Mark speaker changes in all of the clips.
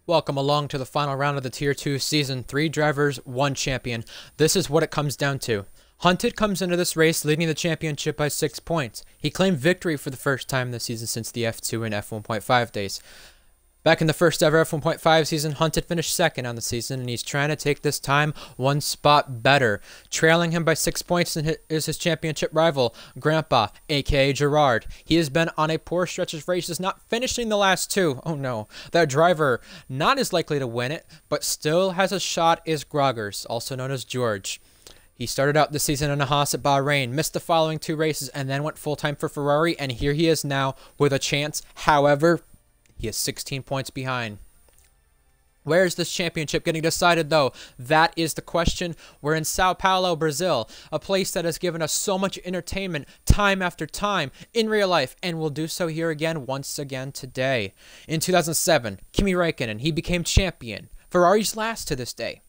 Speaker 1: Welcome along to the final round of the Tier 2 Season 3 Drivers, 1 Champion. This is what it comes down to. Hunted comes into this race leading the championship by 6 points. He claimed victory for the first time this season since the F2 and F1.5 days. Back in the first ever F1.5 season, Hunted finished second on the season, and he's trying to take this time one spot better. Trailing him by 6 points is his championship rival, Grandpa, aka Gerard. He has been on a poor stretch of races, not finishing the last two. Oh no. That driver not as likely to win it, but still has a shot is Groggers, also known as George. He started out the season in a Haas at Bahrain, missed the following 2 races, and then went full-time for Ferrari, and here he is now with a chance. However, he is 16 points behind. Where is this championship getting decided, though? That is the question. We're in Sao Paulo, Brazil, a place that has given us so much entertainment time after time in real life, and will do so here again once again today. In 2007, Kimi Räikkönen, he became champion. Ferrari's last to this day.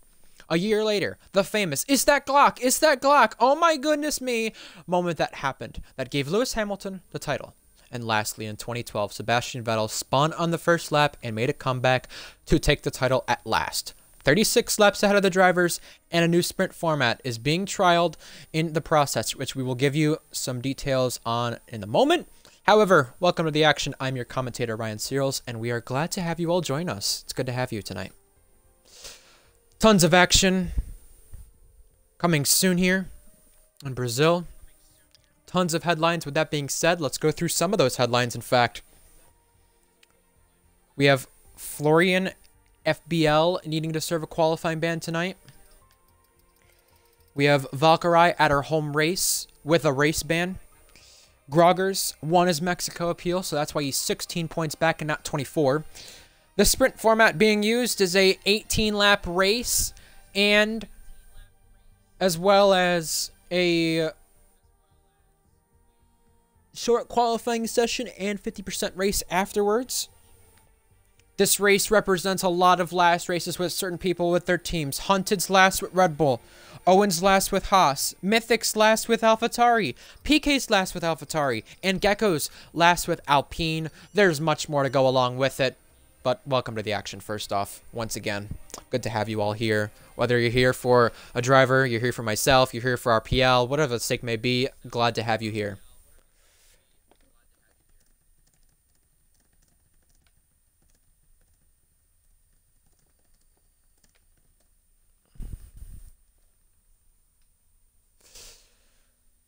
Speaker 1: A year later, the famous, is that Glock? Is that Glock? Oh my goodness me, moment that happened that gave Lewis Hamilton the title. And lastly, in 2012, Sebastian Vettel spun on the first lap and made a comeback to take the title at last. 36 laps ahead of the drivers, and a new sprint format is being trialed in the process, which we will give you some details on in a moment. However, welcome to the action. I'm your commentator, Ryan Searles, and we are glad to have you all join us. It's good to have you tonight. Tons of action coming soon here in Brazil. Tons of headlines. With that being said, let's go through some of those headlines, in fact. We have Florian FBL needing to serve a qualifying ban tonight. We have Valkyrie at her home race with a race ban. Groggers won his Mexico appeal, so that's why he's 16 points back and not 24. The sprint format being used is a 18-lap race, and as well as a short qualifying session and 50% race afterwards. This race represents a lot of last races with certain people with their teams. Hunted's last with Red Bull. Owen's last with Haas. Mythic's last with AlphaTauri. PK's last with AlphaTauri. And Gecko's last with Alpine. There's much more to go along with it. But welcome to the action first off. Once again, good to have you all here. Whether you're here for a driver, you're here for myself, you're here for RPL, whatever the stake may be, glad to have you here.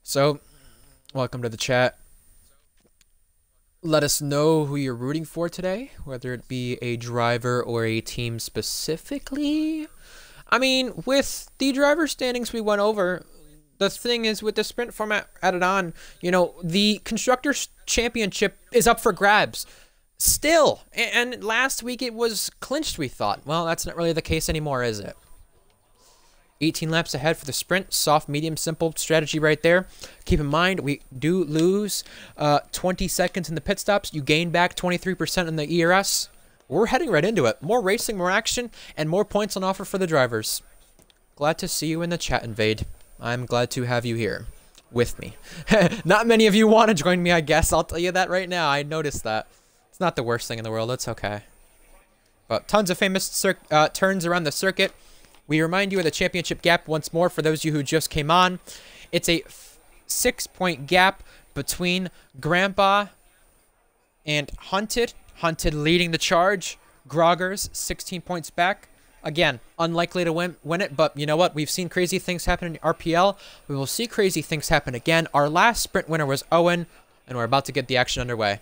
Speaker 1: So, welcome to the chat. Let us know who you're rooting for today, whether it be a driver or a team specifically. I mean, with the driver standings we went over, the thing is with the sprint format added on, you know, the Constructors' Championship is up for grabs still. And last week it was clinched, we thought. Well, that's not really the case anymore, is it? 18 laps ahead for the sprint. Soft, medium, simple strategy right there. Keep in mind, we do lose 20 seconds in the pit stops. You gain back 23% in the ERS. We're heading right into it. More racing, more action, and more points on offer for the drivers. Glad to see you in the chat, Invade. I'm glad to have you here with me. Not many of you want to join me, I guess. I'll tell you that right now. I noticed that. It's not the worst thing in the world. It's okay. But tons of famous turns around the circuit. We remind you of the championship gap once more for those of you who just came on. It's a 6-point gap between Grandpa and Hunted. Hunted leading the charge. Groggers, 16 points back. Again, unlikely to win it, but you know what? We've seen crazy things happen in RPL. We will see crazy things happen again. Our last sprint winner was Owen, and we're about to get the action underway.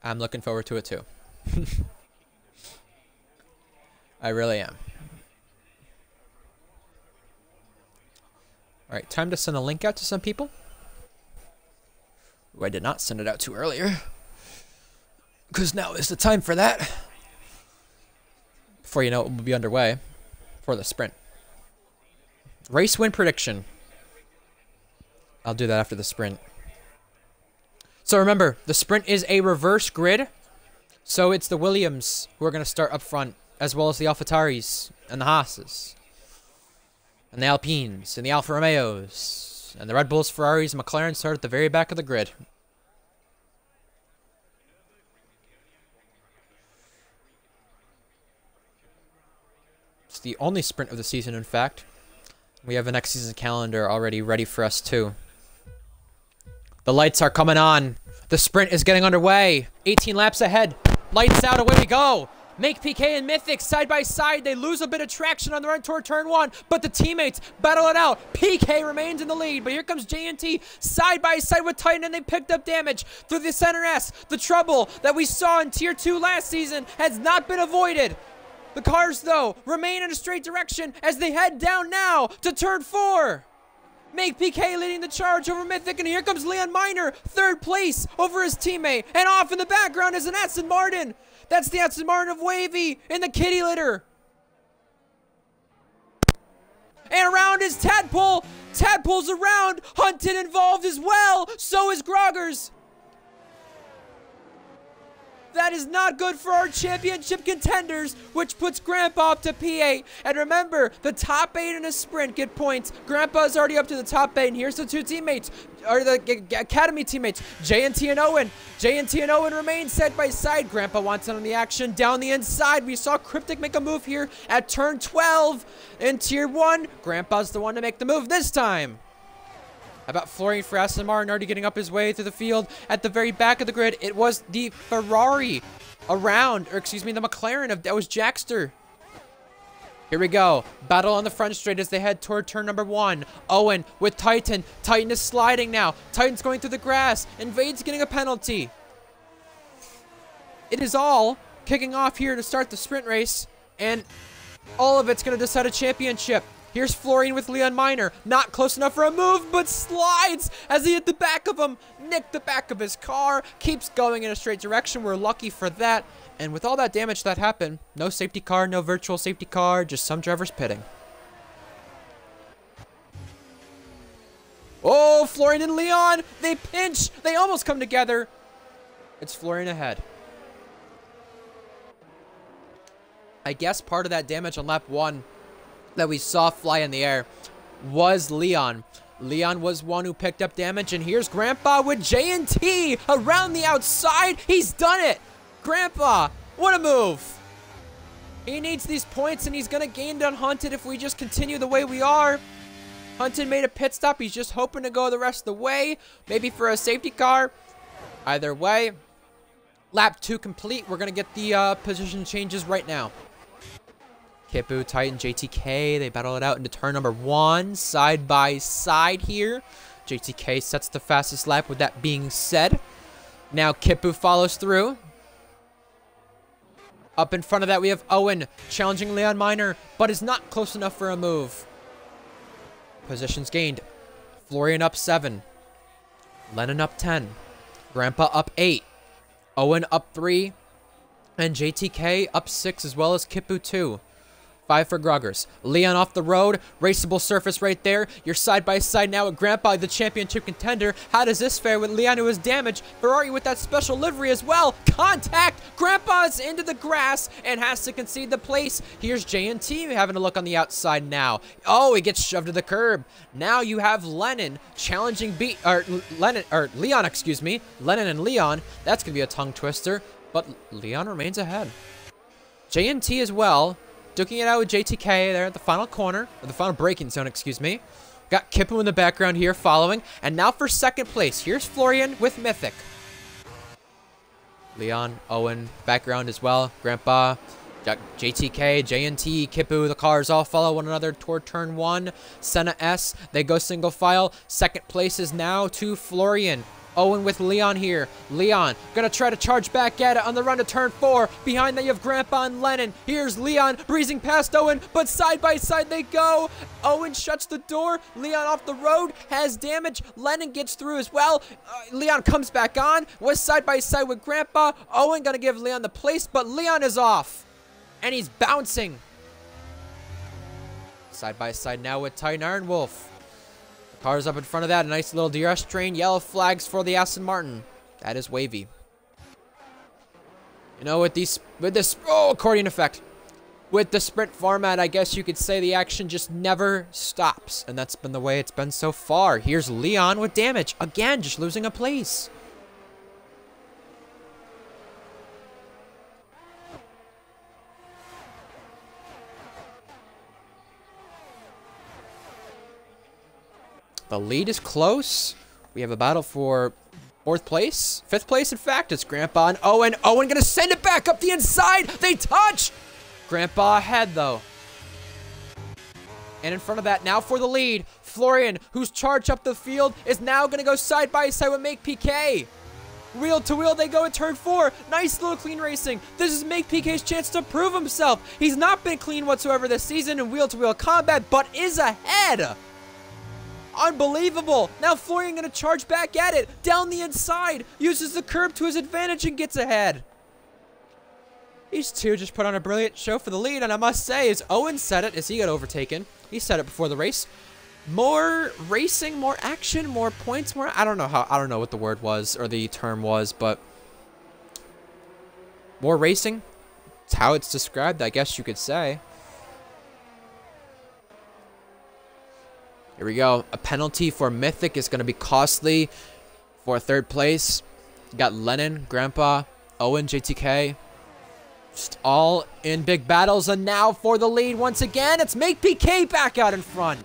Speaker 1: I'm looking forward to it too. I really am. All right, time to send a link out to some people. Ooh, I did not send it out to earlier, because now is the time for that. Before you know it, we'll be underway for the sprint. Race win prediction. I'll do that after the sprint. So remember, the sprint is a reverse grid. So it's the Williams who are going to start up front, as well as the AlphaTauris and the Haas's, and the Alpines and the Alfa Romeos, and the Red Bulls, Ferraris, and McLaren start at the very back of the grid. It's the only sprint of the season, in fact. We have a next season calendar already ready for us, too. The lights are coming on. The sprint is getting underway. 18 laps ahead. Lights out, away we go. Make PK and Mythic side by side. They lose a bit of traction on the run toward turn 1, but the teammates battle it out. PK remains in the lead, but here comes JNT side by side with Titan, and they picked up damage through the center S. The trouble that we saw in Tier 2 last season has not been avoided. The cars, though, remain in a straight direction as they head down now to turn 4. Make PK leading the charge over Mythic, and here comes Leon Miner, third place over his teammate. And off in the background is an Aston Martin. That's the Aston Martin of Wavy in the kitty litter. And around is Tadpole. Tadpole's around. Hunted involved as well. So is Groggers. That is not good for our championship contenders, which puts Grandpa up to P8. And remember, the top 8 in a sprint get points. Grandpa's already up to the top 8, and here's the two teammates, or the academy teammates, JNT and Owen. JNT and Owen remain side by side. Grandpa wants in on the action down the inside. We saw Cryptic make a move here at turn 12 in Tier 1. Grandpa's the one to make the move this time. How about Florian for Aston Martin already getting up his way through the field at the very back of the grid? It was the Ferrari around, or excuse me, the McLaren that was Jackster. Here we go. Battle on the front straight as they head toward turn number 1. Owen with Titan. Titan is sliding now. Titan's going through the grass. Invade's getting a penalty. It is all kicking off here to start the sprint race, and all of it's going to decide a championship. Here's Florian with Leon Miner. Not close enough for a move, but slides as he hit the back of him. Nicked the back of his car. Keeps going in a straight direction. We're lucky for that. And with all that damage that happened, no safety car, no virtual safety car, just some drivers pitting. Oh, Florian and Leon. They pinch. They almost come together. It's Florian ahead. I guess part of that damage on lap 1 that we saw fly in the air was Leon. Leon was one who picked up damage, and here's Grandpa with JNT around the outside. He's done it. Grandpa, what a move. He needs these points, and he's going to gain it on Hunted if we just continue the way we are. Hunted made a pit stop. He's just hoping to go the rest of the way, maybe for a safety car. Either way, lap 2 complete. We're going to get the position changes right now. Kipu, Titan, JTK, they battle it out into turn number 1, side by side here. JTK sets the fastest lap with that being said. Now Kipu follows through. Up in front of that we have Owen challenging Leon Miner, but is not close enough for a move. Positions gained. Florian up 7. Lennon up 10. Grandpa up 8. Owen up 3. And JTK up 6, as well as Kipu 2. 5 for Groggers. Leon off the road. Raceable surface right there. You're side by side now with Grandpa, the championship contender. How does this fare with Leon, who is damaged? Ferrari with that special livery as well. Contact! Grandpa's into the grass and has to concede the place. Here's JNT having a look on the outside now. Oh, he gets shoved to the curb. Now you have Lennon challenging Leon, excuse me. Lennon and Leon. That's going to be a tongue twister. But Leon remains ahead. JNT as well. Duking it out with JTK there at the final corner, or the final braking zone, excuse me. Got Kipu in the background here following. And now for second place, here's Florian with Mythic. Leon, Owen, background as well. Grandpa, got JTK, JNT, Kipu. The cars all follow one another toward turn 1. Senna S, they go single file. Second place is now to Florian. Owen with Leon here. Leon gonna try to charge back at it on the run to turn 4. Behind that you have Grandpa and Lennon. Here's Leon breezing past Owen, but side by side they go. Owen shuts the door. Leon off the road, has damage. Lennon gets through as well. Leon comes back on, was side by side with Grandpa. Owen gonna give Leon the place, but Leon is off. And he's bouncing. Side by side now with Titan Iron Wolf. The car's up in front of that. A nice little DRS train. Yellow flags for the Aston Martin. That is wavy. You know, with this accordion effect. With the sprint format, I guess you could say the action just never stops. And that's been the way it's been so far. Here's Leon with damage. Again, just losing a place. The lead is close. We have a battle for 4th place. 5th place, in fact. It's Grandpa and Owen. Owen gonna send it back up the inside. They touch. Grandpa ahead, though. And in front of that, now for the lead, Florian, who's charged up the field, is now going to go side by side with Make PK. Wheel to wheel, they go at turn 4. Nice little clean racing. This is Make PK's chance to prove himself. He's not been clean whatsoever this season in wheel to wheel combat, but is ahead. Unbelievable. Now Florian going to charge back at it. Down the inside. Uses the curb to his advantage and gets ahead. These two just put on a brilliant show for the lead, and I must say, as Owen said it, as he got overtaken, he said it before the race, more racing, more action, more points, more, I don't know what the word was, or the term was, but more racing, it's how it's described, I guess you could say. Here we go, a penalty for Mythic is going to be costly for 3rd place. You got Lennon, Grandpa, Owen, JTK. Just all in big battles, and now for the lead once again, it's Make PK back out in front.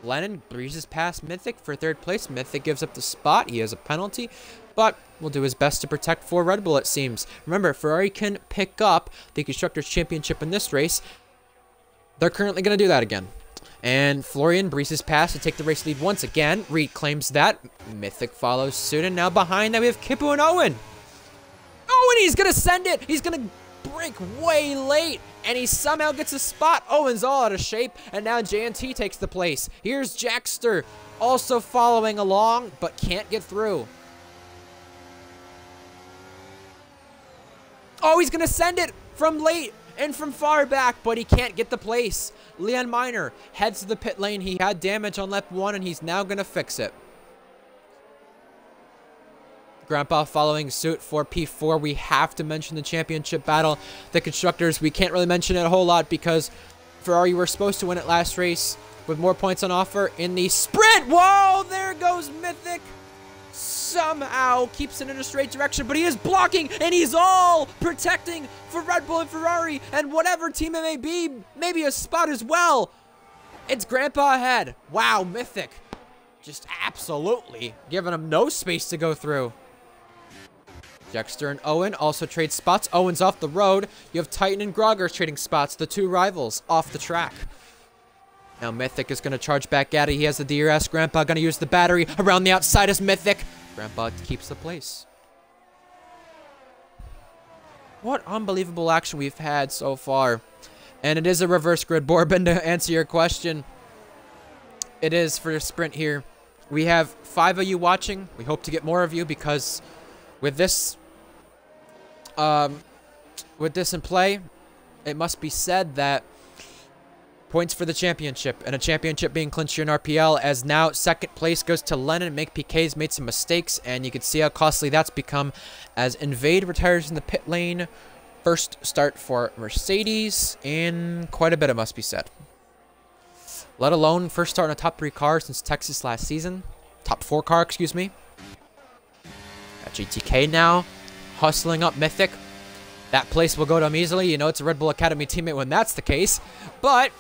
Speaker 1: Lennon breezes past Mythic for 3rd place. Mythic gives up the spot. He has a penalty, but will do his best to protect for Red Bull, it seems. Remember, Ferrari can pick up the Constructors' Championship in this race. They're currently going to do that again. And Florian breezes past to take the race lead once again. Reclaims that. Mythic follows suit, and now behind that we have Kippu and Owen. Owen, he's going to send it. He's going to break way late, and he somehow gets a spot. Owen's all out of shape, and now JNT takes the place. Here's Jackster also following along, but can't get through. Oh, he's gonna send it from late and from far back, but he can't get the place. Leon Miner heads to the pit lane. He had damage on lap 1, and he's now gonna fix it. Grandpa following suit for P4. We have to mention the championship battle. The Constructors, we can't really mention it a whole lot because Ferrari were supposed to win it last race with more points on offer in the sprint. Whoa, there goes Mythic. Somehow keeps it in a straight direction, but he is blocking, and he's all protecting for Red Bull and Ferrari and whatever team it may be, maybe a spot as well. It's Grandpa ahead. Wow, Mythic just absolutely giving him no space to go through. Dexter and Owen also trade spots. Owen's off the road. You have Titan and Groggers trading spots, the two rivals off the track. Now Mythic is going to charge back at it. He has the DRS. Grandpa going to use the battery. Around the outside is Mythic. Grandpa keeps the place. What unbelievable action we've had so far. And it is a reverse grid, Borbin, to answer your question. It is for the sprint here. We have 5 of you watching. We hope to get more of you because with this in play, it must be said that points for the championship, and a championship being clinched here in RPL, as now 2nd place goes to Lennon. Make PK's made some mistakes, and you can see how costly that's become as Invade retires in the pit lane. First start for Mercedes in quite a bit, it must be said. Let alone first start in a top 3 car since Texas last season. Top 4 car, excuse me. Got GTK now hustling up Mythic. That place will go to him easily. You know it's a Red Bull Academy teammate when that's the case. But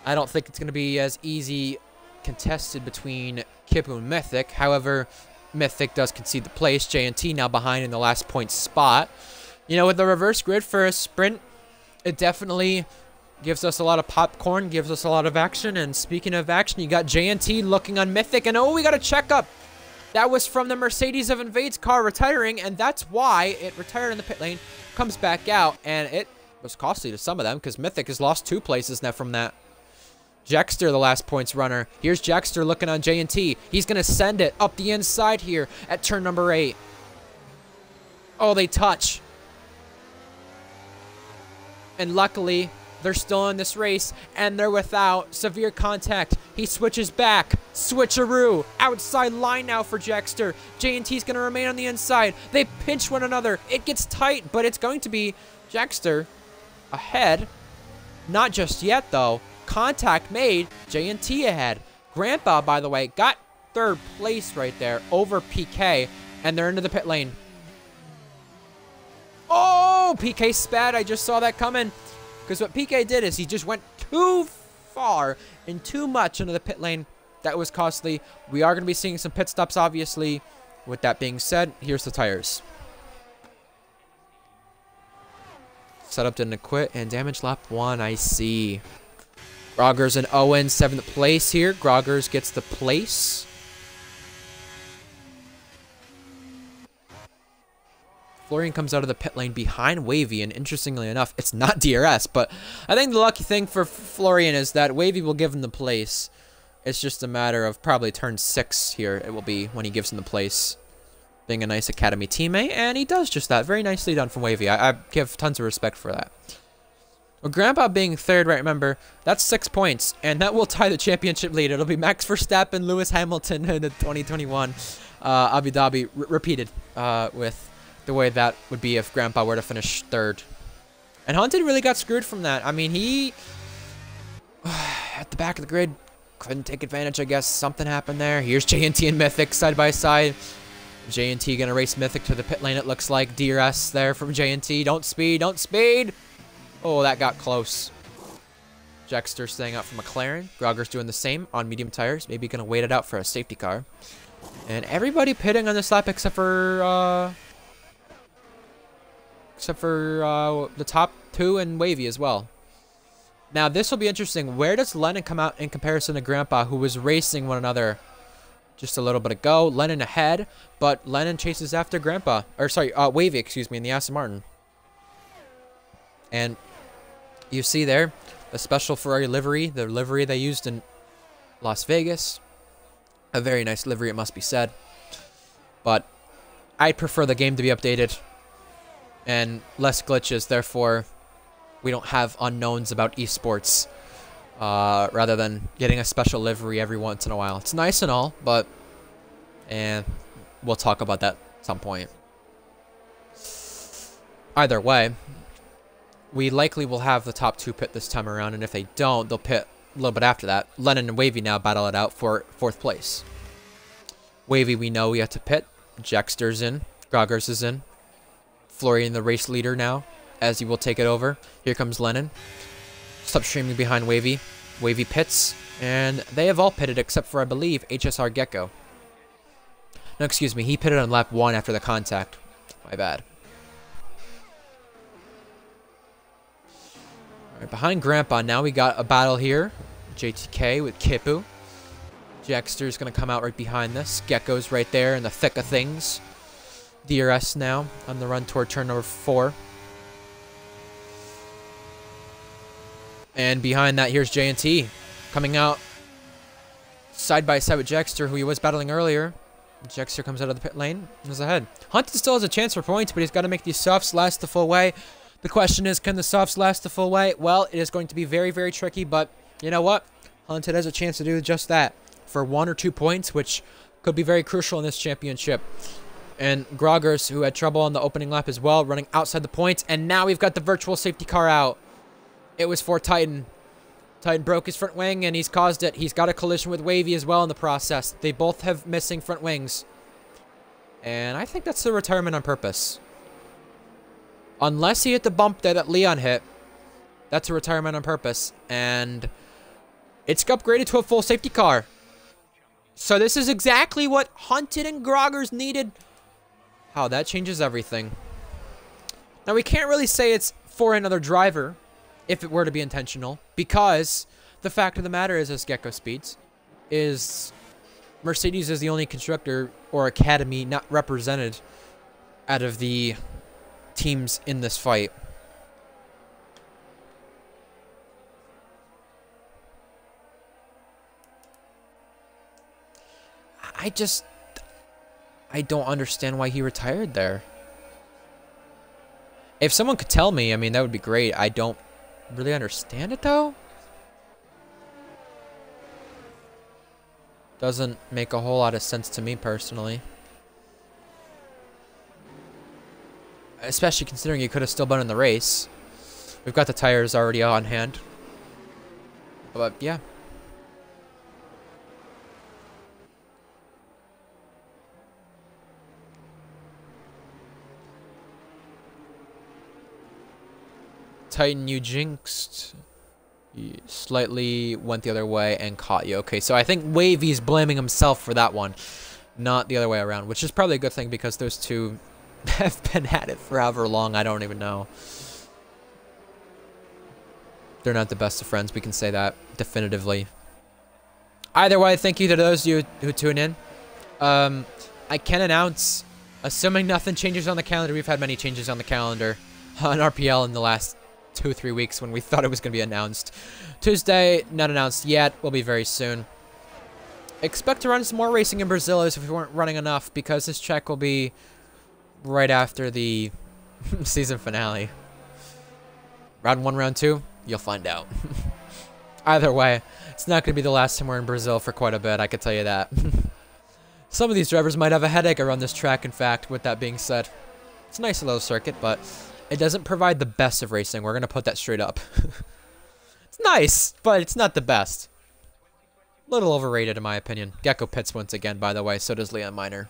Speaker 1: I don't think it's going to be as easy contested between Kippu and Mythic. However, Mythic does concede the place. JNT now behind in the last point spot. You know, with the reverse grid for a sprint, it definitely gives us a lot of popcorn, gives us a lot of action. And speaking of action, you got JNT looking on Mythic. And oh, we got a checkup. That was from the Mercedes of Invade's car retiring, and that's why it retired in the pit lane. Comes back out, and it was costly to some of them because Mythic has lost 2 places now from that. Jackster, the last points runner. Here's Jackster looking on JNT. He's going to send it up the inside here at turn number 8. Oh, they touch. And luckily, They're still in this race, and they're without severe contact. He switches back. Switcheroo. Outside line now for Jackster. J&T's going to remain on the inside. They pinch one another. It gets tight, but it's going to be Jackster ahead. Not just yet, though. Contact made. J&T ahead. Grandpa, by the way, got third place right there over PK, and they're into the pit lane. Oh, PK spat. I just saw that coming. Because what PK did is he just went too far and too much into the pit lane. That was costly. We are going to be seeing some pit stops, obviously. With that being said, here's the tires. Setup didn't quit, and damage lap 1, I see. Groggers and Owen, 7th place here. Groggers gets the place. Florian comes out of the pit lane behind Wavy, and interestingly enough, it's not DRS, but I think the lucky thing for Florian is that Wavy will give him the place. It's just a matter of probably turn 6 here, it will be, when he gives him the place. Being a nice academy teammate, and he does just that. Very nicely done from Wavy. I give tons of respect for that. Well, Grandpa being third, right, remember, that's 6 points, and that will tie the championship lead. It'll be Max Verstappen, Lewis Hamilton in the 2021 Abu Dhabi, repeated with the way that would be if Grandpa were to finish third. And Hunted really got screwed from that. I mean, he, at the back of the grid, couldn't take advantage, I guess. Something happened there. Here's J&T and Mythic side by side. J&T gonna race Mythic to the pit lane, it looks like. DRS there from J&T. Don't speed, don't speed! Oh, that got close. Jackster staying out from McLaren. Grogger's doing the same on medium tires. Maybe gonna wait it out for a safety car. And everybody pitting on this lap except for the top 2 and Wavy as well. Now, this will be interesting. Where does Lennon come out in comparison to Grandpa, who was racing one another just a little bit ago? Lennon ahead, but Lennon chases after Grandpa. Or, sorry, Wavy, excuse me, in the Aston Martin. And you see there, the special Ferrari livery, the livery they used in Las Vegas. A very nice livery, it must be said. But I prefer the game to be updated and less glitches, therefore we don't have unknowns about esports rather than getting a special livery every once in a while. It's nice and all, but we'll talk about that at some point. Either way, we likely will have the top 2 pit this time around, and if they don't, they'll pit a little bit after that. Lennon and Wavy now battle it out for 4th place. Wavy, we know we have to pit. Jackster's in. Groggers is in. Florian, the race leader now, as he will take it over. Here comes Lennon. Stop streaming behind Wavy. Wavy pits, and they have all pitted except for, I believe, HSR Gecko. No, excuse me, he pitted on lap 1 after the contact. My bad. All right, behind Grandpa, now we got a battle here. JTK with Kipu. Jackster's going to come out right behind this. Gecko's right there in the thick of things. DRS now on the run toward turn number 4. And behind that, here's J&T coming out side by side with Jackster, who he was battling earlier. Jackster comes out of the pit lane and is ahead. Hunted still has a chance for points, but he's got to make these softs last the full way. The question is, can the softs last the full way? Well, it is going to be very, very tricky, but you know what? Hunted has a chance to do just that for 1 or 2 points, which could be very crucial in this championship. And Groggers, who had trouble on the opening lap as well, running outside the points. And now we've got the virtual safety car out. It was for Titan. Titan broke his front wing, and he's caused it. He's got a collision with Wavy as well in the process. They both have missing front wings. And I think that's the retirement on purpose. Unless he hit the bump there that Leon hit, that's a retirement on purpose. And it's upgraded to a full safety car. So this is exactly what Hunted and Groggers needed. How that changes everything. Now, we can't really say it's for another driver if it were to be intentional, because the fact of the matter is, as Gecko speeds, is Mercedes is the only constructor or academy not represented out of the teams in this fight. I don't understand why he retired there. If someone could tell me, I mean, that would be great. I don't really understand it, though. Doesn't make a whole lot of sense to me, personally. Especially considering he could have still been in the race. We've got the tires already on hand. But, yeah. Titan, you jinxed. You slightly went the other way and caught you. Okay, so I think Wavy's blaming himself for that one, not the other way around, which is probably a good thing because those two have been at it for however long, I don't even know. They're not the best of friends, we can say that definitively. Either way, thank you to those of you who tune in. I can announce, assuming nothing changes on the calendar, we've had many changes on the calendar on RPL in the last 2-3 weeks when we thought it was going to be announced. Tuesday, not announced yet, will be very soon. Expect to run some more racing in Brazil as if we weren't running enough, because this check will be right after the season finale. Round 1, round 2, you'll find out. Either way, it's not going to be the last time we're in Brazil for quite a bit, I can tell you that. Some of these drivers might have a headache around this track, in fact, with that being said. It's a nice little circuit, but it doesn't provide the best of racing. We're going to put that straight up. It's nice, but it's not the best. A little overrated, in my opinion. Gecko pits once again, by the way. So does Leon Miner.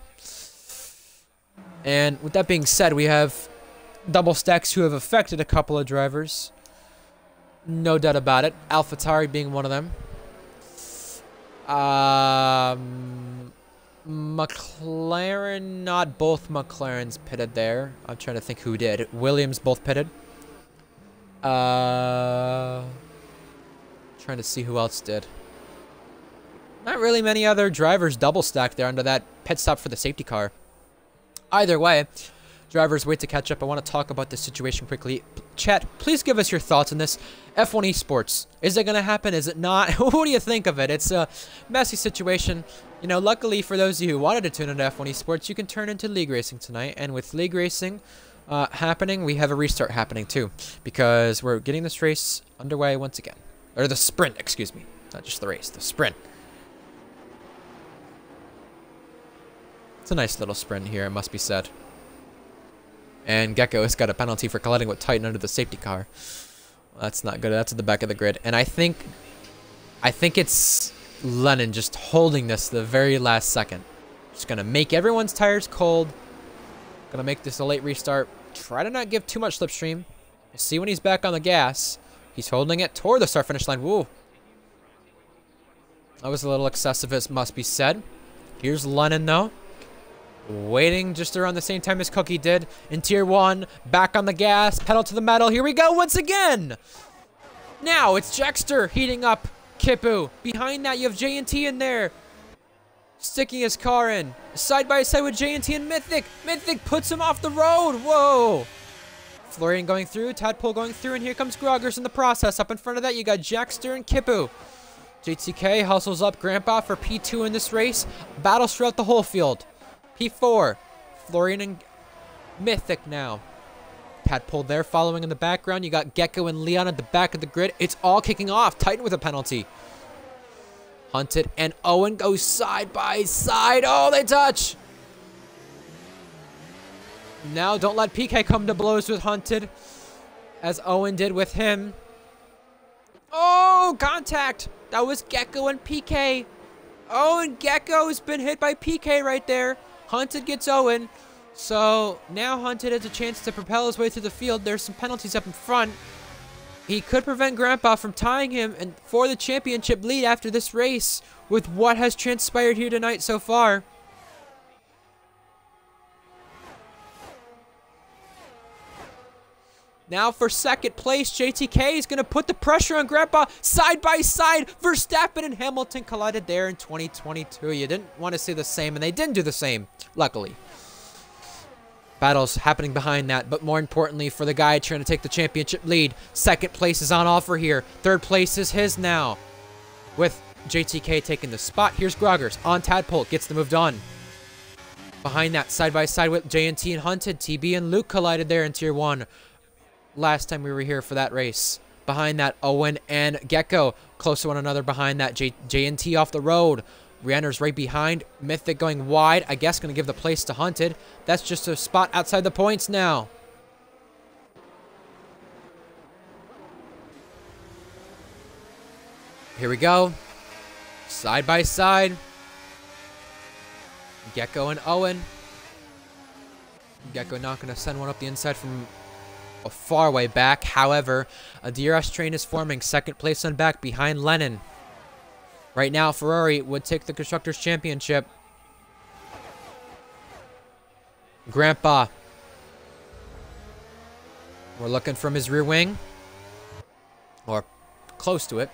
Speaker 1: And with that being said, we have double stacks who have affected a couple of drivers. No doubt about it. AlphaTauri being one of them. McLaren, not both McLarens pitted there. I'm trying to think who did. Williams both pitted. Trying to see who else did. Not really many other drivers double stacked there under that pit stop for the safety car. Either way, drivers wait to catch up. I want to talk about this situation quickly. Chat, please give us your thoughts on this. F1 Esports. Is it going to happen? Is it not? What do you think of it? It's a messy situation. You know, luckily for those of you who wanted to tune into F1 Esports, you can turn into League Racing tonight. And with League Racing happening, we have a restart happening too. Because we're getting this race underway once again. Or the sprint, excuse me. Not just the race, the sprint. It's a nice little sprint here, it must be said. And Gecko has got a penalty for colliding with Titan under the safety car. Well, that's not good. That's at the back of the grid. And I think it's Lennon just holding this to the very last second. Just going to make everyone's tires cold. Going to make this a late restart. Try to not give too much slipstream. We'll see when he's back on the gas. He's holding it toward the start-finish line. Woo. That was a little excessive, it must be said. Here's Lennon, though. Waiting just around the same time as Cookie did in Tier 1. Back on the gas. Pedal to the metal. Here we go once again. Now it's Jackster heating up Kipu. Behind that, you have J&T in there. Sticking his car in. Side by side with J&T and Mythic. Mythic puts him off the road. Whoa. Florian going through. Tadpole going through. And here comes Groggers in the process. Up in front of that, you got Jackster and Kipu. JTK hustles up Grandpa for P2 in this race. Battles throughout the whole field. P4. Florian and Mythic now. Tadpole there following in the background. You got Gecko and Leon at the back of the grid. It's all kicking off. Titan with a penalty. Hunted and Owen go side by side. Oh, they touch. Now don't let PK come to blows with Hunted, as Owen did with him. Oh, contact. That was Gecko and PK. Oh, and Gecko's been hit by PK right there. Hunted gets Owen. So now Hunted has a chance to propel his way through the field. There's some penalties up in front. He could prevent Grandpa from tying him and for the championship lead after this race with what has transpired here tonight so far. Now for second place, JTK is going to put the pressure on Grandpa. Side by side, Verstappen and Hamilton collided there in 2022. You didn't want to see the same, and they didn't do the same, luckily. Battles happening behind that, but more importantly for the guy trying to take the championship lead. Second place is on offer here. Third place is his now, with JTK taking the spot. Here's Groggers on Tadpole, gets the move done. Behind that, side by side with J&T and Hunted, TB and Luke collided there in Tier 1. Last time we were here for that race. Behind that, Owen and Gecko close to one another behind that. J&T off the road. Rihanna's right behind. Mythic going wide. I guess going to give the place to Hunted. That's just a spot outside the points now. Here we go. Side by side. Gecko and Owen. Gecko not going to send one up the inside from a far way back. However, a DRS train is forming. Second place on back behind Lennon. Right now, Ferrari would take the Constructors' Championship. Grandpa. We're looking from his rear wing. Or close to it.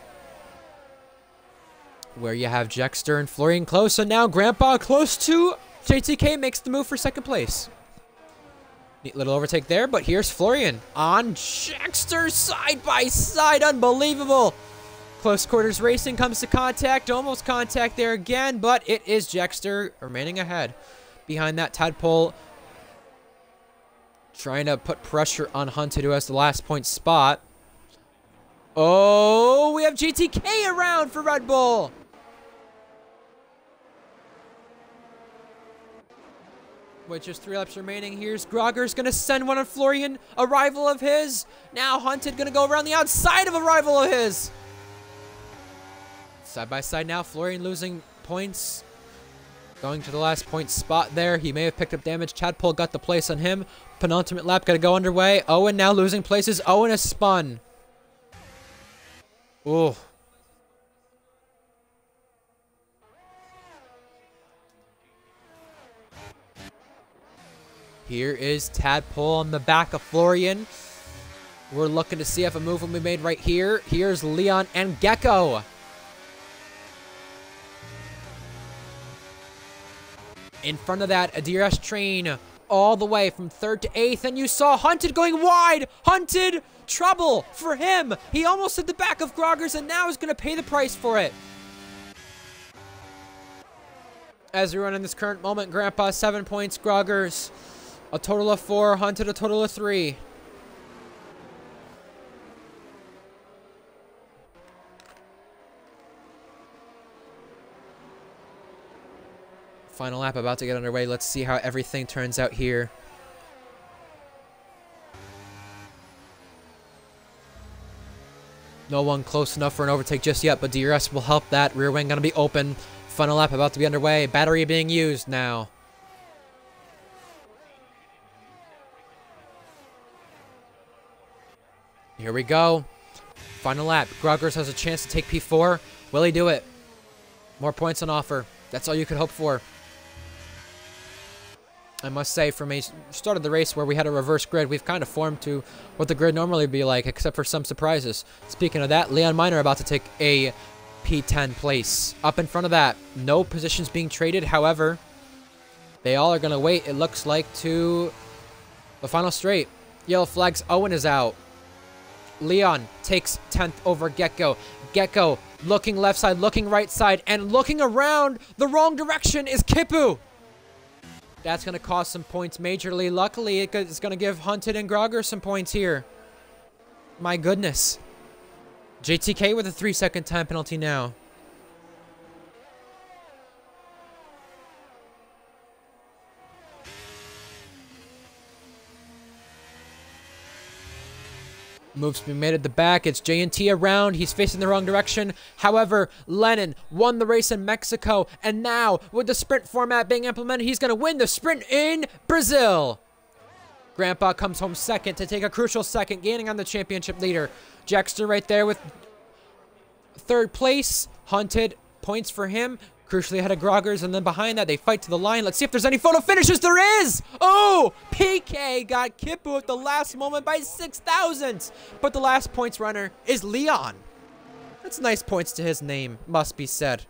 Speaker 1: Where you have Jexter and Florian close. And now Grandpa close to JTK makes the move for second place. Neat little overtake there, but here's Florian on Jexter side by side. Unbelievable. Close quarters racing comes to contact. Almost contact there again, but it is Jexter remaining ahead. Behind that, Tadpole trying to put pressure on Hunted, who has the last point spot. Oh, we have GTK around for Red Bull. With just 3 laps remaining, here's Grogger's going to send one on Florian, a rival of his. Now Hunted going to go around the outside of a rival of his. Side by side now, Florian losing points. Going to the last point spot there. He may have picked up damage. Tadpole got the place on him. Penultimate lap going to go underway. Owen now losing places. Owen has spun. Ooh. Here is Tadpole on the back of Florian. We're looking to see if a move will be made right here. Here's Leon and Gecko. In front of that, a DRS train all the way from 3rd to 8th. And you saw Hunted going wide. Hunted, trouble for him. He almost hit the back of Grogger's and now is going to pay the price for it. As we run in this current moment, Grandpa 7 points, Grogger's a total of 4, Hunted a total of 3. Final lap about to get underway. Let's see how everything turns out here. No one close enough for an overtake just yet, but DRS will help that. Rear wing going to be open. Final lap about to be underway. Battery being used now. Here we go. Final lap. Groggers has a chance to take P4. Will he do it? More points on offer. That's all you could hope for. I must say, from a start of the race where we had a reverse grid, we've kind of formed to what the grid normally would be like, except for some surprises. Speaking of that, Leon Miner about to take a P10 place. Up in front of that, no positions being traded. However, they all are going to wait, it looks like, to the final straight. Yellow flags, Owen is out. Leon takes 10th over Gecko. Gecko looking left side, looking right side, and looking around the wrong direction is Kipu. That's going to cost some points majorly. Luckily, it's going to give Hunted and Grogger some points here. My goodness. JTK with a 3-second time penalty now. Moves being made at the back. It's J&T around. He's facing the wrong direction. However, Lennon won the race in Mexico. And now, with the sprint format being implemented, he's going to win the sprint in Brazil. Grandpa comes home second to take a crucial second, gaining on the championship leader. Jexter right there with 3rd place. Hunted, points for him. Crucially ahead of Groggers, and then behind that, they fight to the line. Let's see if there's any photo finishes. There is! Oh! PK got Kipu at the last moment by 6 thousandths. But the last points runner is Leon. That's nice points to his name, must be said.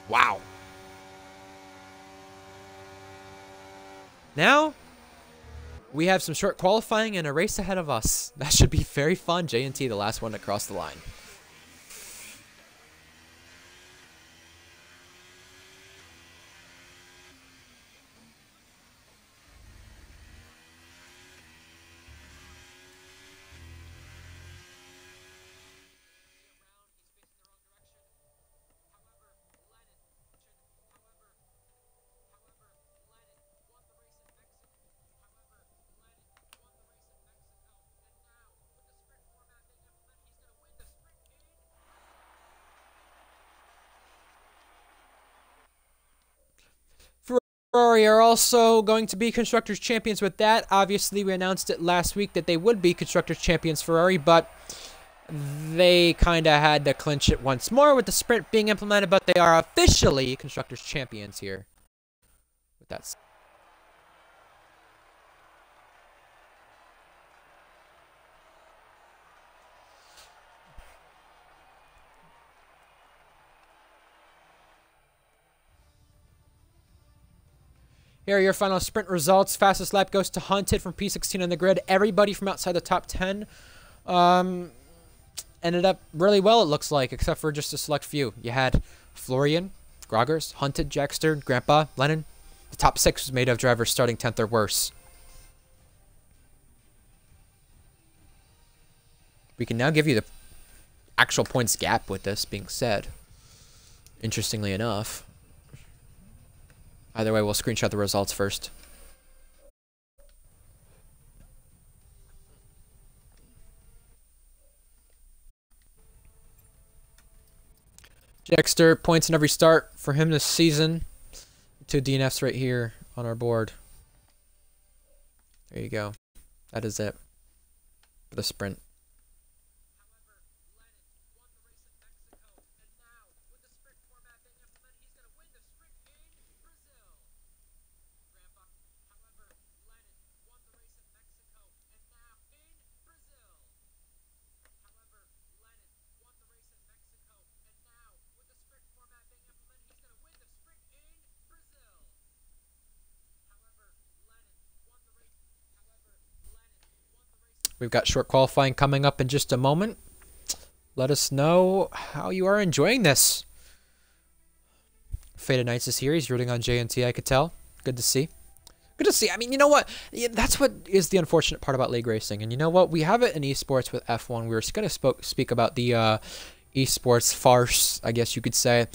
Speaker 1: Wow. Now, we have some short qualifying and a race ahead of us. That should be very fun. J&T, the last one to cross the line. Ferrari are also going to be Constructors Champions with that. Obviously, we announced it last week that they would be Constructors Champions Ferrari, but they kind of had to clinch it once more with the sprint being implemented, but they are officially Constructors Champions here. With that. Here are your final sprint results. Fastest lap goes to Hunted from P16 on the grid. Everybody from outside the top 10 ended up really well, it looks like, except for just a select few. You had Florian, Groggers, Hunted, Jackster, Grandpa, Lennon. The top 6 was made of drivers starting 10th or worse. We can now give you the actual points gap with this being said. Interestingly enough. Either way, we'll screenshot the results first. Jackster, points in every start for him this season. 2 DNFs right here on our board. There you go. That is it for the sprint. We've got short qualifying coming up in just a moment. Let us know how you are enjoying this. Faded Nights is here. He's rooting on JNT, I could tell. Good to see. Good to see. I mean, you know what? That's what is the unfortunate part about league racing. And you know what? We have it in esports with F1. We were going to speak about the esports farce, I guess you could say.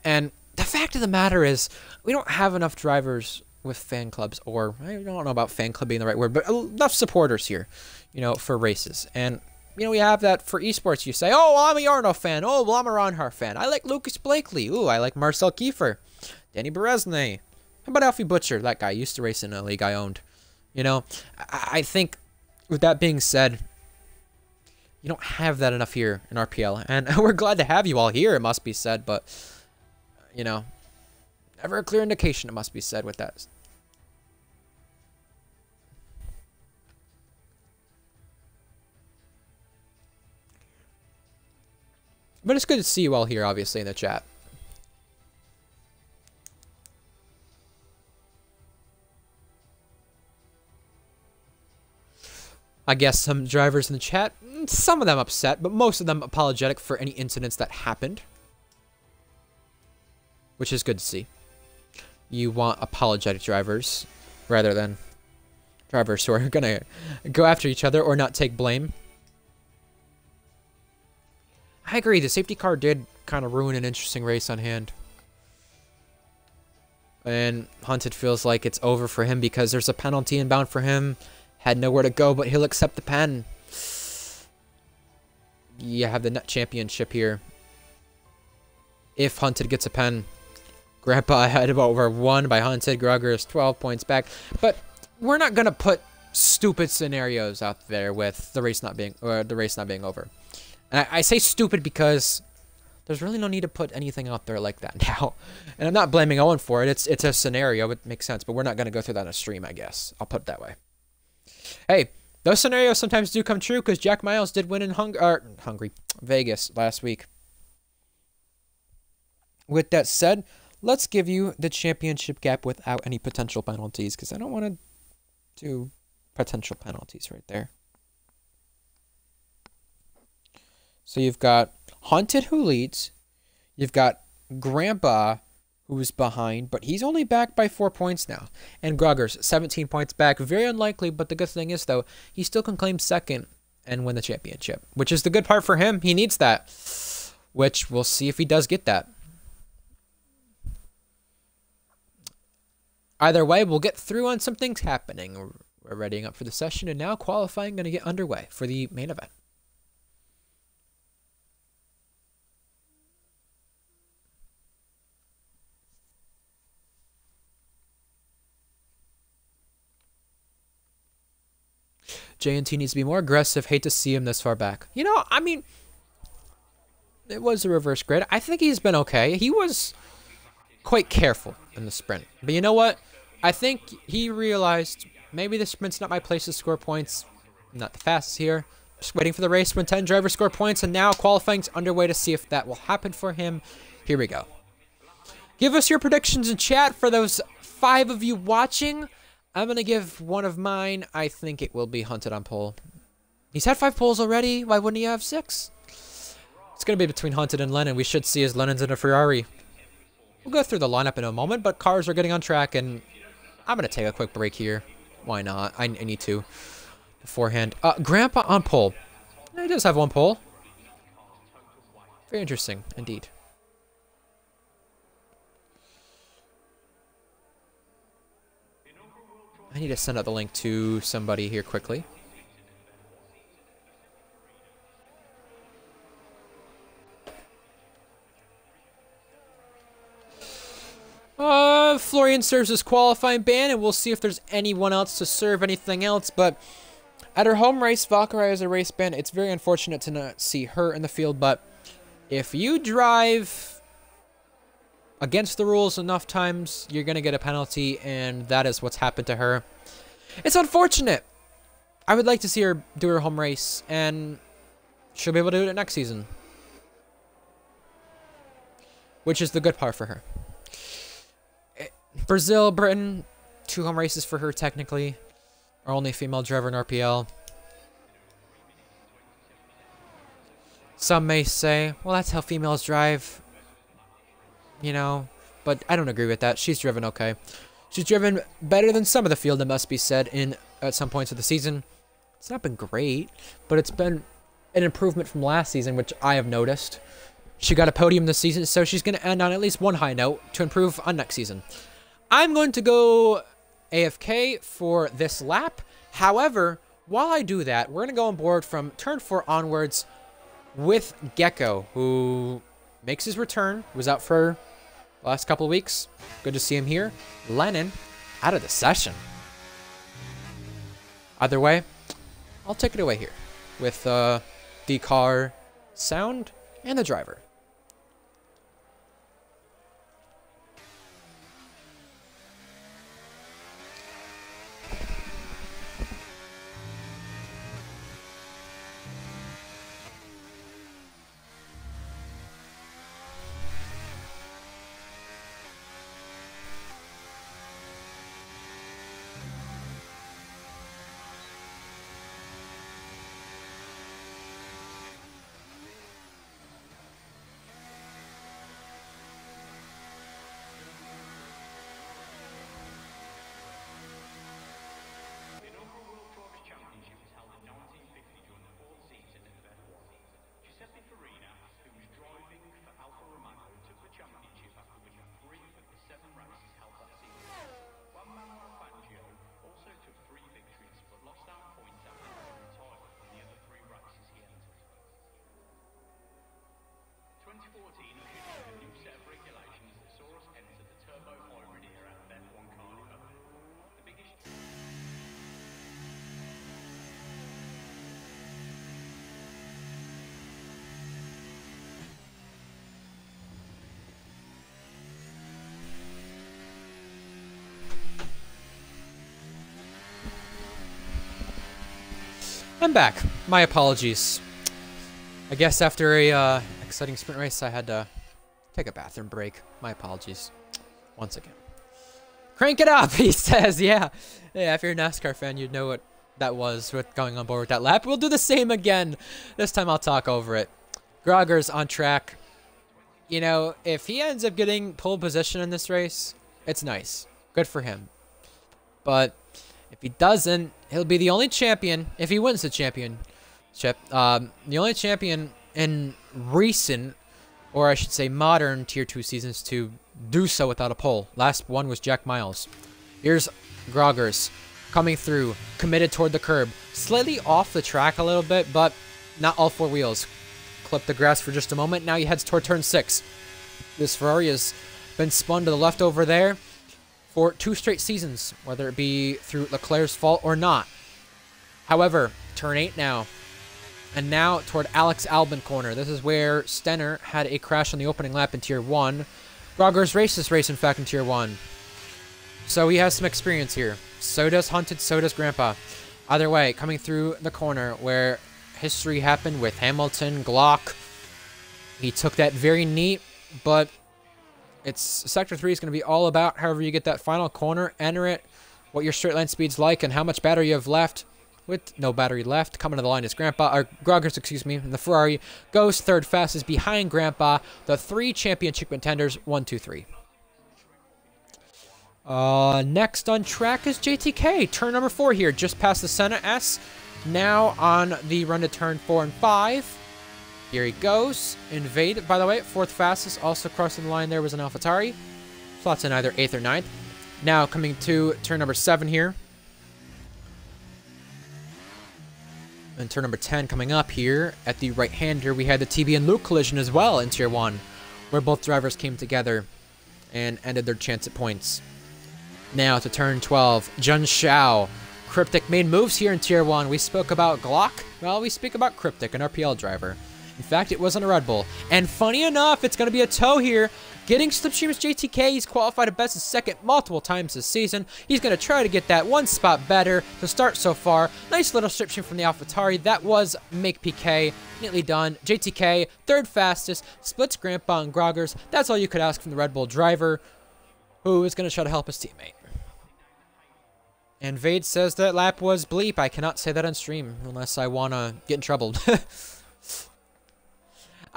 Speaker 1: And the fact of the matter is, we don't have enough drivers with fan clubs, or I don't know about fan club being the right word, but enough supporters here, you know, for races. And, you know, we have that for esports. You say, oh, well, I'm a Yarno fan. Oh, well, I'm a Ronhar fan. I like Lucas Blakely. Ooh, I like Marcel Kiefer. Danny Berezny. How about Alfie Butcher? That guy used to race in a league I owned. You know, I think with that being said, you don't have that enough here in RPL. And we're glad to have you all here, it must be said. But, you know, never a clear indication, it must be said with that. But it's good to see you all here, obviously, in the chat. I guess some drivers in the chat, some of them upset, but most of them apologetic for any incidents that happened. Which is good to see. You want apologetic drivers rather than drivers who are going to go after each other or not take blame. I agree, the safety car did kind of ruin an interesting race on hand. And Hunted feels like it's over for him because there's a penalty inbound for him. Had nowhere to go, but he'll accept the pen. You have the net championship here. If Hunted gets a pen. Grandpa ahead of over 1 by Hunted. Grugger is 12 points back. But we're not going to put stupid scenarios out there with the race not being over. And I say stupid because there's really no need to put anything out there like that now. And I'm not blaming Owen for it. It's a scenario. It makes sense. But we're not going to go through that on a stream, I guess. I'll put it that way. Hey, those scenarios sometimes do come true because Jack Miles did win in Vegas last week. With that said, let's give you the championship gap without any potential penalties because I don't want to do potential penalties right there. So you've got Hunted who leads. You've got Grandpa who's behind, but he's only back by 4 points now. And Groggers, 17 points back. Very unlikely, but the good thing is, though, he still can claim second and win the championship, which is the good part for him. He needs that, which we'll see if he does get that. Either way, we'll get through on some things happening. We're readying up for the session, and now qualifying going to get underway for the main event. J&T needs to be more aggressive. Hate to see him this far back. You know, I mean, it was a reverse grid. I think he's been okay. He was quite careful in the sprint. But you know what? I think he realized maybe the sprint's not my place to score points. I'm not the fastest here. Just waiting for the race when 10 drivers score points, and now qualifying's underway to see if that will happen for him. Here we go. Give us your predictions in chat for those 5 of you watching. I'm going to give one of mine. I think it will be Hunted on pole. He's had 5 poles already. Why wouldn't he have 6? It's going to be between Hunted and Lennon. We should see as Lennon's in a Ferrari. We'll go through the lineup in a moment, but cars are getting on track, and I'm going to take a quick break here. Why not? I need to beforehand. Grandpa on pole. He does have 1 pole. Very interesting, indeed. I need to send out the link to somebody here quickly. Florian serves as qualifying ban, and we'll see if there's anyone else to serve anything else, but at her home race, Valkyrie has a race ban. It's very unfortunate to not see her in the field, but if you drive against the rules enough times, you're going to get a penalty, and that is what's happened to her. It's unfortunate. I would like to see her do her home race, and she'll be able to do it next season, which is the good part for her. Brazil, Britain, 2 home races for her technically. Our only female driver in RPL. Some may say, well, that's how females drive. You know, but I don't agree with that. She's driven okay. She's driven better than some of the field, it must be said, at some points of the season. It's not been great, but it's been an improvement from last season, which I have noticed. She got a podium this season, so she's going to end on at least 1 high note to improve on next season. I'm going to go AFK for this lap. However, while I do that, we're going to go on board from turn 4 onwards with Gecko, who makes his return, was out for the last couple of weeks. Good to see him here. Lennon, out of the session. Either way, I'll take it away here with the car sound and the driver. I'm back. My apologies. I guess after a exciting sprint race, I had to take a bathroom break. My apologies. Once again. Crank it up, he says. Yeah, if you're a NASCAR fan, you'd know what that was with going on board with that lap. We'll do the same again. This time I'll talk over it. Grogger's on track. You know, if he ends up getting pole position in this race, it's nice. Good for him. But if he doesn't, he'll be the only champion, if he wins the championship, the only champion in recent, or I should say modern, Tier 2 seasons to do so without a pole. Last one was Jack Miles. Here's Groggers coming through, committed toward the curb. Slightly off the track a little bit, but not all 4 wheels. Clip the grass for just a moment. Now he heads toward turn 6. This Ferrari has been spun to the left over there for 2 straight seasons, whether it be through Leclerc's fault or not. However, turn 8 now. And now toward Alex Albon corner. This is where Stenner had a crash on the opening lap in Tier 1. Grogger's raced this race, in fact, in Tier 1. So he has some experience here. So does Hunted, so does Grandpa. Either way, coming through the corner where history happened with Hamilton, Glock. He took that very neat, but it's Sector 3 is going to be all about however you get that final corner, enter it, what your straight line speed's like, and how much battery you have left. With no battery left, coming to the line is Groggers, excuse me, and the Ferrari goes third fastest behind Grandpa. The 3 championship contenders, 1, 2, 3. Next on track is JTK, turn number 4 here, just past the Senna S. Now on the run to turn 4 and 5. Here he goes. Invade, by the way, 4th fastest. Also crossing the line there was an AlphaTauri. Slots in either 8th or 9th. Now coming to turn number 7 here. And turn number 10 coming up here at the right-hander. We had the TB and Luke collision as well in Tier 1, where both drivers came together and ended their chance at points. Now to turn 12, Jun Xiao. Cryptic made moves here in Tier 1. We spoke about Glock. Well, we speak about Cryptic, an RPL driver. In fact, it wasn't a Red Bull. And funny enough, it's going to be a tow here. Getting Slipstream's JTK, he's qualified at best of second multiple times this season. He's going to try to get that 1 spot better to start so far. Nice little Slipstream from the AlphaTauri. That was Make PK. Neatly done. JTK, 3rd fastest. Splits Grandpa and Groggers. That's all you could ask from the Red Bull driver, who is going to try to help his teammate. And Vade says that lap was bleep. I cannot say that on stream unless I want to get in trouble.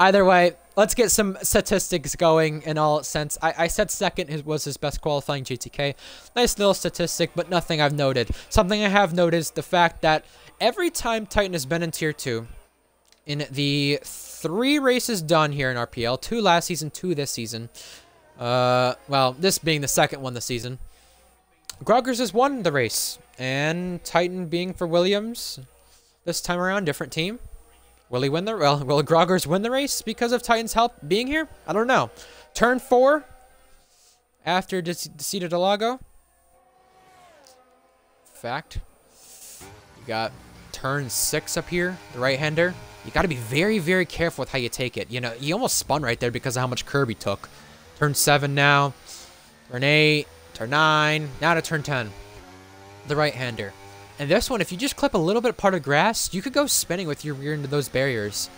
Speaker 1: Either way, let's get some statistics going in all sense. I said second was his best qualifying JTK. Nice little statistic, but nothing I've noted. Something I have noticed, the fact that every time Titan has been in Tier 2, in the 3 races done here in RPL, 2 last season, 2 this season, well, this being the second one this season, Groggers has won the race. And Titan being for Williams, this time around, different team. Will he win the... Well, will Groggers win the race because of Titan's help being here? I don't know. Turn 4 after Decida del Lago. Fact. You got turn 6 up here, the right-hander. You got to be very, very careful with how you take it. You know, he almost spun right there because of how much curb he took. Turn 7 now. Turn 8. Turn 9. Now to turn 10. The right-hander. And this one, if you just clip a little bit part of grass, you could go spinning with your rear into those barriers.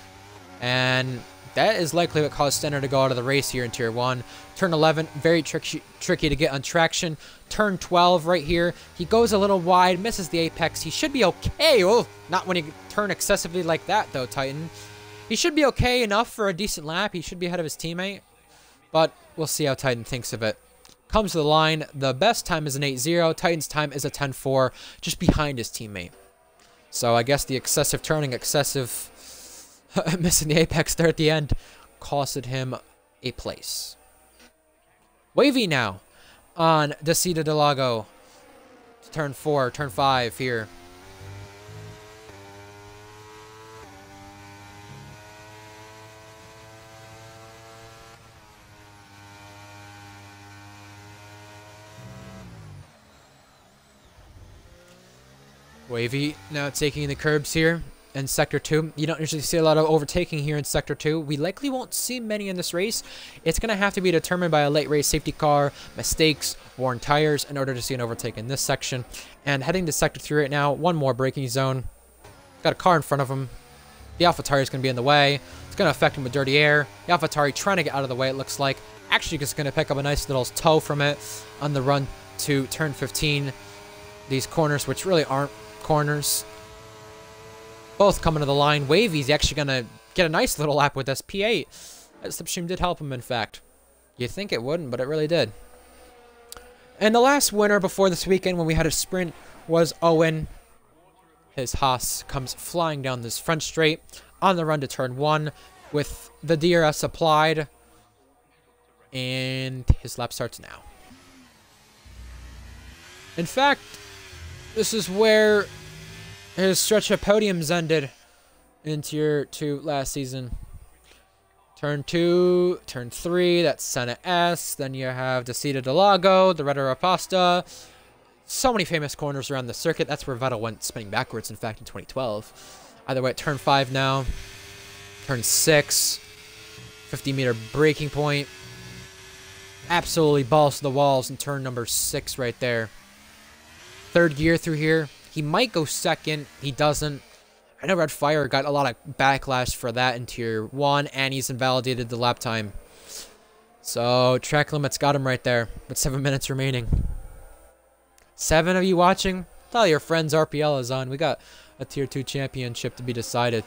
Speaker 1: And that is likely what caused Stenner to go out of the race here in Tier 1. Turn 11, very tricky to get on traction. Turn 12 right here. He goes a little wide, misses the apex. He should be okay. Oh, not when you turn excessively like that, though, Titan. He should be okay enough for a decent lap. He should be ahead of his teammate. But we'll see how Titan thinks of it. Comes to the line, the best time is an 8-0. Titan's time is a 10-4, just behind his teammate. So I guess the excessive turning, excessive missing the apex there at the end, costed him a place. Wavy now on Decida del Lago. Turn 4, turn 5 here. Wavy now taking the curbs here in Sector 2. You don't usually see a lot of overtaking here in Sector 2. We likely won't see many in this race. It's going to have to be determined by a late race safety car, mistakes, worn tires in order to see an overtake in this section. And heading to Sector 3 right now, one more braking zone. Got a car in front of him. The AlphaTauri is going to be in the way. It's going to affect him with dirty air. The AlphaTauri trying to get out of the way, it looks like. Actually just going to pick up a nice little tow from it on the run to turn 15. These corners, which really aren't corners, both coming to the line. Wavy's actually gonna get a nice little lap with this P8. That slipstream did help him, in fact. You'd think it wouldn't, but it really did. And the last winner before this weekend when we had a sprint was Owen. His Haas comes flying down this front straight on the run to turn 1 with the DRS applied, and his lap starts now. In fact, this is where his stretch of podiums ended in Tier 2 last season. Turn 2, turn 3, that's Senna S. Then you have Decida del Lago, the Red Rapasta. So many famous corners around the circuit. That's where Vettel went spinning backwards, in fact, in 2012. Either way, turn 5 now. Turn 6. 50-meter braking point. Absolutely balls to the walls in turn number 6 right there. Third gear through here. He might go second. He doesn't. I know Red Fire got a lot of backlash for that in Tier 1, and he's invalidated the lap time. So, track limits got him right there, with 7 minutes remaining. 7 of you watching? Tell your friends RPL is on. We got a Tier 2 championship to be decided.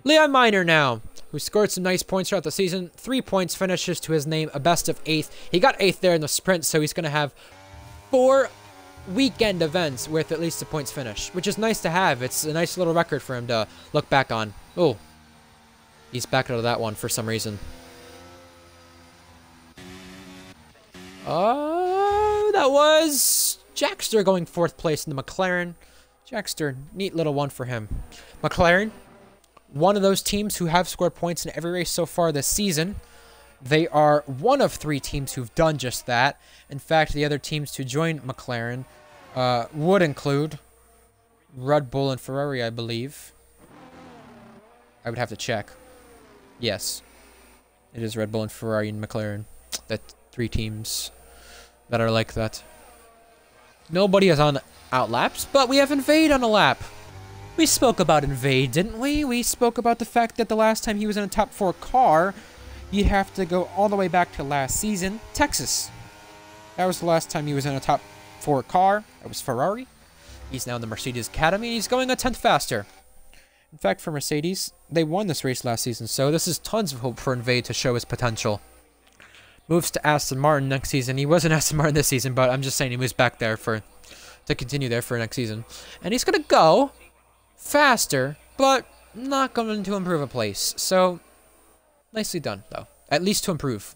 Speaker 1: Leon Miner now, who scored some nice points throughout the season. 3 points finishes to his name, a best of 8th. He got 8th there in the sprint, so he's going to have 4 weekend events with at least a points finish, which is nice to have. It's a nice little record for him to look back on. Oh, he's back out of that one for some reason. That was Jackster going 4th place in the McLaren. Jackster, neat little one for him. McLaren, one of those teams who have scored points in every race so far this season. They are one of 3 teams who've done just that. In fact, the other teams to join McLaren would include Red Bull and Ferrari, I believe. I would have to check. Yes. It is Red Bull and Ferrari and McLaren. That 3 teams that are like that. Nobody is on outlaps, but we have Invade on a lap. We spoke about Invade, didn't we? We spoke about the fact that the last time he was in a top 4 car, you'd have to go all the way back to last season, Texas. That was the last time he was in a top 4 car. That was Ferrari. He's now in the Mercedes Academy, and he's going a 10th faster. In fact, for Mercedes, they won this race last season, so this is tons of hope for Invade to show his potential. Moves to Aston Martin next season. He wasn't Aston Martin this season, but I'm just saying he moves back there to continue there for next season. And he's going to go faster, but not going to improve a place. So, nicely done, though. At least to improve.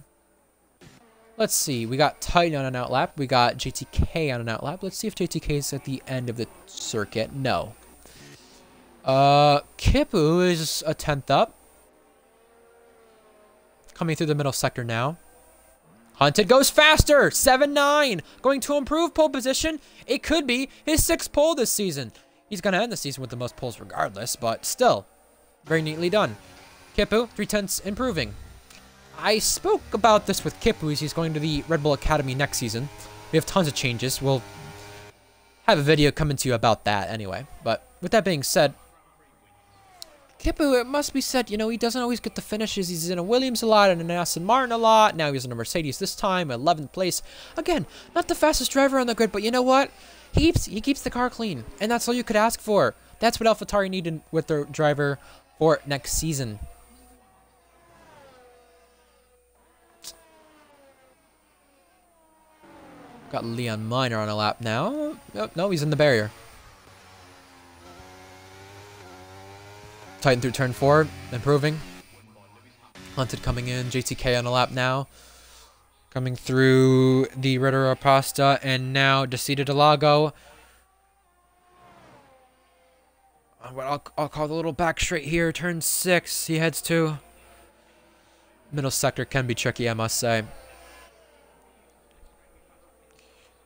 Speaker 1: Let's see. We got Titan on an outlap. We got JTK on an outlap. Let's see if JTK is at the end of the circuit. No. Kipu is a 10th up. Coming through the middle sector now. Hunted goes faster, 7-9, going to improve pole position. It could be his 6th pole this season. He's going to end the season with the most poles regardless, but still, very neatly done. Kipu, 3/10 improving. I spoke about this with Kipu as he's going to the Red Bull Academy next season. We have tons of changes. We'll have a video coming to you about that anyway. But with that being said, Kipu, it must be said, you know, he doesn't always get the finishes. He's in a Williams a lot and an Aston Martin a lot. Now he's in a Mercedes this time, 11th place. Again, not the fastest driver on the grid, but you know what? He keeps the car clean, and that's all you could ask for. That's what AlphaTauri needed with their driver for next season. Got Leon Miner on a lap now. Oh, no, he's in the barrier. Titan through turn 4, improving. Hunted coming in, JTK on a lap now. Coming through the Ritter Pasta, and now Decida Delago. What I'll call the little back straight here, turn 6, he heads to. Middle sector can be tricky, I must say.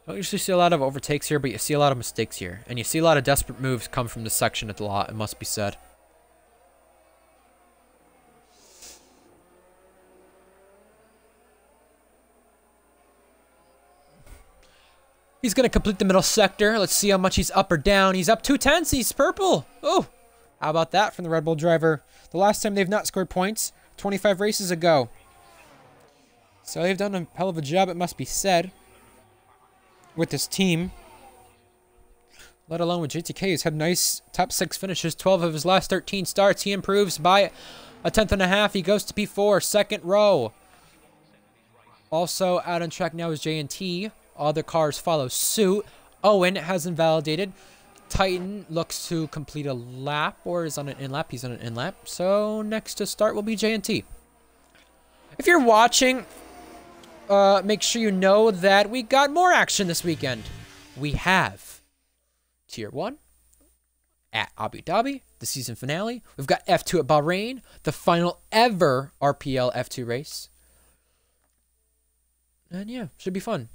Speaker 1: Don't usually see a lot of overtakes here, but you see a lot of mistakes here. And you see a lot of desperate moves come from this section at the lot, it must be said. He's going to complete the middle sector. Let's see how much he's up or down. He's up 2/10. He's purple. Oh, how about that from the Red Bull driver? The last time they've not scored points, 25 races ago. So they've done a hell of a job, it must be said, with this team. Let alone with JTK, he's had nice top 6 finishes. 12 of his last 13 starts. He improves by a 10.5. He goes to P4, second row. Also out on track now is J&T. Other cars follow suit. Owen has invalidated. Titan looks to complete a lap, or is on an in-lap. He's on an in-lap. So next to start will be J&T. If you're watching, make sure you know that we got more action this weekend. We have Tier 1 at Abu Dhabi, the season finale. We've got F2 at Bahrain, the final ever RPL F2 race. And yeah, should be fun.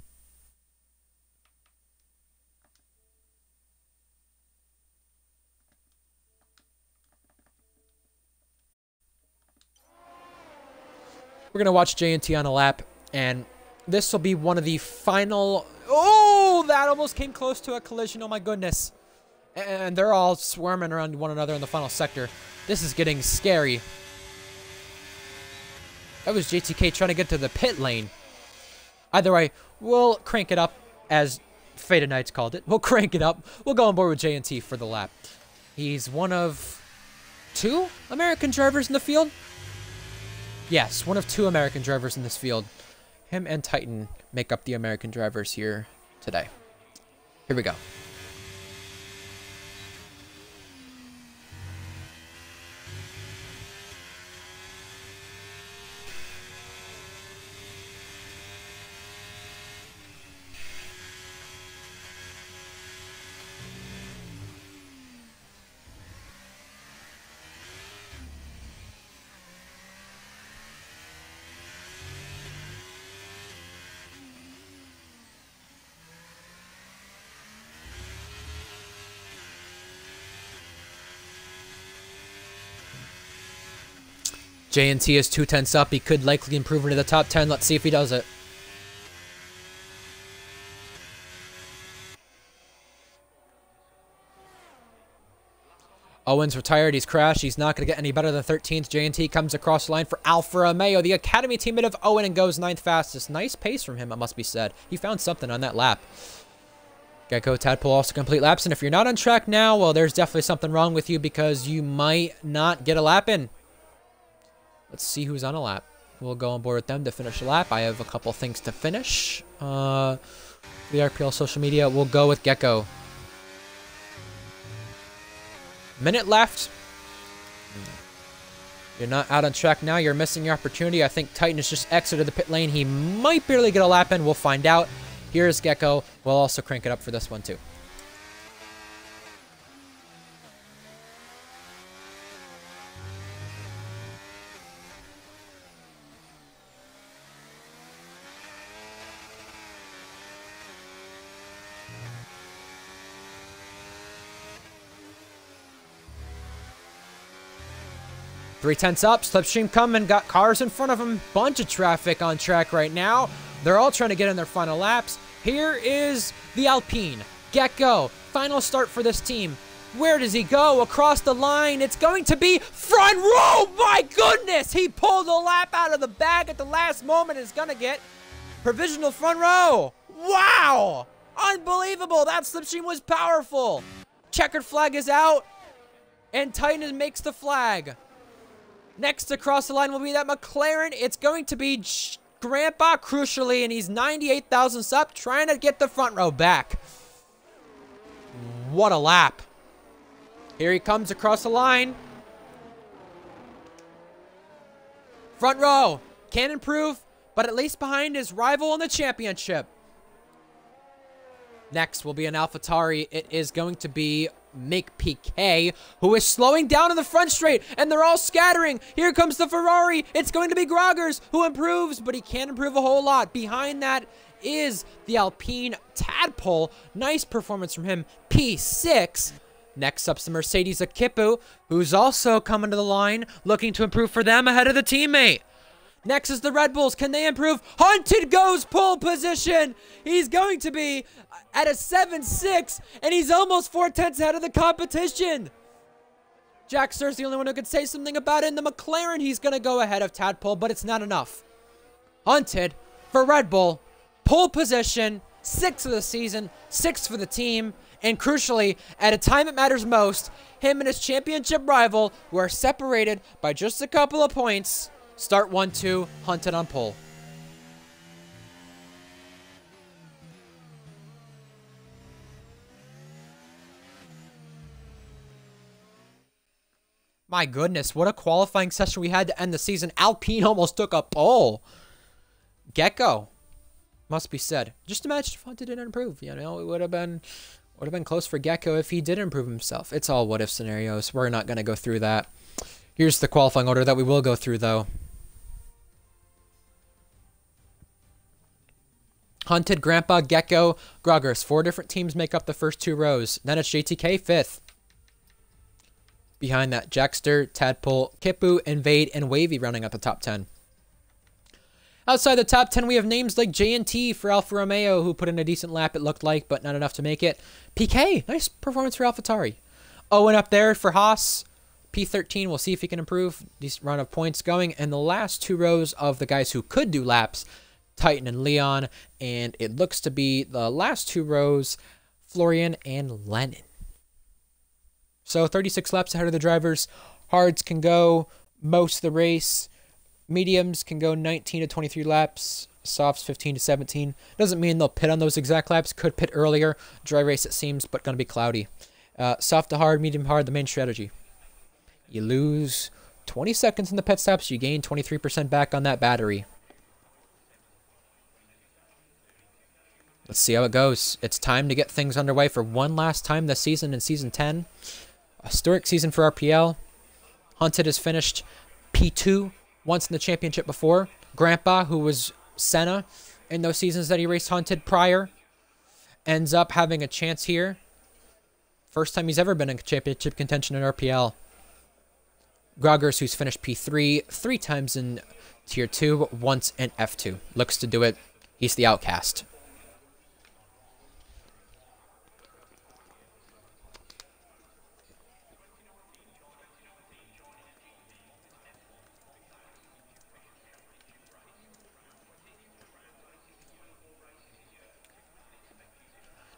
Speaker 1: We're going to watch J&T on a lap, and this will be one of the final... Oh, that almost came close to a collision. Oh, my goodness. And they're all swarming around one another in the final sector. This is getting scary. That was JTK trying to get to the pit lane. Either way, we'll crank it up, as Faded Knights called it. We'll crank it up. We'll go on board with J&T for the lap. He's one of 2 American drivers in the field. Yes, one of 2 American drivers in this field. Him and Titan make up the American drivers here today. Here we go. J&T is 2 tenths up. He could likely improve into the top 10. Let's see if he does it. Owen's retired. He's crashed. He's not going to get any better than 13th. J&T comes across the line for Alfa Romeo, the academy teammate of Owen, and goes 9th fastest. Nice pace from him, it must be said. He found something on that lap. Gecko, Tadpole also complete laps. And if you're not on track now, well, there's definitely something wrong with you because you might not get a lap in. Let's see who's on a lap. We'll go on board with them to finish a lap. I have a couple things to finish. The RPL social media. We'll go with Gecko. Minute left. You're not out on track now. You're missing your opportunity. I think Titan has just exited the pit lane. He might barely get a lap in. We'll find out. Here's Gecko. We'll also crank it up for this one too. Three tenths up, slipstream coming, got cars in front of him, bunch of traffic on track right now. They're all trying to get in their final laps. Here is the Alpine. Gecko, final start for this team. Where does he go? Across the line, it's going to be front row! My goodness! He pulled a lap out of the bag at the last moment. Is going to get provisional front row. Wow! Unbelievable! That slipstream was powerful. Checkered flag is out, and Titan makes the flag. Next across the line will be that McLaren. It's going to be Grandpa, crucially, and he's 98,000 up, trying to get the front row back. What a lap. Here he comes across the line. Front row. Can't improve, but at least behind his rival in the championship. Next will be an AlphaTauri. It is going to be Mick PK, who is slowing down in the front straight, and they're all scattering. Here comes the Ferrari. It's going to be Groggers, who improves, but he can't improve a whole lot. Behind that is the Alpine Tadpole. Nice performance from him. P6. Next up's the Mercedes Akipu, who's also coming to the line, looking to improve for them ahead of the teammate. Next is the Red Bulls. Can they improve? Hunted goes pole position. He's going to be at a 7.6, and he's almost 4 tenths ahead of the competition. Jack Searles the only one who could say something about it. In the McLaren, he's going to go ahead of Tadpole, but it's not enough. Hunted for Red Bull. Pole position, 6th of the season, 6th for the team, and crucially, at a time it matters most, him and his championship rival were separated by just a couple of points. Start 1-2, Hunted on pole. My goodness, what a qualifying session we had to end the season. Alpine almost took a pole. Gecko, must be said. Just imagine if Hunted didn't improve. You know, it would have been close for Gecko if he did improve himself. It's all what-if scenarios. We're not going to go through that. Here's the qualifying order that we will go through, though. Hunted, Grandpa, Gecko, Groggers. 4 different teams make up the first 2 rows. Then it's JTK, 5th. Behind that, Jackster, Tadpole, Kipu, Invade, and Wavy rounding out the top 10. Outside the top 10, we have names like J&T for Alfa Romeo, who put in a decent lap, it looked like, but not enough to make it. PK, nice performance for AlphaTauri. Owen up there for Haas. P13, we'll see if he can improve. Decent run of points going. And the last two rows of the guys who could do laps, Titan and Leon. And it looks to be the last two rows, Florian and Lennon. So 36 laps ahead of the drivers. Hards can go most of the race. Mediums can go 19 to 23 laps. Softs 15 to 17. Doesn't mean they'll pit on those exact laps. Could pit earlier. Dry race it seems, but going to be cloudy. Soft to hard, medium hard, the main strategy. You lose 20 seconds in the pit stops. You gain 23% back on that battery. Let's see how it goes. It's time to get things underway for one last time this season in Season 10. A historic season for RPL. Hunted has finished P2 once in the championship before. Grandpa, who was Senna in those seasons that he raced Hunted prior, ends up having a chance here. First time he's ever been in championship contention in RPL. Groggers, who's finished P3 3 times in Tier 2, once in F2. Looks to do it. He's the outcast.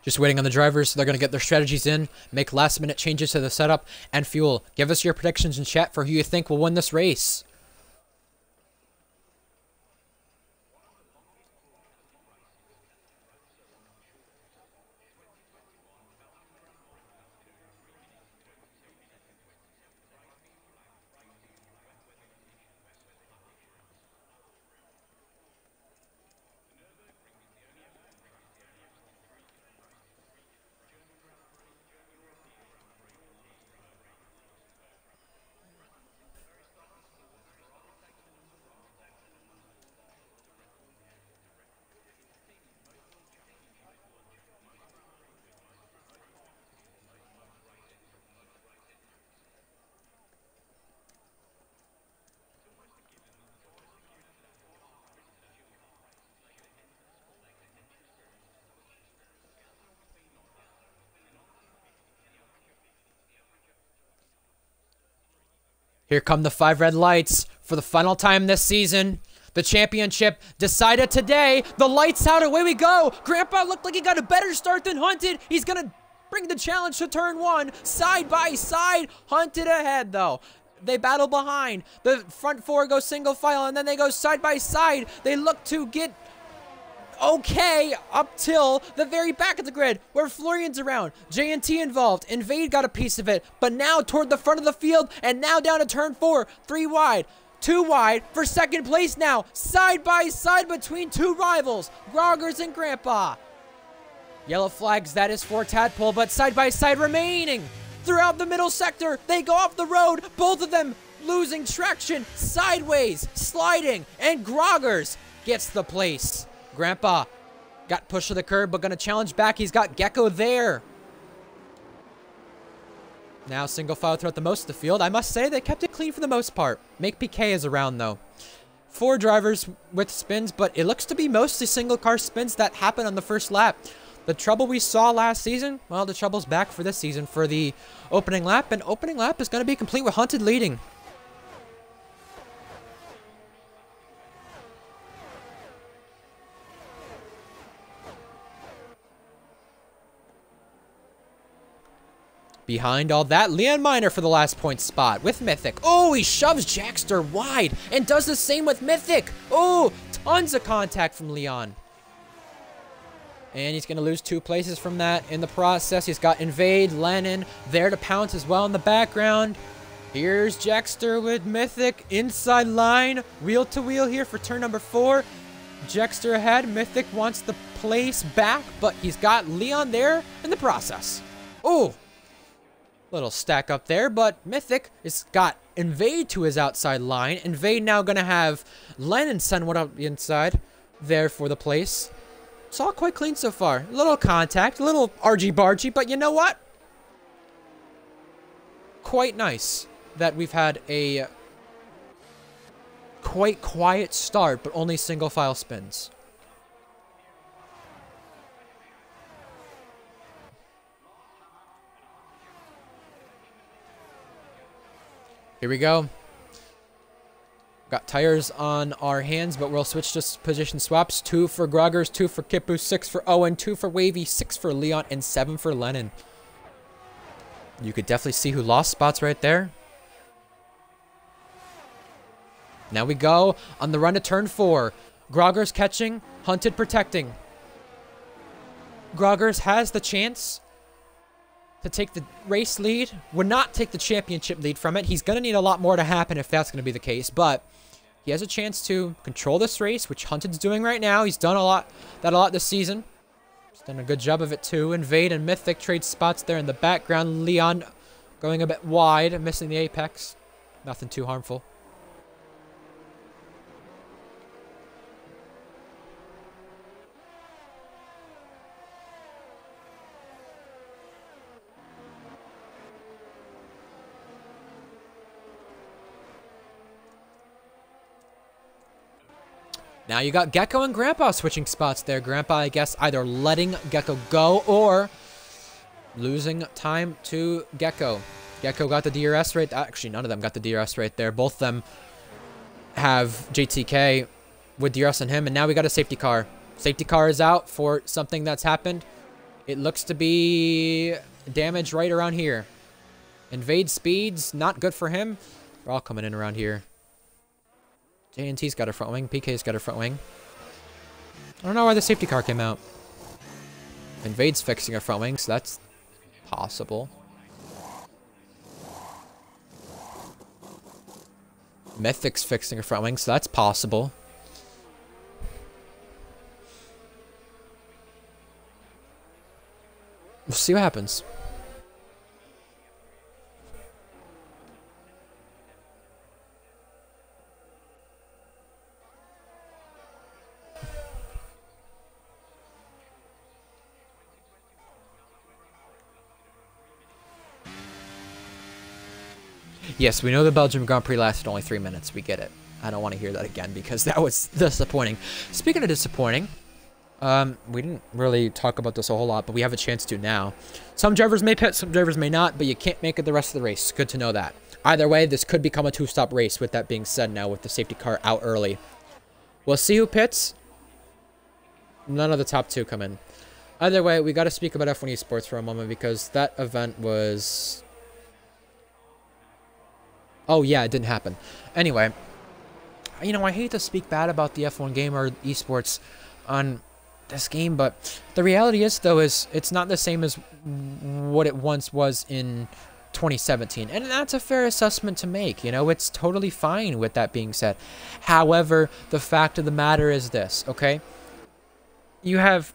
Speaker 1: Just waiting on the drivers. They're going to get their strategies in, make last-minute changes to the setup and fuel. Give us your predictions in chat for who you think will win this race. Here come the 5 red lights for the final time this season. The championship decided today. The lights out, away we go. Grandpa looked like he got a better start than Hunted. He's going to bring the challenge to turn 1. Side by side. Hunted ahead, though. They battle behind. The front 4 go single file, and then they go side by side. They look to get okay up till the very back of the grid where Florian's around. J&T involved. Invade got a piece of it, but now toward the front of the field and now down to turn 4. 3 wide. 2 wide for second place now. Side by side between 2 rivals. Groggers and Grandpa. Yellow flags, that is for Tadpole, but side by side remaining. Throughout the middle sector, they go off the road. Both of them losing traction. Sideways, sliding, and Groggers gets the place. Grandpa got pushed to the curb, but going to challenge back. He's got Gecko there. Now single file throughout the most of the field. I must say they kept it clean for the most part. Make PK is around, though. 4 drivers with spins, but it looks to be mostly single car spins that happen on the first lap. The trouble we saw last season, well, the trouble's back for this season for the opening lap, and opening lap is going to be complete with Hunted leading. Behind all that, Leon Miner for the last point spot with Mythic. Oh, he shoves Jackster wide and does the same with Mythic. Oh, tons of contact from Leon. And he's going to lose 2 places from that in the process. He's got Invade, Lennon there to pounce as well in the background. Here's Jackster with Mythic inside line. Wheel to wheel here for turn number 4. Jackster ahead. Mythic wants the place back, but he's got Leon there in the process. Oh. Little stack up there, but Mythic has got Invade to his outside line. Invade now going to have Lennon send one up the inside there for the place. It's all quite clean so far. A little contact, a little argy-bargy, but you know what? Quite nice that we've had a quite quiet start, but only single file spins. Here we go. Got tires on our hands, but we'll switch to position swaps. 2 for Groggers, 2 for Kipu, 6 for Owen, 2 for Wavy, 6 for Leon, and 7 for Lennon. You could definitely see who lost spots right there. Now we go on the run to turn 4. Groggers catching, Hunted protecting. Groggers has the chance to take the race lead. Would not take the championship lead from it. He's going to need a lot more to happen if that's going to be the case, but he has a chance to control this race, which Hunted's doing right now. He's done a lot this season. He's done a good job of it too. Invade and Mythic trade spots there in the background. Leon going a bit wide, missing the apex. Nothing too harmful. Now you got Gecko and Grandpa switching spots there. Grandpa, I guess, either letting Gecko go or losing time to Gecko. Gecko got the DRS right. Actually, none of them got the DRS right there. Both of them have JTK with DRS on him. And now we got a safety car. Safety car is out for something that's happened. It looks to be damage right around here. Invade speeds, not good for him. They're all coming in around here. JNT's got a front wing. PK's got a front wing. I don't know why the safety car came out. Invade's fixing a front wing, so that's possible. Mythic's fixing a front wing, so that's possible. We'll see what happens. Yes, we know the Belgium Grand Prix lasted only 3 minutes. We get it. I don't want to hear that again because that was disappointing. Speaking of disappointing, we didn't really talk about this a whole lot, but we have a chance to now. Some drivers may pit, some drivers may not, but you can't make it the rest of the race. Good to know that. Either way, this could become a 2-stop race with that being said now with the safety car out early. We'll see who pits. None of the top 2 come in. Either way, we got to speak about F1 Esports for a moment because that event was... Oh, yeah, it didn't happen. Anyway, you know, I hate to speak bad about the F1 game or esports on this game, but the reality is, though, is it's not the same as what it once was in 2017. And that's a fair assessment to make. You know, it's totally fine with that being said. However, the fact of the matter is this, okay? You have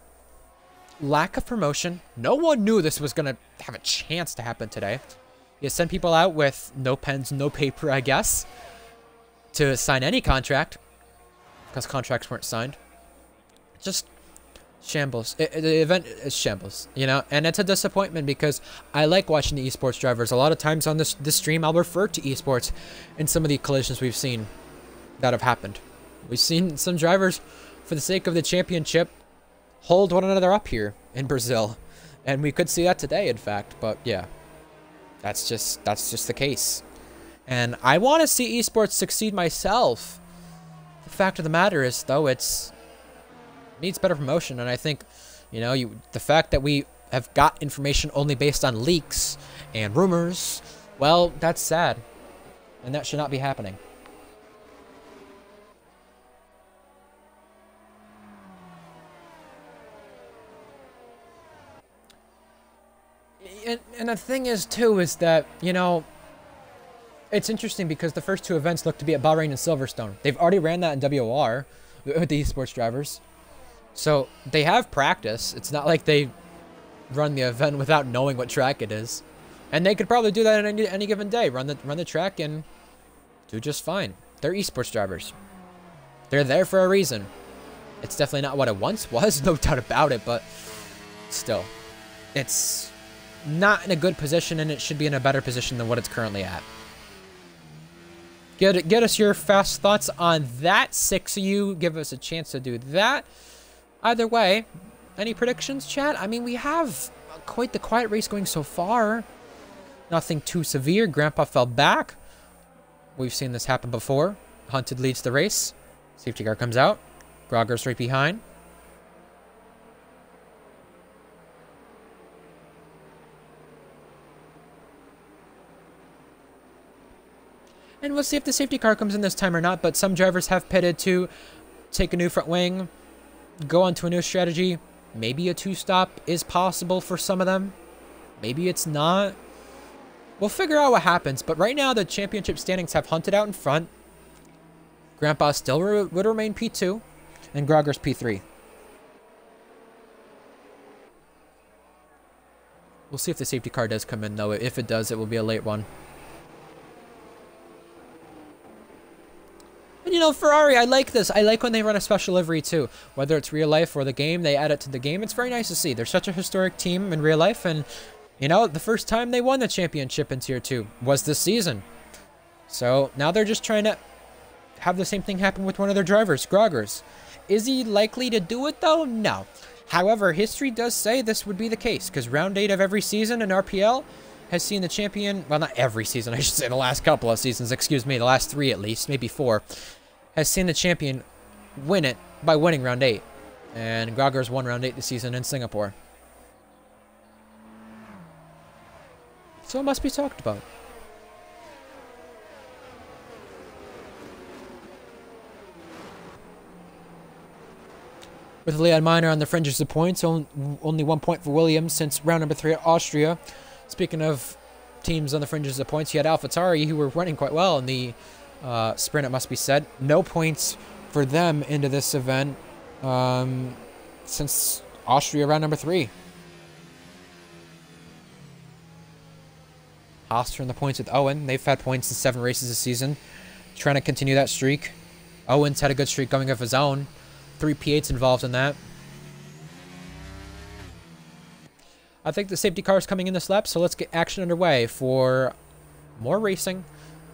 Speaker 1: lack of promotion. No one knew this was going to have a chance to happen today. You send people out with no pens, no paper, I guess, to sign any contract, because contracts weren't signed. Just shambles. The event is shambles, you know, and it's a disappointment because I like watching the esports drivers. A lot of times on this stream, I'll refer to esports in some of the collisions we've seen that have happened. We've seen some drivers, for the sake of the championship, hold one another up here in Brazil, and we could see that today, in fact. But yeah. That's just the case. And I want to see esports succeed myself. The fact of the matter is, though, it needs better promotion. And I think, you know, the fact that we have got information only based on leaks and rumors, well, that's sad. And that should not be happening. And the thing is, too, is that, you know, it's interesting because the first 2 events look to be at Bahrain and Silverstone. They've already ran that in WR with the esports drivers. So they have practice. It's not like they run the event without knowing what track it is. And they could probably do that on any given day. Run the track and do just fine. They're esports drivers. They're there for a reason. It's definitely not what it once was, no doubt about it, but still. It's not in a good position, and it should be in a better position than what it's currently at. Get us your fast thoughts on that. 6 of you, give us a chance to do that. Either way, any predictions, chat? I mean, we have quite the quiet race going so far. Nothing too severe. Grandpa fell back. We've seen this happen before. Hunted leads the race. Safety car comes out. Grogger's right behind. And we'll see if the safety car comes in this time or not, but some drivers have pitted to take a new front wing, go on to a new strategy. Maybe a 2-stop is possible for some of them. Maybe it's not. We'll figure out what happens, but right now the championship standings have Hunted out in front. Grandpa still would remain P2, and Grogger's P3. We'll see if the safety car does come in, though. If it does, it will be a late one. And, you know, Ferrari, I like this. I like when they run a special livery, too. Whether it's real life or the game, they add it to the game. It's very nice to see. They're such a historic team in real life, and, you know, the first time they won the championship in Tier 2 was this season. So, now they're just trying to have the same thing happen with one of their drivers, Grogger's. Is he likely to do it, though? No. However, history does say this would be the case, because round 8 of every season in RPL has seen the champion, well, not every season, I should say the last couple of seasons, excuse me, the last 3 at least, maybe 4, has seen the champion win it by winning round 8. And Grogger's won round 8 this season in Singapore. So it must be talked about. With Leon Miner on the fringes of points, only 1 point for Williams since round number 3 at Austria. Speaking of teams on the fringes of points, you had AlphaTauri, who were running quite well in the sprint, it must be said. No points for them into this event since Austria round number 3. Haas in the points with Owen. They've had points in 7 races this season. Trying to continue that streak. Owen's had a good streak going of his own. 3 P8s involved in that. I think the safety car is coming in this lap, so let's get action underway for more racing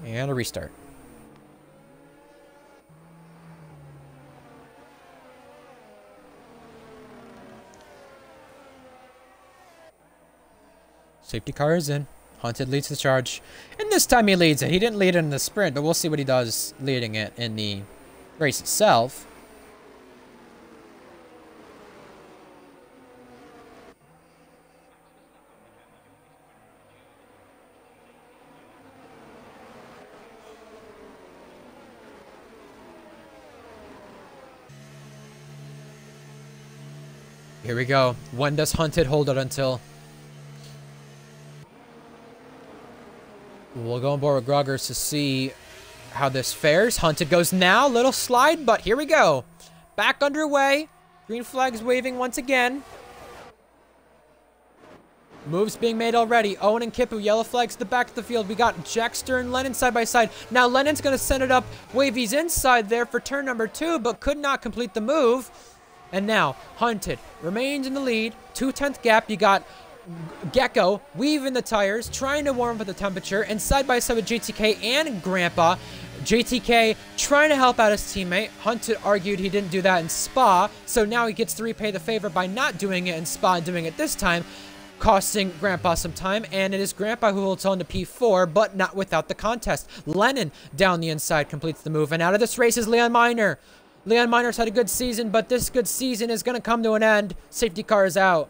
Speaker 1: and a restart. Safety car is in. Hunted leads the charge. And this time he leads it. He didn't lead it in the sprint, but we'll see what he does leading it in the race itself. Here we go. When does Hunted hold it until? We'll go on board with Groggers to see how this fares. Hunted goes now. Little slide, but here we go. Back underway. Green flag's waving once again. Moves being made already. Owen and Kippu, yellow flags to the back of the field. We got Jackster and Lennon side by side. Now Lennon's going to send it up. Wavy's inside there for turn number 2, but could not complete the move. And now, Hunted remains in the lead. 2/10 gap. You got Gecko weaving the tires, trying to warm up the temperature, and side by side with JTK and Grandpa. JTK trying to help out his teammate. Hunted argued he didn't do that in Spa, so now he gets to repay the favor by not doing it in Spa and doing it this time, costing Grandpa some time, and it is Grandpa who holds on to P4, but not without the contest. Lennon down the inside completes the move, and out of this race is Leon Miner. Leon Miner's had a good season, but this good season is going to come to an end. Safety car is out.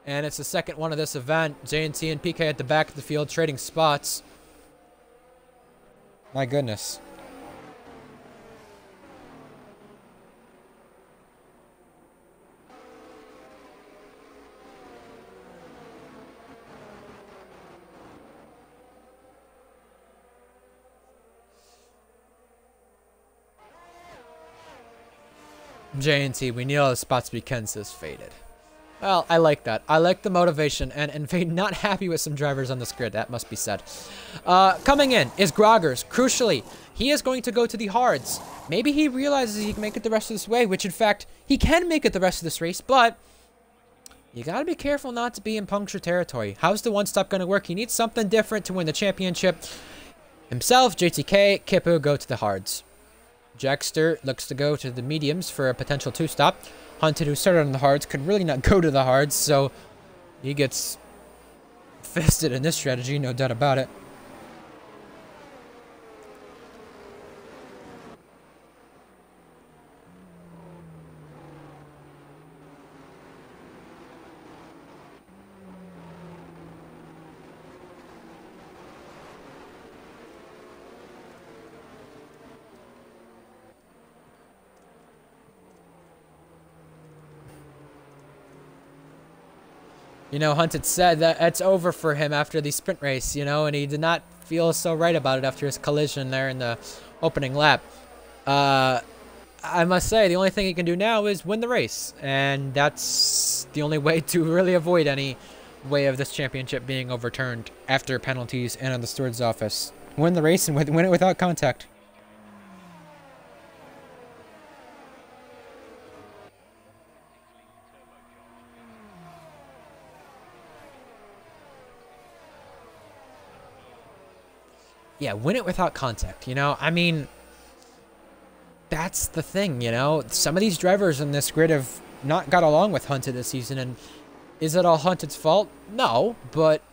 Speaker 1: And it's the second one of this event. JNT and PK at the back of the field trading spots. My goodness. JNT, we knew all the spots we can, says Faded. Well, I like that. I like the motivation, and Fade not happy with some drivers on this grid, that must be said. Coming in is Groggers. Crucially, he is going to go to the hards. Maybe he realizes he can make it the rest of this way, which in fact, he can make it the rest of this race, but You gotta be careful not to be in puncture territory. How's the one-stop gonna work? He needs something different to win the championship. Himself, JTK, Kippu go to the hards. Jackster looks to go to the mediums for a potential two-stop. Hunted, who started on the hards, could really not go to the hards, so he gets fisted in this strategy, no doubt about it. You know, Hunt had said that it's over for him after the sprint race, you know, and he did not feel so right about it after his collision there in the opening lap. I must say, the only thing he can do now is win the race, and that's the only way to really avoid any way of this championship being overturned after penalties and on the steward's office. Win the race and win it without contact. Yeah, win it without contact, you know? I mean, that's the thing, you know? Some of these drivers in this grid have not got along with Hunted this season, and is it all Hunted's fault? No, but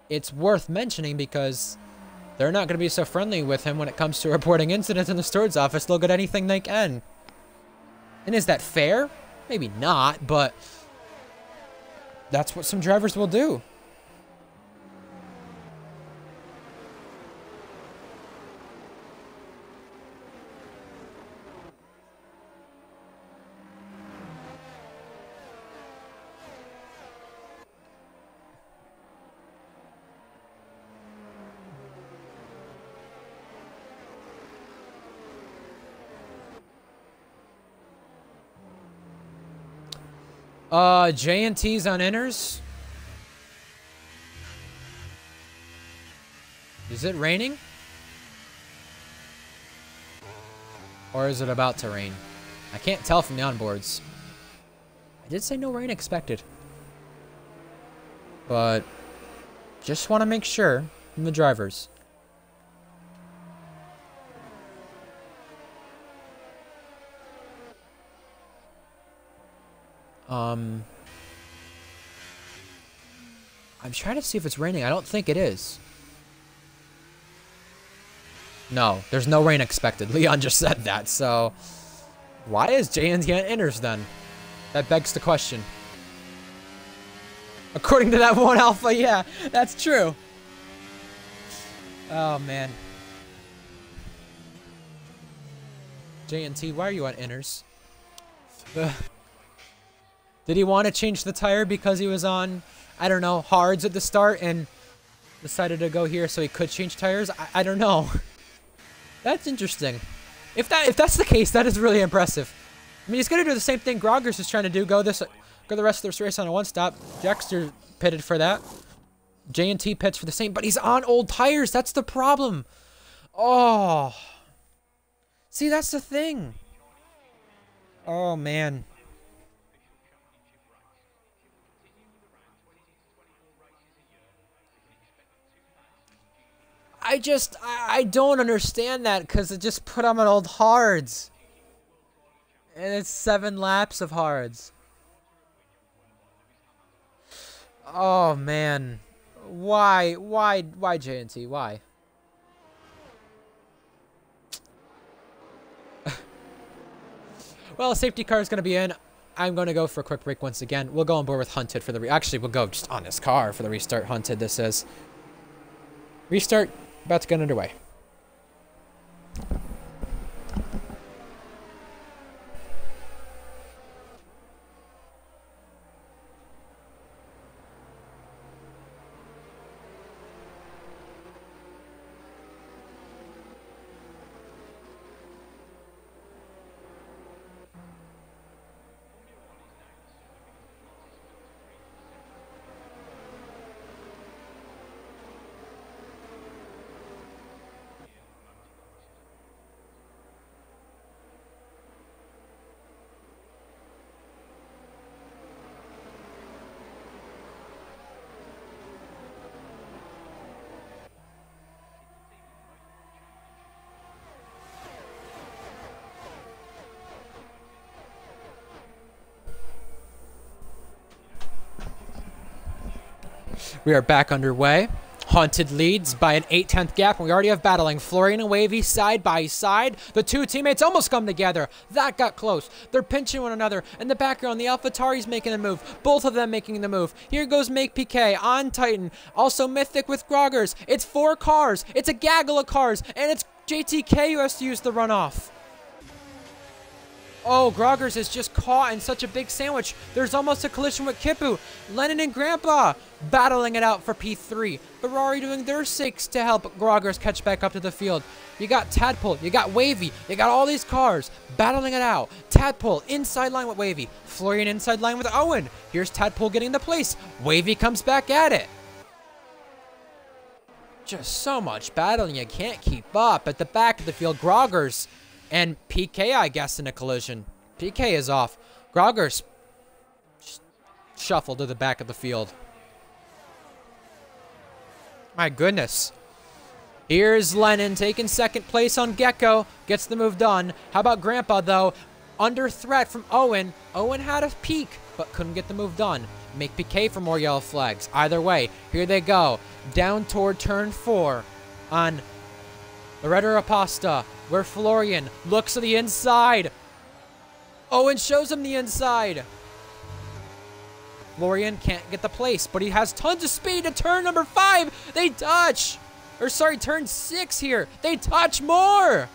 Speaker 1: it's worth mentioning because they're not going to be so friendly with him when it comes to reporting incidents in the steward's office. They'll get anything they can. And is that fair? Maybe not, but that's what some drivers will do. J&T's on inners. Is it raining? Or is it about to rain? I can't tell from the onboards. I did say no rain expected. But just want to make sure from the drivers. I'm trying to see if it's raining. I don't think it is. No, there's no rain expected. Leon just said that, so why is JNT on inners then? That begs the question. According to that one alpha, yeah, that's true. Oh, man. JNT, why are you on inners? Did he want to change the tire because he was on, I don't know, hards at the start and decided to go here so he could change tires? I don't know. That's interesting. If that's the case, that is really impressive. I mean, he's gonna do the same thing Groggers is trying to do. Go the rest of this race on a one-stop. Jackster pitted for that. J&T pits for the same, but he's on old tires. That's the problem. Oh. See, that's the thing. Oh, man. I don't understand that because it just put him on old hards. And it's 7 laps of hards. Oh, man. Why J&T? Why? Well, a safety car is going to be in. I'm going to go for a quick break once again. We'll go on board with Hunted for the... Actually, we'll go just on this car for the restart. Hunted, this is. Restart. About to get underway. We are back underway. Haunted leads by an 8/10 gap, and we already have battling. Florian and Wavy side by side. The two teammates almost come together. That got close. They're pinching one another. In the background, the AlphaTauri's making a move. Both of them making the move. Here goes Make PK on Titan. Also Mythic with Groggers. It's 4 cars. It's a gaggle of cars, and it's JTK who has to use the runoff. Oh, Groggers is just caught in such a big sandwich. There's almost a collision with Kipu. Lennon and Grandpa battling it out for P3. Ferrari doing their sakes to help Groggers catch back up to the field. You got Tadpole, you got Wavy, you got all these cars battling it out. Tadpole inside line with Wavy. Florian inside line with Owen. Here's Tadpole getting the place. Wavy comes back at it. Just so much battling, you can't keep up. At the back of the field, Groggers and PK, I guess, in a collision. PK is off. Groggers shuffled to the back of the field. My goodness. Here's Lennon taking second place on Gecko. Gets the move done. How about Grandpa, though? Under threat from Owen. Owen had a peek, but couldn't get the move done. Make PK for more yellow flags. Either way, here they go. Down toward turn 4 on Loretta Raposta, where Florian looks to the inside. Owen shows him the inside. Florian can't get the place, but he has tons of speed to turn number 5. They touch. Or sorry, turn 6 here. They touch more.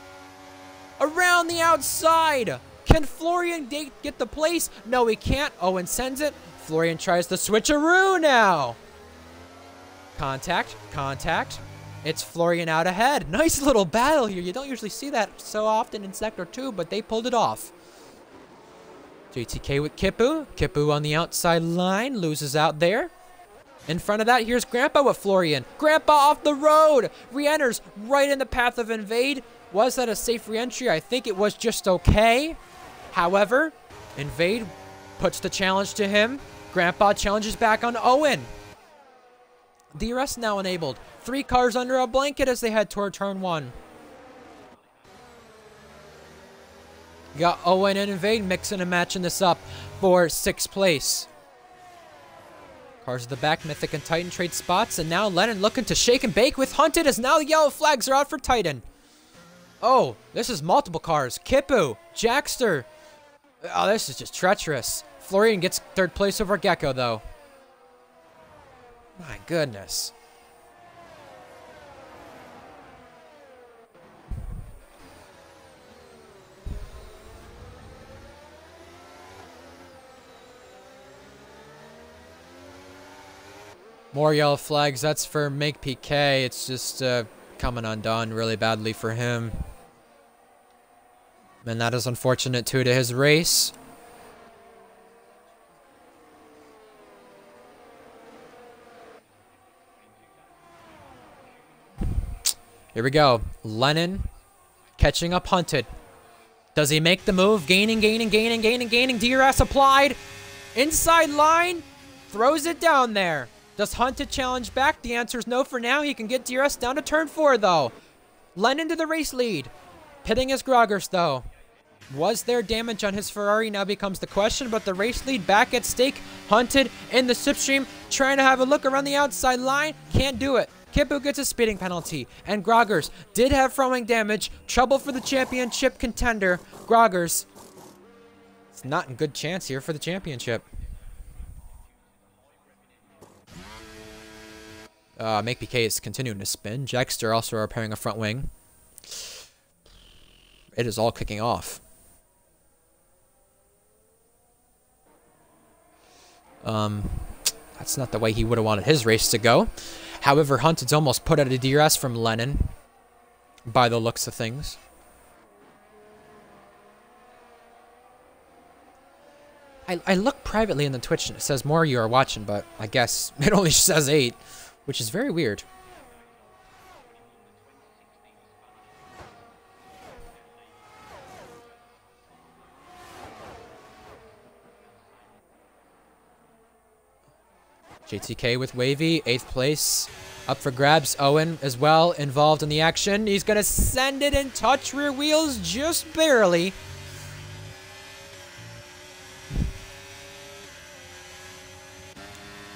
Speaker 1: Around the outside. Can Florian get the place? No, he can't. Owen sends it. Florian tries the switcheroo now. Contact, contact. It's Florian out ahead. Nice little battle here. You don't usually see that so often in Sector 2, but they pulled it off. JTK with Kipu. Kipu on the outside line. Loses out there. In front of that, here's Grandpa with Florian. Grandpa off the road. Re-enters right in the path of Invade. Was that a safe re-entry? I think it was just okay. However, Invade puts the challenge to him. Grandpa challenges back on Owen. DRS now enabled. 3 cars under a blanket as they head toward turn 1. You got Owen and Invade mixing and matching this up for 6th place. Cars at the back, Mythic and Titan trade spots, and now Lennon looking to shake and bake with Hunted as now the yellow flags are out for Titan. Oh, this is multiple cars. Kipu, Jackster. Oh, this is just treacherous. Florian gets 3rd place over Gecko, though. My goodness. More yellow flags. That's for Make PK. It's just coming undone really badly for him. And that is unfortunate too to his race. Here we go. Lennon catching up Hunted. Does he make the move? Gaining. DRS applied. Inside line. Throws it down there. Does Hunted challenge back? The answer is no for now. He can get DRS down to turn 4, though. Lennon to the race lead. Pitting his Groggers, though. Was there damage on his Ferrari? Now becomes the question, but the race lead back at stake. Hunted in the slipstream, trying to have a look around the outside line. Can't do it. Kipu gets a speeding penalty, and Groggers did have throwing damage. Trouble for the championship contender. Groggers. It's not in good chance here for the championship. Make PK is continuing to spin. Jackster also repairing a front wing. It is all kicking off. That's not the way he would have wanted his race to go. However, Hunted's almost put out a DRS from Lennon, by the looks of things. I look privately in the Twitch and it says more you are watching, but I guess it only says 8, which is very weird. JTK with Wavy, 8th place. Up for grabs. Owen as well, involved in the action. He's going to send it and touch rear wheels just barely.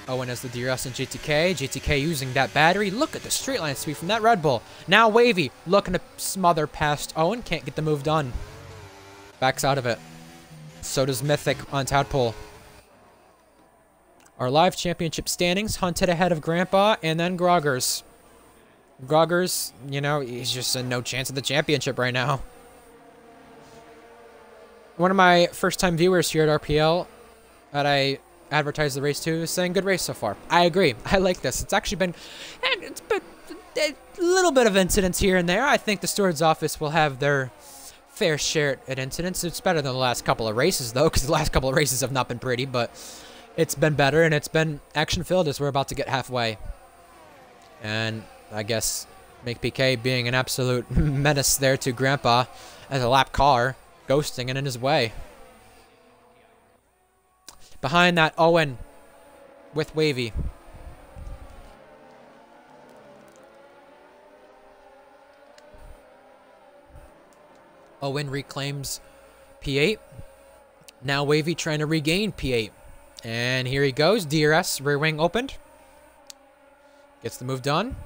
Speaker 1: Owen has the DRS and GTK. GTK using that battery. Look at the straight line speed from that Red Bull. Now Wavy looking to smother past Owen. Can't get the move done. Backs out of it. So does Mythic on Tadpole. Our live championship standings. Hunted ahead of Grandpa and then Groggers. Groggers, you know, he's just no chance of the championship right now. One of my first-time viewers here at RPL that I advertised the race to is saying, good race so far. I agree. I like this. It's actually been a little bit of incidents here and there. I think the steward's office will have their fair share at incidents. It's better than the last couple of races, though, because the last couple of races have not been pretty, but it's been better, and it's been action-filled as we're about to get halfway. And I guess MakePK being an absolute menace there to Grandpa as a lap car, ghosting it in his way. Behind that, Owen with Wavy. Owen reclaims P8. Now Wavy trying to regain P8. And here he goes. DRS, rear wing opened. Gets the move done.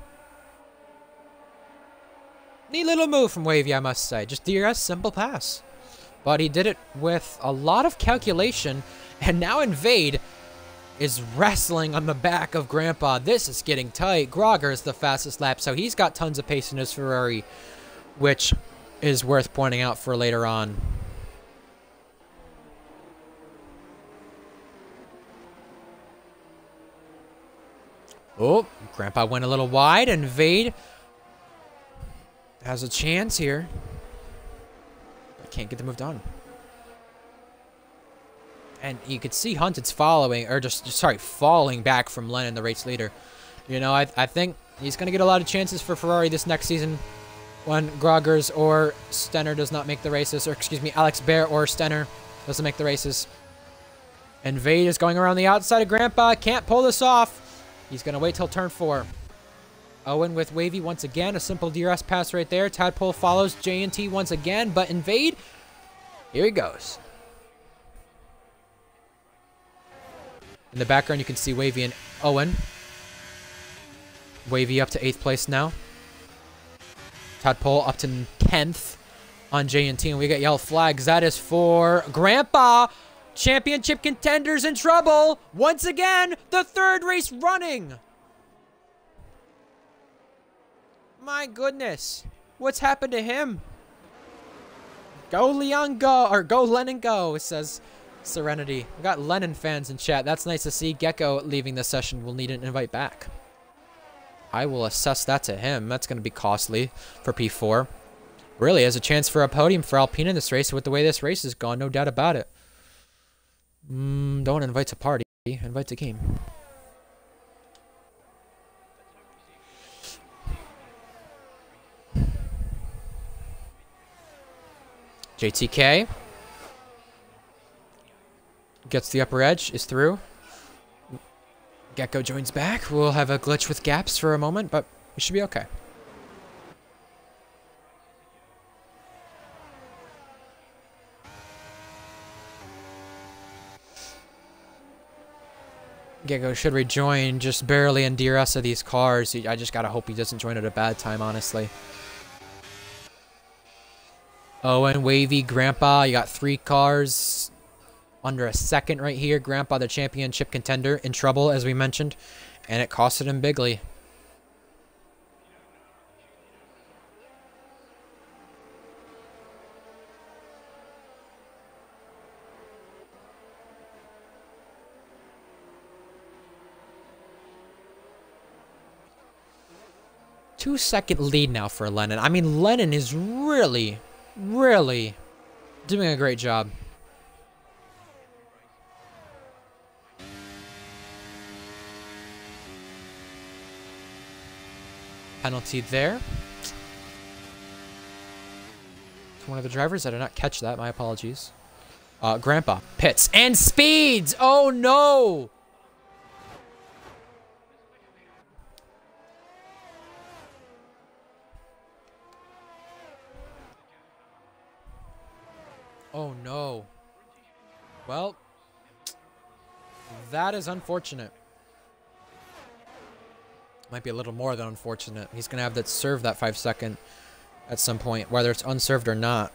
Speaker 1: Neat little move from Wavy, I must say. Just DRS, simple pass. But he did it with a lot of calculation. And now Invade is wrestling on the back of Grandpa. This is getting tight. Grogger is the fastest lap, so he's got tons of pace in his Ferrari, which is worth pointing out for later on. Oh, Grandpa went a little wide, and Invade has a chance here. But can't get the move done. And you could see Hunted's following, or sorry, falling back from Lennon, the race leader. You know, I think he's going to get a lot of chances for Ferrari this next season when Groggers or Stenner does not make the races, or excuse me, Alex Bear or Stenner doesn't make the races. And Vade is going around the outside of Grandpa, can't pull this off. He's going to wait till turn 4. Owen with Wavy once again, a simple DRS pass right there. Tadpole follows J&T once again, but Invade, here he goes. In the background, you can see Wavy and Owen. Wavy up to 8th place now. Tadpole up to 10th on J&T, and we get yellow flags. That is for Grandpa. Championship contenders in trouble. Once again, the 3rd race running. My goodness. What's happened to him? Go Leon go, or go Lennon go, says Serenity. We got Lennon fans in chat. That's nice to see. Gecko leaving the session will need an invite back. I will assess that to him. That's going to be costly for P4. Really has a chance for a podium for Alpine in this race with the way this race has gone. No doubt about it. Don't invite to party. Invite to game. JTK gets the upper edge, is through. Gecko joins back. We'll have a glitch with gaps for a moment, but it should be okay. Gecko should rejoin just barely in DRS of these cars. I just gotta hope he doesn't join at a bad time, honestly. Owen, Wavy, Grandpa, you got 3 cars under a second right here. Grandpa, the championship contender, in trouble, as we mentioned, and it costed him bigly. Two-second lead now for Lennon. I mean, Lennon is really doing a great job. Penalty there. To one of the drivers. I did not catch that. My apologies. Grandpa pits and speeds. Oh no! Oh no. Well, that is unfortunate. Might be a little more than unfortunate. He's going to have to serve that 5-second at some point, whether it's unserved or not.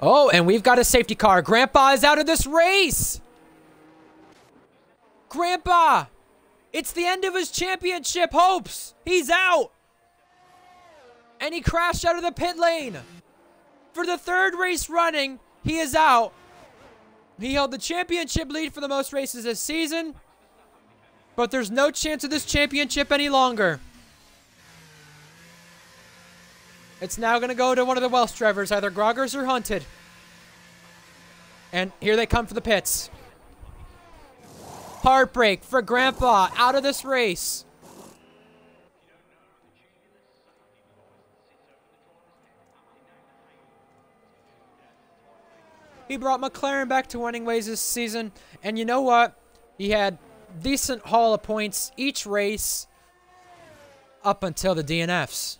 Speaker 1: Oh, and we've got a safety car. Grandpa is out of this race. Grandpa! It's the end of his championship hopes. He's out. And he crashed out of the pit lane. For the 3rd race running, he is out. He held the championship lead for the most races this season. But there's no chance of this championship any longer. It's now going to go to one of the Welsh drivers, either Groggers or Hunted. And here they come for the pits. Heartbreak for Grandpa, out of this race. He brought McLaren back to winning ways this season. And you know what? He had decent haul of points each race up until the DNFs.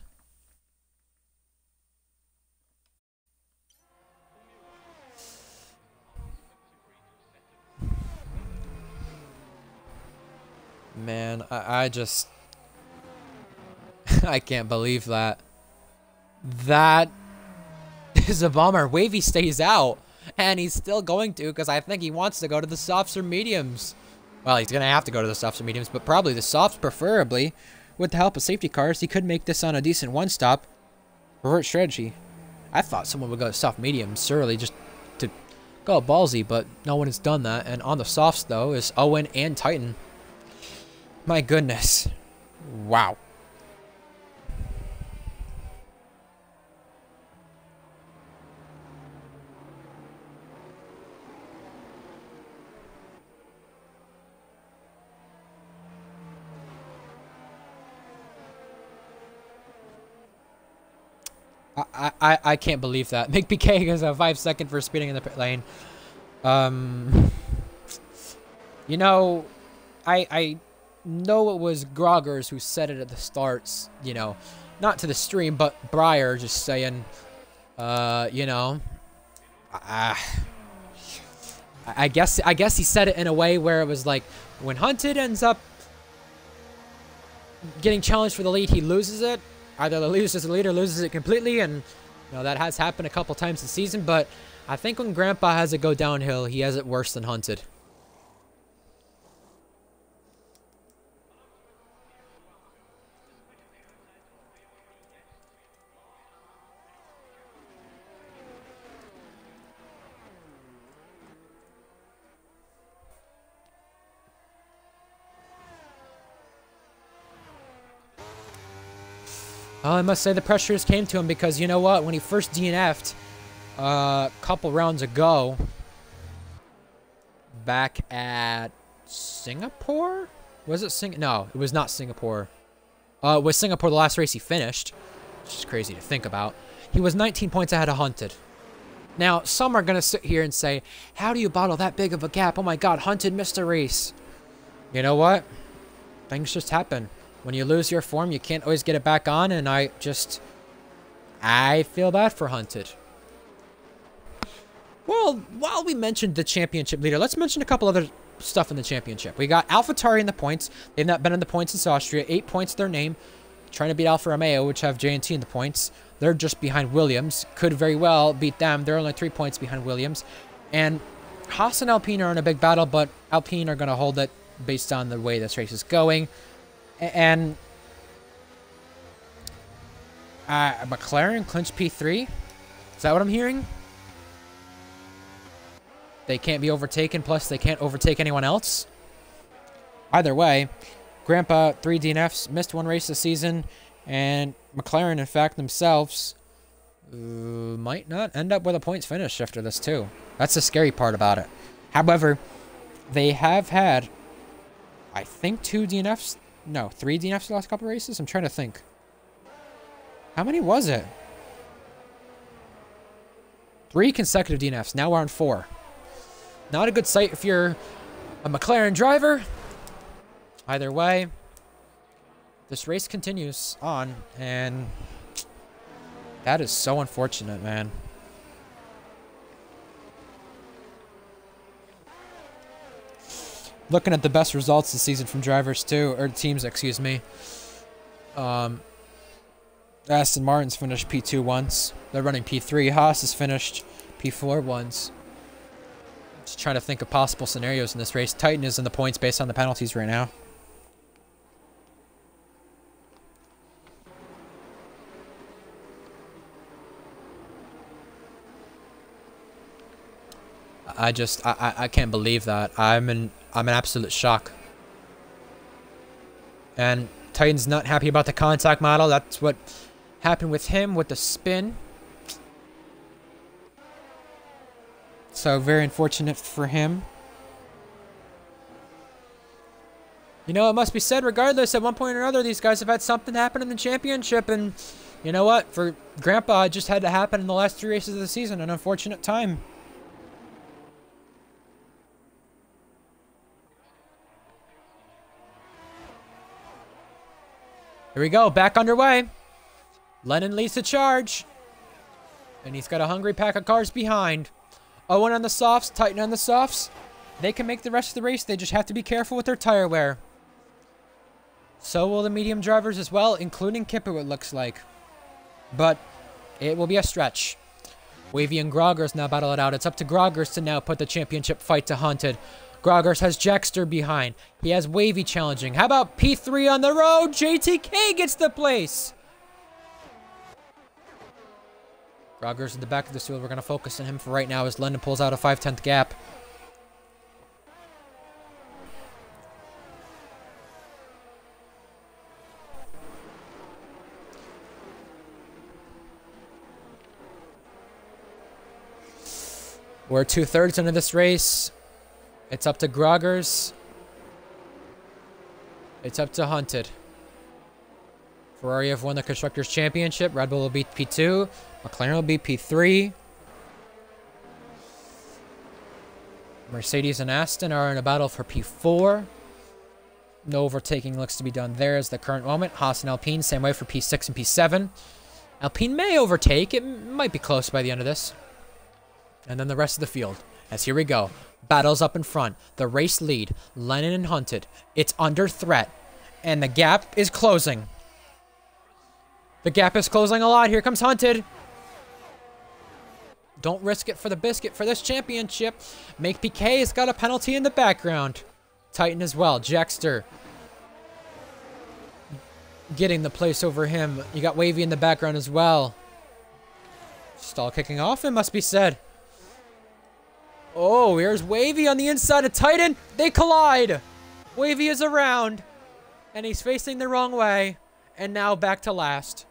Speaker 1: Man, I just... I can't believe that. That is a bummer. Wavy stays out, and he's still going to, because I think he wants to go to the softs or mediums. Well, he's going to have to go to the softs or mediums, but probably the softs preferably. With the help of safety cars, he could make this on a decent one-stop. Revert strategy. I thought someone would go to soft mediums, surely, just to go ballsy, but no one has done that. And on the softs, though, is Owen and Titan. My goodness. Wow. I can't believe that. Mick PK is a 5-second for speeding in the pit lane. You know, I know it was Groggers who said it at the starts, you know, not to the stream, but Breyer just saying, you know, I guess he said it in a way where it was like, when Hunted ends up getting challenged for the lead, he loses it. Either he loses the lead or loses it completely, and you know, that has happened a couple times this season, but I think when Grandpa has it go downhill, he has it worse than Hunted. Well, I must say the pressures came to him because, you know what, when he first DNF'd a couple rounds ago, back at Singapore? Was it No, it was not Singapore. It was Singapore the last race he finished, which is crazy to think about. He was 19 points ahead of Hunted. Now, some are going to sit here and say, how do you bottle that big of a gap? Oh my god, Hunted missed a race. You know what? Things just happen. When you lose your form, you can't always get it back on, and I feel bad for Hunted. Well, while we mentioned the championship leader, let's mention a couple other stuff in the championship. We got AlphaTauri in the points. They've not been in the points since Austria. 8 points their name. Trying to beat Alfa Romeo, which have J&T in the points. They're just behind Williams. Could very well beat them. They're only 3 points behind Williams. And Haas and Alpine are in a big battle, but Alpine are going to hold it based on the way this race is going. And McLaren clinched P3. Is that what I'm hearing? They can't be overtaken, plus they can't overtake anyone else. Either way, Grandpa, 3 DNFs, missed 1 race this season, and McLaren, in fact, themselves might not end up with a points finish after this, too. That's the scary part about it. However, they have had, I think, 2 DNFs. No, 3 DNFs the last couple races? I'm trying to think. How many was it? 3 consecutive DNFs. Now we're on 4. Not a good sight if you're a McLaren driver. Either way, this race continues on, and that is so unfortunate, man. Looking at the best results this season from drivers too, or teams, excuse me. Aston Martin's finished P2 once. They're running P3. Haas has finished P4 once. Just trying to think of possible scenarios in this race. Titan is in the points based on the penalties right now. I can't believe that. I'm in absolute shock. And Titan's not happy about the contact model. That's what happened with him with the spin. So very unfortunate for him. You know, it must be said, regardless, at one point or another, these guys have had something happen in the championship. And you know what? For Grandpa, it just had to happen in the last 3 races of the season. An unfortunate time. Here we go, back underway. Lennon leads the charge. And he's got a hungry pack of cars behind. Owen on the softs, Titan on the softs. They can make the rest of the race. They just have to be careful with their tire wear. So will the medium drivers as well, including Kipper, it looks like. But it will be a stretch. Wavy and Groggers now battle it out. It's up to Groggers to now put the championship fight to Hunted. Groggers has Jackster behind. He has Wavy challenging. How about P3 on the road? JTK gets the place. Groggers in the back of the field. We're going to focus on him for right now as London pulls out a 5/10 gap. We're 2/3 into this race. It's up to Groggers. It's up to Hunted. Ferrari have won the Constructors' Championship. Red Bull will be P2. McLaren will be P3. Mercedes and Aston are in a battle for P4. No overtaking looks to be done there as the current moment. Haas and Alpine, same way for P6 and P7. Alpine may overtake. It might be close by the end of this. And then the rest of the field. As here we go. Battles up in front. The race lead. Lennon and Hunted. It's under threat. And the gap is closing. The gap is closing a lot. Here comes Hunted. Don't risk it for the biscuit for this championship. Make PK has got a penalty in the background. Titan as well. Jackster getting the place over him. You got Wavy in the background as well. Stall kicking off, it must be said. Oh, here's Wavy on the inside of Titan. They collide. Wavy is around. And he's facing the wrong way. And now back to last.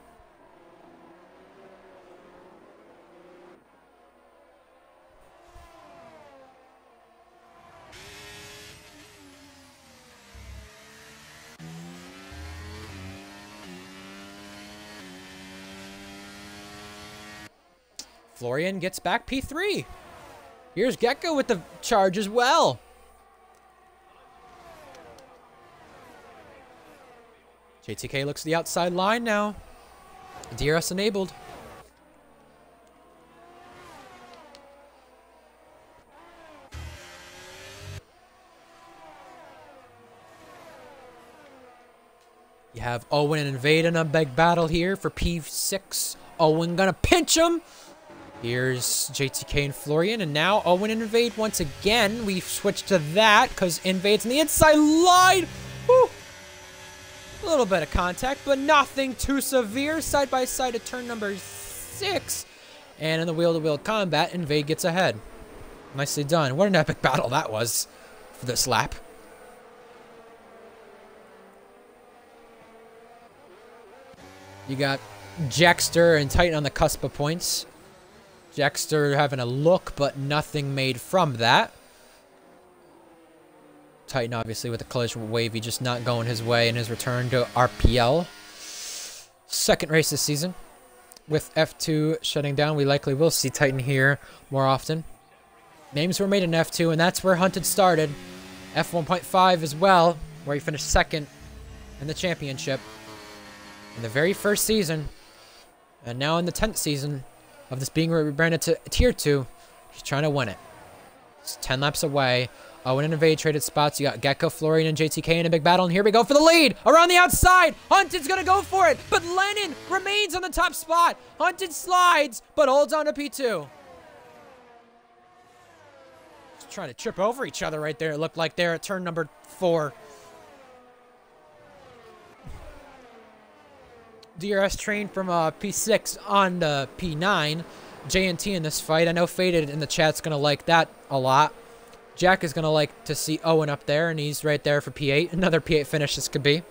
Speaker 1: Florian gets back P3. Here's Gecko with the charge as well. JTK looks to the outside line now. DRS enabled. You have Owen and Invade in a big battle here for P6. Owen gonna pinch him. Here's JTK and Florian, and now Owen and Invade once again. We've switched to that because Invade's on the inside line. Woo! A little bit of contact, but nothing too severe. Side by side at turn number 6. And in the wheel-to-wheel combat, Invade gets ahead. Nicely done. What an epic battle that was for this lap. You got Jackster and Titan on the cusp of points. Jackster having a look, but nothing made from that. Titan, obviously, with the collision with Wavy, just not going his way in his return to RPL. Second race this season. With F2 shutting down, we likely will see Titan here more often. Names were made in F2, and that's where Hunted started. F1.5 as well, where he finished second in the championship. In the very first season, and now in the 10th season of this being rebranded to Tier 2, he's trying to win it. It's 10 laps away. Owen and Invade traded spots. You got Gecko, Florian, and JTK in a big battle. And here we go for the lead. Around the outside. Hunted's going to go for it. But Lennon remains on the top spot. Hunted slides, but holds on to P2. Just trying to trip over each other right there. It looked like they're at turn number 4. DRS train from P6 on to P9. JNT in this fight. I know Faded in the chat's going to like that a lot. Jack is going to like to see Owen up there, and he's right there for P8. Another P8 finish this could be.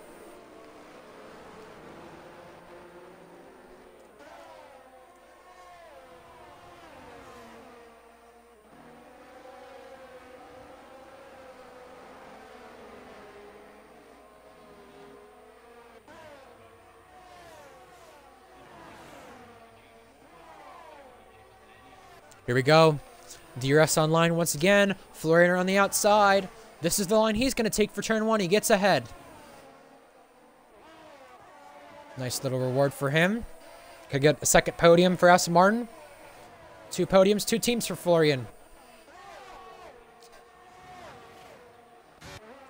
Speaker 1: Here we go. DRS online once again. Florian on the outside. This is the line he's going to take for turn 1. He gets ahead. Nice little reward for him. Could get a second podium for Aston Martin. 2 podiums, 2 teams for Florian.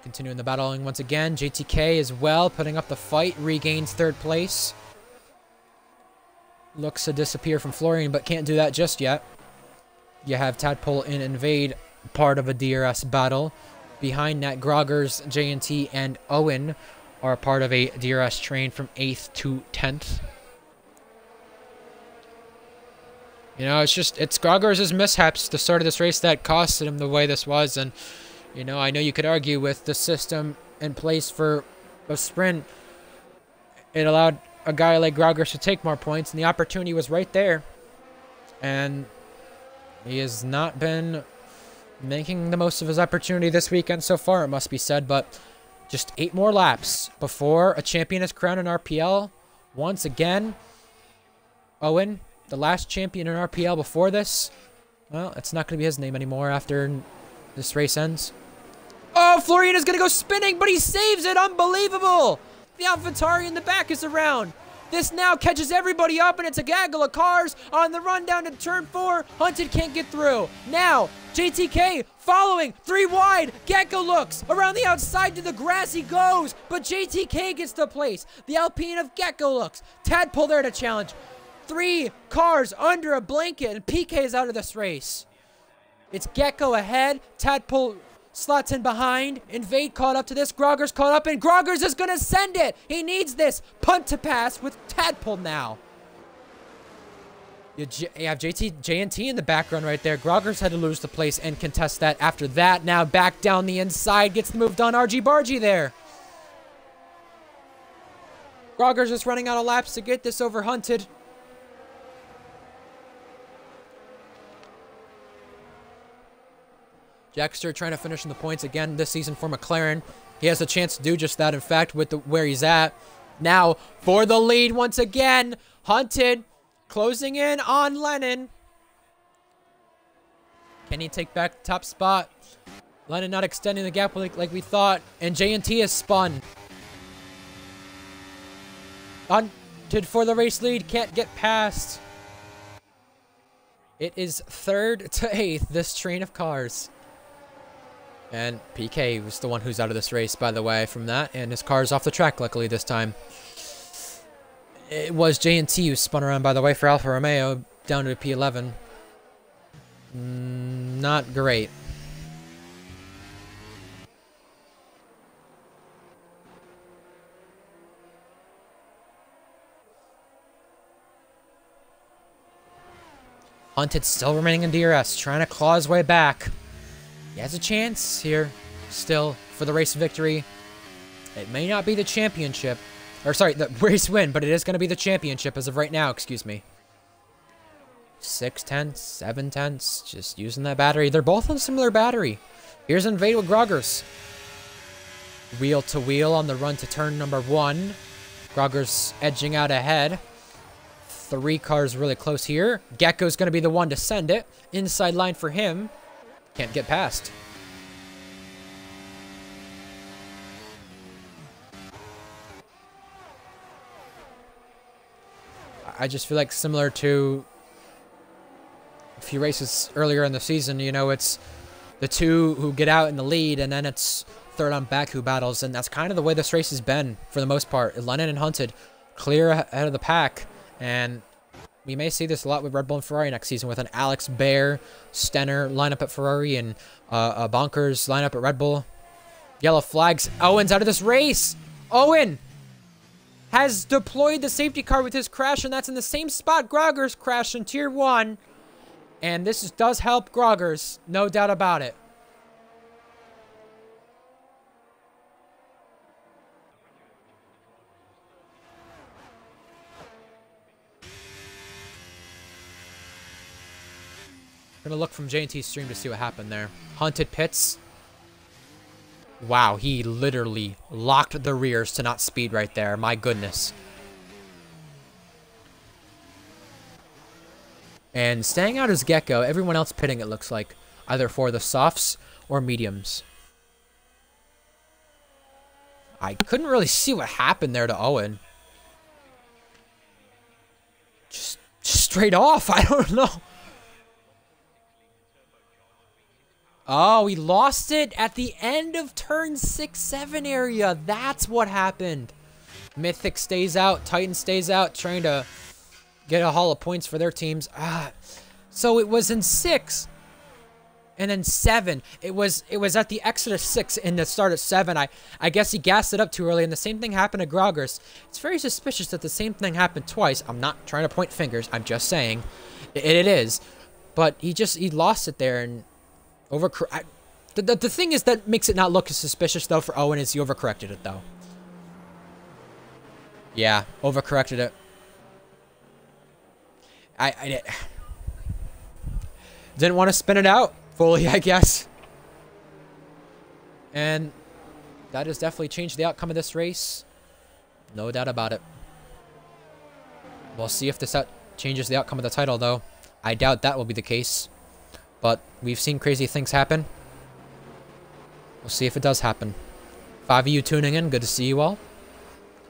Speaker 1: Continuing the battling once again. JTK as well, putting up the fight. Regains 3rd place. Looks to disappear from Florian, but can't do that just yet. You have Tadpole and Invade, part of a DRS battle. Behind that, Groggers, JNT, and Owen are part of a DRS train from 8th to 10th. You know, it's Groggers' mishaps at the start of this race that costed him the way this was. And, you know, I know you could argue with the system in place for a sprint. It allowed a guy like Groggers to take more points, and the opportunity was right there. And he has not been making the most of his opportunity this weekend so far, it must be said. But just 8 more laps before a champion is crowned in RPL. Once again, Owen, the last champion in RPL before this. Well, it's not going to be his name anymore after this race ends. Oh, Florian is going to go spinning, but he saves it. Unbelievable. The AlphaTauri in the back is around. This now catches everybody up, and it's a gaggle of cars on the run down to turn 4. Hunted can't get through. Now, JTK following 3 wide. Gecko looks around the outside to the grass he goes, but JTK gets the place. The Alpine of Gecko looks. Tadpole there to challenge. 3 cars under a blanket, and PK is out of this race. It's Gecko ahead. Tadpole slots in behind. Invade caught up to this. Groggers caught up, and Groggers is going to send it. He needs this punt to pass with Tadpole now. You have JNT in the background right there. Groggers had to lose the place and contest that. After that, now back down the inside. Gets the move done. RG Bargy there. Groggers just running out of laps to get this over Hunted. Jackster trying to finish in the points again this season for McLaren. He has a chance to do just that, in fact, with where he's at. Now, for the lead once again. Hunted closing in on Lennon. Can he take back the top spot? Lennon not extending the gap like we thought. And JNT is spun. Hunted for the race lead. Can't get past. It is 3rd to 8th, this train of cars. And PK was the one who's out of this race, by the way, from that. And his car's off the track, luckily, this time. It was JNT who spun around, by the way, for Alfa Romeo, down to P11. Not great. Hunted still remaining in DRS, trying to claw his way back. He has a chance here, still, for the race victory. It may not be the championship. Or, sorry, the race win, but it is going to be the championship as of right now, excuse me. 6 tenths, 7 tenths, just using that battery. They're both on similar battery. Here's Invade with Groggers. Wheel to wheel on the run to turn number 1. Groggers edging out ahead. 3 cars really close here. Gecko's going to be the one to send it. Inside line for him. Can't get past. I just feel like similar to a few races earlier in the season, you know, it's the two who get out in the lead, and then it's third on back who battles, and that's kind of the way this race has been for the most part. Lennon and Hunted clear ahead of the pack, and we may see this a lot with Red Bull and Ferrari next season with an Alex Bear, Stenner lineup at Ferrari and a Bonkers lineup at Red Bull. Yellow flags. Owen's out of this race. Owen has deployed the safety car with his crash, and that's in the same spot Grogger's crashed in Tier 1. And this does help Grogger's, no doubt about it. Gonna look from J&T's stream to see what happened there. Hunted pits. Wow, he literally locked the rears to not speed right there. My goodness. And staying out is Gecko. Everyone else pitting, it looks like. Either for the softs or mediums. I couldn't really see what happened there to Owen. Just straight off. I don't know. Oh, he lost it at the end of turn 6-7 area. That's what happened. Mythic stays out. Titan stays out, trying to get a haul of points for their teams. So it was in 6. And then 7. It was at the exit of 6 and the start of 7. I guess he gassed it up too early, and the same thing happened to Groggers. It's very suspicious that the same thing happened twice. I'm not trying to point fingers. I'm just saying. It is. But he lost it there, and the thing is that makes it not look as suspicious, though, for Owen is he overcorrected it, though. Yeah, overcorrected it. I didn't want to spin it out fully, I guess. And that has definitely changed the outcome of this race. No doubt about it. We'll see if this changes the outcome of the title, though. I doubt that will be the case. But we've seen crazy things happen. We'll see if it does happen. 5 of you tuning in. Good to see you all.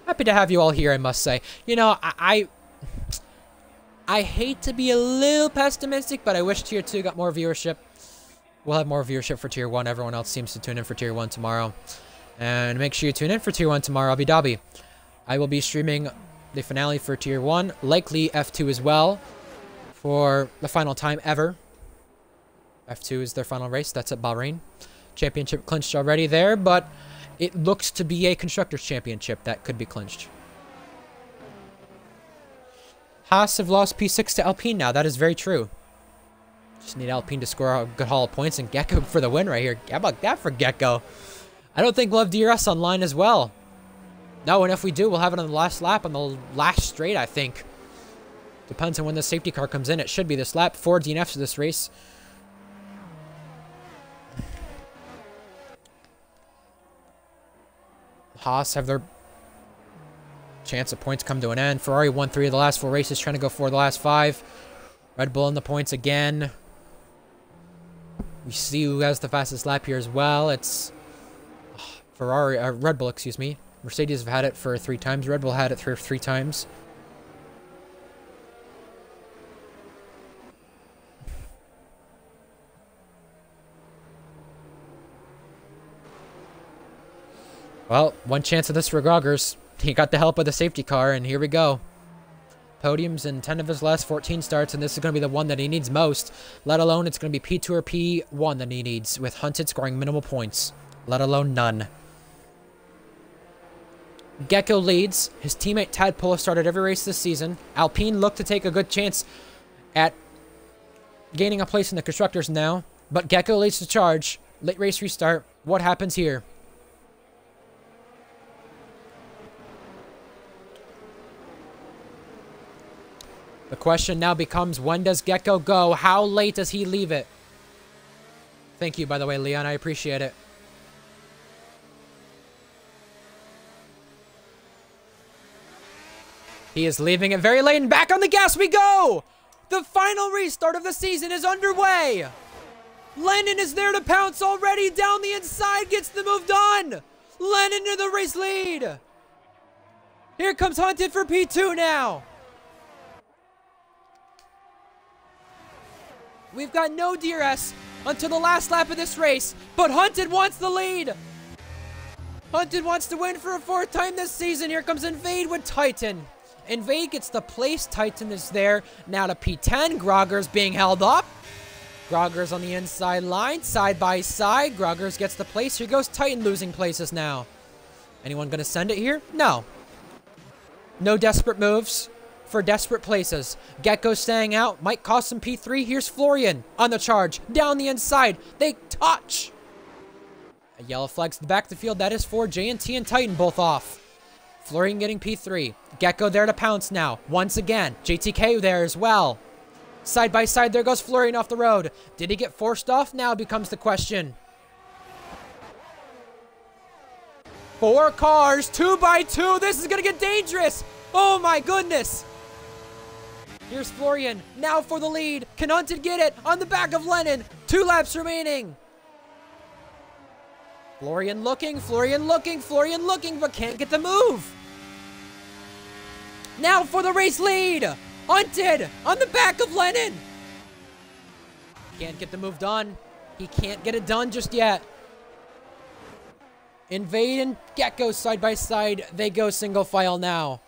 Speaker 1: Happy to have you all here, I must say. You know, I hate to be a little pessimistic, but I wish Tier 2 got more viewership. We'll have more viewership for Tier 1. Everyone else seems to tune in for Tier 1 tomorrow. And make sure you tune in for Tier 1 tomorrow, Abu Dhabi. I will be streaming the finale for Tier 1. Likely F2 as well. For the final time ever. F2 is their final race. That's at Bahrain. Championship clinched already there, but it looks to be a Constructors' Championship that could be clinched. Haas have lost P6 to Alpine now. That is very true. Just need Alpine to score a good haul of points, and Gecko for the win right here. How about that for Gecko? I don't think we'll have DRS online as well. No, and if we do, we'll have it on the last lap, on the last straight, I think. Depends on when the safety car comes in. It should be this lap. 4 DNFs of this race. Haas have their chance of points come to an end. Ferrari won 3 of the last 4 races, trying to go for the last 5. Red Bull in the points again. We see who has the fastest lap here as well. It's Red Bull, excuse me. Mercedes have had it for 3 times. Red Bull had it for 3 times. Well, one chance of this for Groggers. He got the help of the safety car, and here we go. Podiums in 10 of his last 14 starts, and this is going to be the one that he needs most. Let alone it's going to be P2 or P1 that he needs, with Hunted scoring minimal points. Let alone none. Gecko leads. His teammate Tadpole started every race this season. Alpine looked to take a good chance at gaining a place in the Constructors now, but Gecko leads the charge. Late race restart. What happens here? The question now becomes, when does Gecko go? How late does he leave it? Thank you, by the way, Leon. I appreciate it. He is leaving it very late, and back on the gas we go! The final restart of the season is underway! Lennon is there to pounce already down the inside, gets the move done! Lennon to the race lead! Here comes Hunted for P2 now! We've got no DRS. until the last lap of this race, but Hunted wants the lead. Hunted wants to win for a 4th time this season. Here comes Invade with Titan. Invade gets the place. Titan is there. Now to P10. Groggers being held up. Groggers on the inside line, side by side. Groggers gets the place. Here goes Titan losing places now. Anyone going to send it here? No. No desperate moves for desperate places. Gecko staying out. Might cost some P3. Here's Florian on the charge. Down the inside. They touch. A yellow flag's the back of the field. That is for J&T and Titan both off. Florian getting P3. Gecko there to pounce now. Once again. JTK there as well. Side by side, there goes Florian off the road. Did he get forced off? Now becomes the question. 4 cars, 2 by 2. This is going to get dangerous. Oh my goodness. Here's Florian, now for the lead. Can Hunted get it on the back of Lennon? 2 laps remaining. Florian looking, Florian looking, Florian looking, but can't get the move. Now for the race lead. Hunted on the back of Lennon. Can't get the move done. He can't get it done just yet. Invade and Gecko side by side. They go single file now.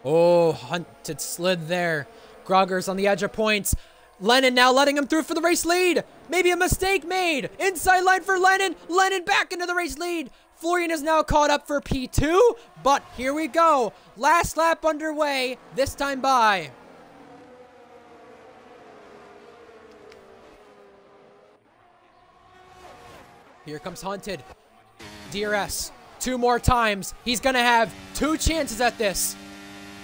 Speaker 1: Oh, Hunted slid there. Groggers on the edge of points. Lennon now letting him through for the race lead. Maybe a mistake made. Inside line for Lennon. Lennon back into the race lead. Florian is now caught up for P2. But here we go. Last lap underway. This time by. Here comes Hunted. DRS. 2 more times. He's going to have 2 chances at this.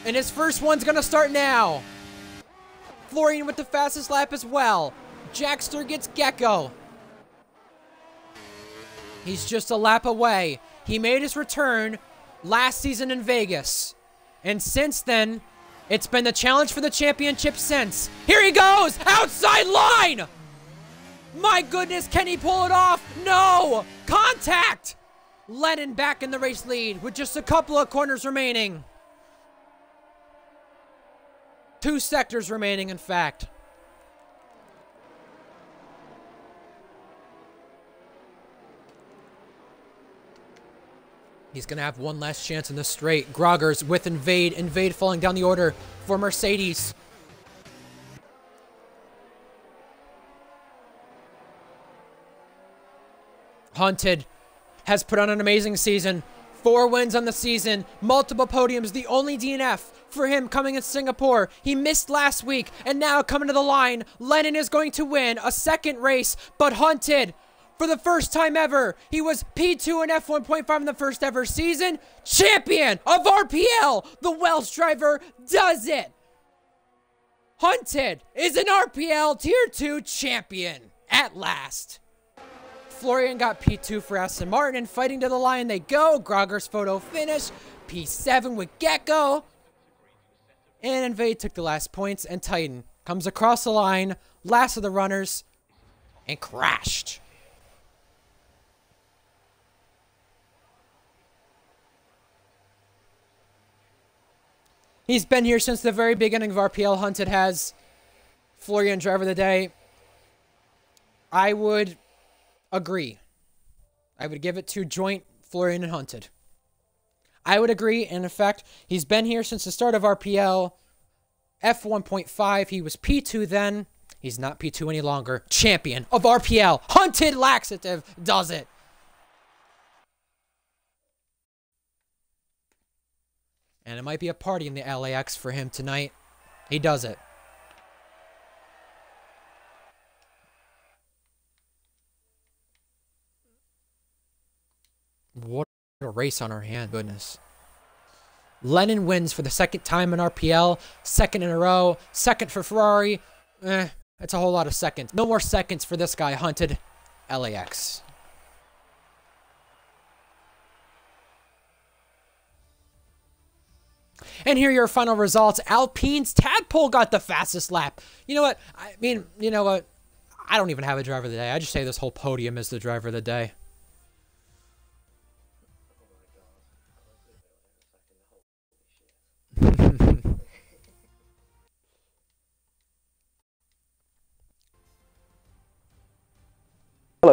Speaker 1: And his first one's going to start now. Florian with the fastest lap as well. Jackster gets Gecko. He's just a lap away. He made his return last season in Vegas. And since then, it's been the challenge for the championship since. Here he goes! Outside line! My goodness, can he pull it off? No! Contact! Lennon back in the race lead with just a couple of corners remaining. 2 sectors remaining, in fact. He's going to have one last chance in the straight. Groggers with Invade. Invade falling down the order for Mercedes. Hunted has put on an amazing season. 4 wins on the season, multiple podiums, the only DNF for him coming in Singapore. He missed last week, and now coming to the line, Lennon is going to win a 2nd race, but Hunted, for the first time ever, he was P2 and F1.5 in the first ever season. Champion of RPL, the Welsh driver does it. Hunted is an RPL Tier 2 champion at last. Florian got P2 for Aston Martin, and fighting to the line they go. Groggers photo finish. P7 with Gecko. And Invade took the last points, and Titan comes across the line, last of the runners, and crashed. He's been here since the very beginning of RPL. Hunted has. Florian driver of the day. I would agree. I would give it to joint Florian and Hunted. I would agree, and in fact, he's been here since the start of RPL. F1.5, he was P2 then. He's not P2 any longer. Champion of RPL. Hunted laxative does it. And it might be a party in the LAX for him tonight. He does it. What a race on our hand, goodness. Lennon wins for the 2nd time in RPL, 2nd in a row, 2nd for Ferrari. It's a whole lot of seconds. No more seconds for this guy, Hunted. LAX. And here are your final results. Alpine's Tadpole got the fastest lap. You know what? I mean, you know what? I don't even have a driver of the day. I just say this whole podium is the driver of the day.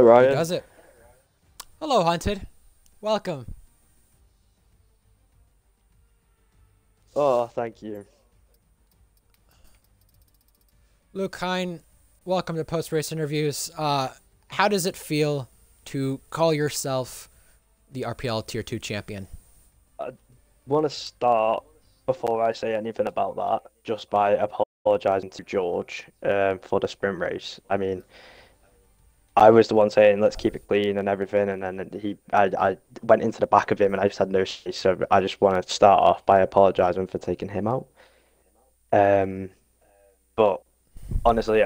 Speaker 2: Hello,
Speaker 1: He
Speaker 2: Ryan.
Speaker 1: does it. Hello, Hunted. Welcome.
Speaker 2: Oh, thank you.
Speaker 1: Luke Hine, welcome to Post Race Interviews. How does it feel to call yourself the RPL Tier 2 champion?
Speaker 2: I want to start before I say anything about that, just by apologising to George for the sprint race. I mean, I was the one saying let's keep it clean and everything, and then I went into the back of him and I just had no space. So I just want to start off by apologising for taking him out. Um, but honestly,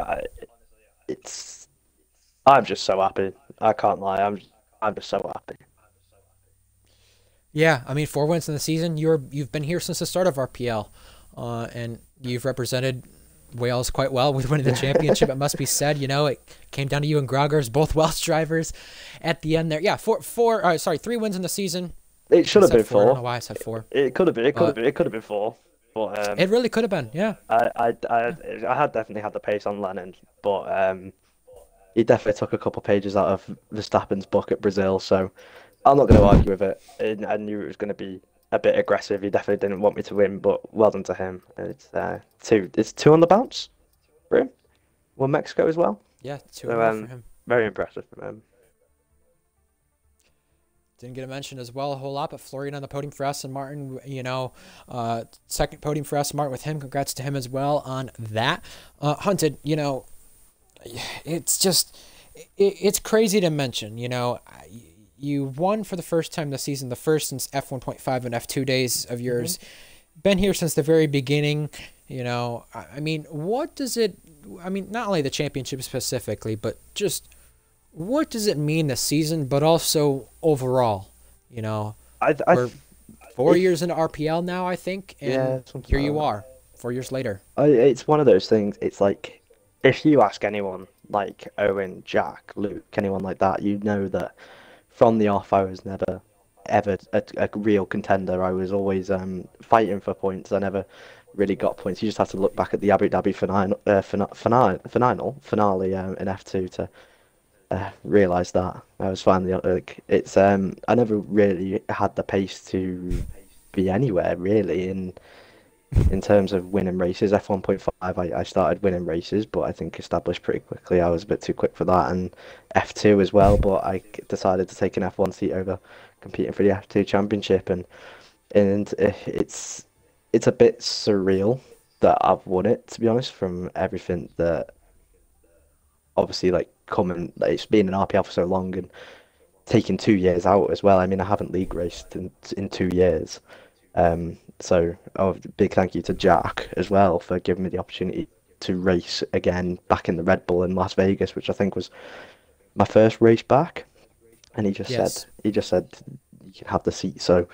Speaker 2: it's I'm just so happy. I can't lie. I'm just so happy.
Speaker 1: Yeah, I mean, 4 wins in the season. You've been here since the start of RPL, and you've represented Wales quite well with winning the championship. It must be said. It came down to you and Groggers, both Welsh drivers, at the end there. Yeah, sorry, 3 wins in the season.
Speaker 2: It
Speaker 1: I
Speaker 2: should have
Speaker 1: said
Speaker 2: been
Speaker 1: four. I don't know
Speaker 2: four.
Speaker 1: why I said four,
Speaker 2: It could have been. It could have
Speaker 1: but
Speaker 2: been. It could have been four. But
Speaker 1: it really could have been. Yeah.
Speaker 2: I had definitely had the pace on Lennon, but he definitely took a couple of pages out of Verstappen's book at Brazil. So I'm not going to argue with it. I knew it was going to be a bit aggressive. He definitely didn't want me to win, but well done to him. It's two. It's two on the bounce for him. Won Mexico as well.
Speaker 1: Yeah, 2 and
Speaker 2: So
Speaker 1: 0 for him.
Speaker 2: very impressive from him.
Speaker 1: Didn't get a mention as well a whole lot, but Florian on the podium for Aston Martin. Second podium for Aston Martin with him. Congrats to him as well on that. Hunted, it's just it's crazy to mention. You won for the first time this season, the first since F1.5 and F2 days of yours. Been here since the very beginning. I mean, what does it? I mean, not only the championship specifically, but just what does it mean this season, but also overall?
Speaker 2: I
Speaker 1: We're 4 years into RPL now, I think,
Speaker 2: yeah,
Speaker 1: and
Speaker 2: something
Speaker 1: here
Speaker 2: like
Speaker 1: you
Speaker 2: that.
Speaker 1: are, 4 years later.
Speaker 2: It's one of those things. It's like if you ask anyone, like Owen, Jack, Luke, anyone like that, you know that from the off, I was never ever a real contender. I was always fighting for points. I never really got points. You just have to look back at the Abu Dhabi finale in F2 to realize that I was finally like it's I never really had the pace to be anywhere really in terms of winning races. F1.5, I started winning races, but I think established pretty quickly I was a bit too quick for that, and F2 as well. But I decided to take an F1 seat over competing for the F2 championship, and it's a bit surreal that I've won it, to be honest, from everything that obviously like coming. Like, it's been an RPL for so long and taking 2 years out as well. I mean, I haven't league raced in 2 years. So big thank you to Jack as well for giving me the opportunity to race again back in the Red Bull in Las Vegas, which I think was my first race back. And
Speaker 1: Yes.
Speaker 2: he just said you can have the seat. So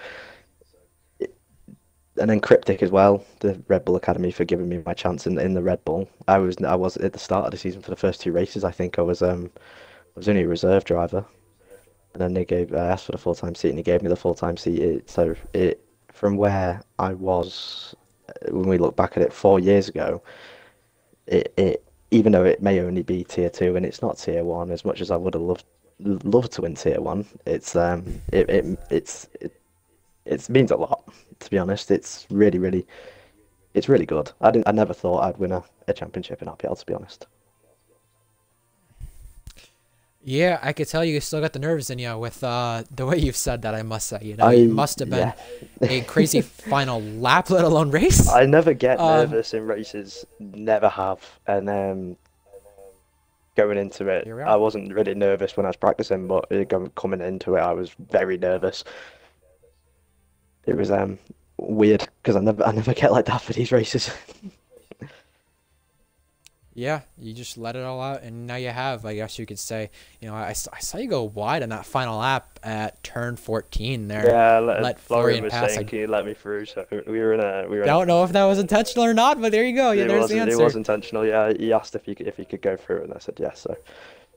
Speaker 2: and then Cryptic as well, the Red Bull Academy, for giving me my chance in the Red Bull. I was at the start of the season for the first two races. I think I was only a reserve driver, and then I asked for the full time seat, and he gave me the full time seat. So it from where I was when we look back at it 4 years ago, it even though it may only be tier two and it's not tier one, as much as I would have loved to win tier one, it means a lot, to be honest. It's really good. I never thought I'd win a championship in RPL, to be honest.
Speaker 1: Yeah, I could tell you still got the nerves in you with the way you've said that, I must say. It
Speaker 2: I
Speaker 1: must have been
Speaker 2: Yeah.
Speaker 1: a crazy final lap, let alone race.
Speaker 2: I never get
Speaker 1: Um,
Speaker 2: nervous in races, never have. And going into it,
Speaker 1: Here we
Speaker 2: I
Speaker 1: are.
Speaker 2: wasn't really nervous when I was practicing, but coming into it, I was very nervous. It was weird because I never get like that for these races.
Speaker 1: Yeah, you just let it all out, and now you have, I guess you could say. I saw you go wide on that final lap at turn 14 there.
Speaker 2: Yeah,
Speaker 1: Let
Speaker 2: Florian
Speaker 1: Florian
Speaker 2: was
Speaker 1: pass.
Speaker 2: saying,
Speaker 1: I
Speaker 2: "Can you let me through?" So we were in a
Speaker 1: don't know if that was intentional or not, but there you go. Yeah, there's the
Speaker 2: it was
Speaker 1: answer.
Speaker 2: intentional. Yeah, he asked if he could go through, and I said yes. So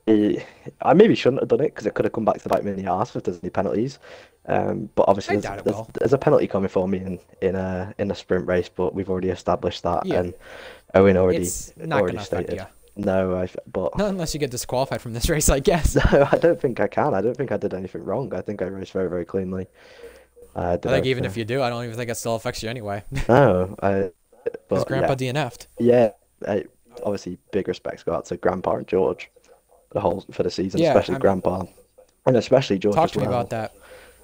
Speaker 2: he, I maybe shouldn't have done it because it could have come back to bite me in the arse if there's any penalties. But
Speaker 1: I
Speaker 2: obviously
Speaker 1: doubt it will.
Speaker 2: there's a penalty coming for me in a sprint race, but we've already established that,
Speaker 1: Yeah,
Speaker 2: and Owen
Speaker 1: it's not
Speaker 2: already
Speaker 1: going to affect
Speaker 2: stated.
Speaker 1: you.
Speaker 2: No, but
Speaker 1: Not unless you get disqualified from this race, I guess.
Speaker 2: no, I don't think I can. I don't think I did anything wrong. I think I raced very, very cleanly. I
Speaker 1: I
Speaker 2: did
Speaker 1: think even if
Speaker 2: everything.
Speaker 1: you do, I don't even think it still affects you anyway.
Speaker 2: No,
Speaker 1: Because
Speaker 2: but
Speaker 1: Grandpa
Speaker 2: yeah,
Speaker 1: DNF'd.
Speaker 2: yeah. Obviously, big respects go out to Grandpa and George for the season,
Speaker 1: Yeah,
Speaker 2: especially Grandpa and especially George
Speaker 1: talk
Speaker 2: as
Speaker 1: to me about
Speaker 2: well.
Speaker 1: that.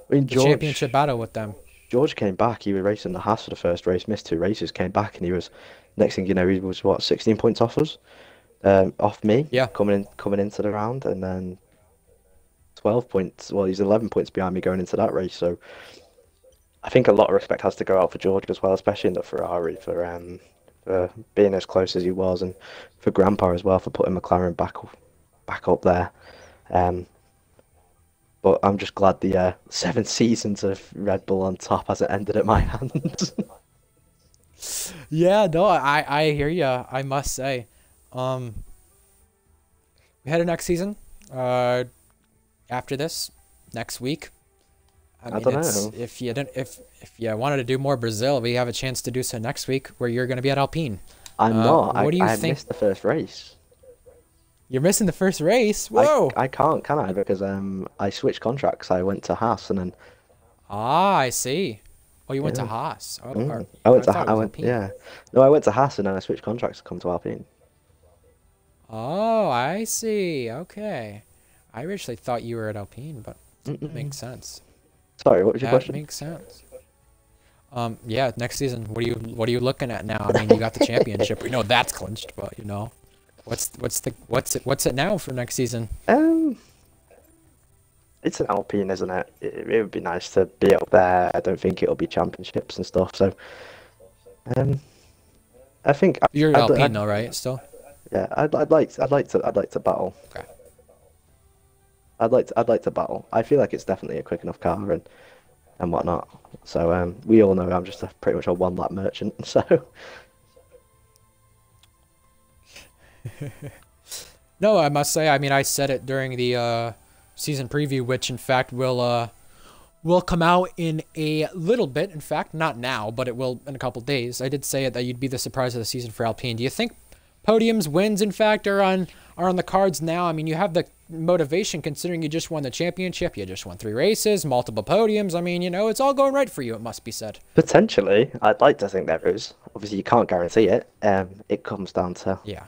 Speaker 2: I mean,
Speaker 1: The championship battle with them.
Speaker 2: George came back. He was racing the Haas for the first race, missed two races, came back, and he was next thing you know, he was what 16 points off us, off me
Speaker 1: Yeah.
Speaker 2: coming into the round, and then 12 points. Well, he's 11 points behind me going into that race. So I think a lot of respect has to go out for George as well, especially in the Ferrari for being as close as he was, and for Grandpa as well for putting McLaren back up there. Um, but I'm just glad the 7 seasons of Red Bull on top hasn't ended at my hands.
Speaker 1: Yeah, no, I hear ya. I must say, um, we had a next season. After this, next week. I
Speaker 2: I
Speaker 1: mean,
Speaker 2: don't
Speaker 1: it's
Speaker 2: know.
Speaker 1: if you wanted to do more Brazil, we have a chance to do so next week, where you're going to be at Alpine.
Speaker 2: I'm not.
Speaker 1: What do you
Speaker 2: I
Speaker 1: think?
Speaker 2: missed the first race.
Speaker 1: You're missing the first race. Whoa!
Speaker 2: I can't, can I? Because I switched contracts. I went to Haas and then
Speaker 1: Ah, I see. Oh, you went to
Speaker 2: yeah.
Speaker 1: Haas. Oh, or,
Speaker 2: I went
Speaker 1: I
Speaker 2: to
Speaker 1: thought it
Speaker 2: I
Speaker 1: was
Speaker 2: went
Speaker 1: Alpine.
Speaker 2: yeah. No, I went to Haas and then I switched contracts to come to Alpine.
Speaker 1: Oh, I see. Okay. I originally thought you were at Alpine, but that
Speaker 2: Mm-mm.
Speaker 1: makes sense.
Speaker 2: Sorry, what was your
Speaker 1: That
Speaker 2: question?
Speaker 1: makes sense. Yeah, next season, what are you looking at now? I mean, you got the championship. We know that's clinched, but what's it now for next season?
Speaker 2: Um, it's an Alpine, isn't it? It would be nice to be up there. I don't think it'll be championships and stuff. So, um, I think
Speaker 1: You're at Alpine
Speaker 2: I'd
Speaker 1: though, right? Still?
Speaker 2: yeah, I'd like to battle.
Speaker 1: Okay.
Speaker 2: I'd like to battle. I feel like it's definitely a quick enough car and whatnot. So we all know I'm just pretty much a one lap merchant. So
Speaker 1: No, I must say, I mean, I said it during the season preview, which in fact will come out in a little bit. In fact, not now, but it will in a couple days. I did say it that you'd be the surprise of the season for Alpine. Do you think podiums, wins, in fact, are on the cards now? I mean, you have the motivation considering you just won the championship. You just won 3 races, multiple podiums. I mean, it's all going right for you. It must be said.
Speaker 2: potentially, I'd like to think there is. Obviously, you can't guarantee it. It comes down to
Speaker 1: Yeah.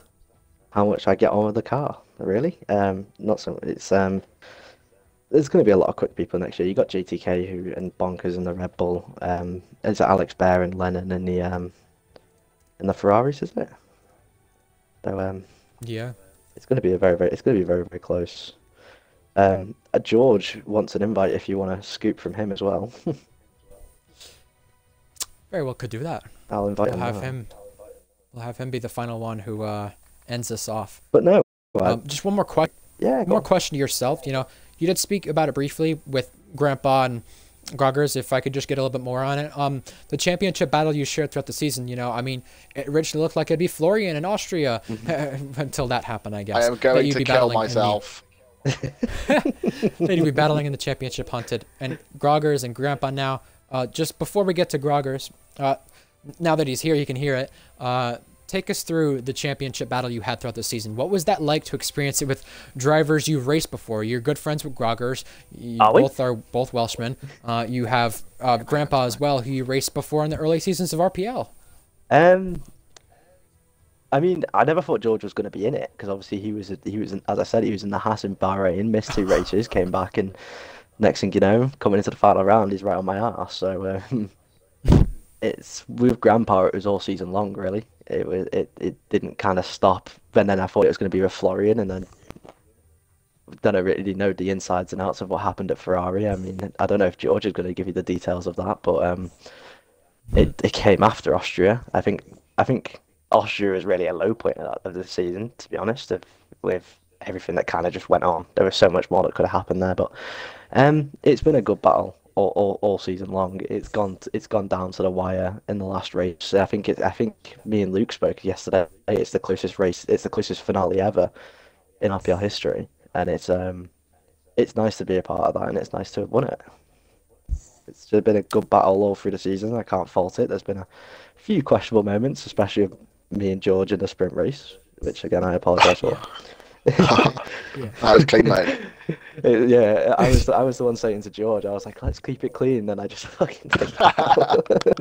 Speaker 2: how much I get on with the car, really. Not so. There's going to be a lot of quick people next year. You got GTK and Bonkers in the Red Bull. There's Alex Bear and Lennon in the Ferraris, isn't it? So
Speaker 1: Yeah.
Speaker 2: it's going to be it's going to be very, very close. George wants an invite if you want to scoop from him as well.
Speaker 1: Very well could do that.
Speaker 2: I'll invite
Speaker 1: We'll
Speaker 2: him
Speaker 1: have
Speaker 2: now.
Speaker 1: him. We'll have him be the final one who ends this off.
Speaker 2: But no,
Speaker 1: Just one more question.
Speaker 2: yeah,
Speaker 1: One
Speaker 2: go
Speaker 1: more
Speaker 2: on.
Speaker 1: question to yourself. You did speak about it briefly with Grandpa and Groggers. If I could just get a little bit more on it. The championship battle you shared throughout the season. I mean, it originally looked like it'd be Florian in Austria until that happened. I guess
Speaker 3: I am going
Speaker 1: that you'd
Speaker 3: to
Speaker 1: be
Speaker 3: kill
Speaker 1: battling
Speaker 3: myself.
Speaker 1: that you'd be battling in the championship hunted and Groggers and Grandpa now. Just before we get to Groggers, now that he's here, he can hear it. Take us through the championship battle you had throughout the season. What was that like to experience it with drivers you've raced before? You're good friends with Groggers. You
Speaker 2: Are we?
Speaker 1: both are both Welshmen. You have Grandpa as well, who you raced before in the early seasons of RPL.
Speaker 2: Um, I mean, I never thought George was going to be in it because obviously as I said, he was in the Haas in Bahrain, missed 2 races, came back, and next thing you know, coming into the final round, he's right on my arse. So it's with Grandpa, it was all season long, really. It didn't kind of stop. And then I thought it was going to be with Florian, and then don't really know the insides and outs of what happened at Ferrari. I mean, I don't know if George is going to give you the details of that, but it came after Austria. I think Austria was really a low point of the season, to be honest, with everything that kind of just went on. There was so much more that could have happened there, but it's been a good battle all season long. It's gone down to the wire in the last race. I think me and Luke spoke yesterday. It's the closest race. It's the closest finale ever in RPL history, and it's nice to be a part of that, and it's nice to have won it. It's been a good battle all through the season. I can't fault it. There's been a few questionable moments, especially with me and George in the sprint race. which again I apologise for.
Speaker 1: Yeah.
Speaker 3: That was clean, mate.
Speaker 2: Yeah, I was the one saying to George, I was like, let's keep it clean. Then I just fucking did that.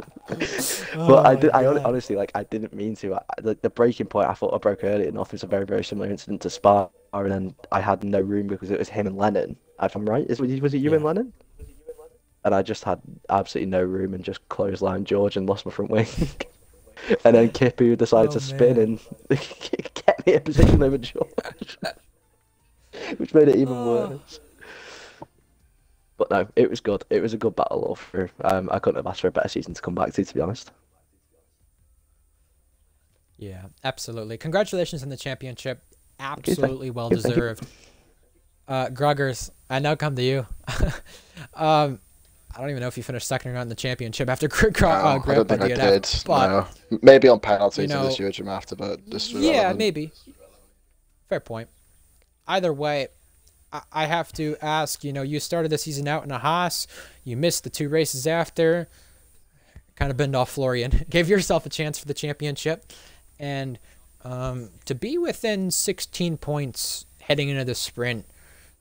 Speaker 2: But
Speaker 1: Oh my God.
Speaker 2: honestly, like I didn't mean to. The breaking point I thought I broke early enough is a very very similar incident to Spa, and then I had no room because it was him and Lennon. If I'm right, was it you and
Speaker 1: Yeah.
Speaker 2: Lennon? And I just had absolutely no room and just clotheslined George and lost my front wing. And then Kipu decided
Speaker 1: Oh
Speaker 2: to spin
Speaker 1: man.
Speaker 2: and get me a position over George, which made it even
Speaker 1: Oh.
Speaker 2: worse. But no, it was good. It was a good battle all through. I couldn't have asked for a better season to come back to be honest.
Speaker 1: Yeah, absolutely. Congratulations on the championship.
Speaker 2: Okay,
Speaker 1: Absolutely well
Speaker 2: thank you.
Speaker 1: deserved. Groggers, I now come to you. um, I don't even know if you finished second or not in the championship after
Speaker 3: No, I don't
Speaker 1: Grandpa
Speaker 3: think I
Speaker 1: DNF,
Speaker 3: did.
Speaker 1: but
Speaker 3: No, maybe on
Speaker 1: you
Speaker 3: penalties in the
Speaker 1: know,
Speaker 3: sewage room after, but this was
Speaker 1: yeah,
Speaker 3: irrelevant.
Speaker 1: maybe. Fair point. Either way, I have to ask. You started the season out in a Haas. You missed the two races after. Kind of been off Florian. Gave yourself a chance for the championship, and to be within 16 points heading into the sprint,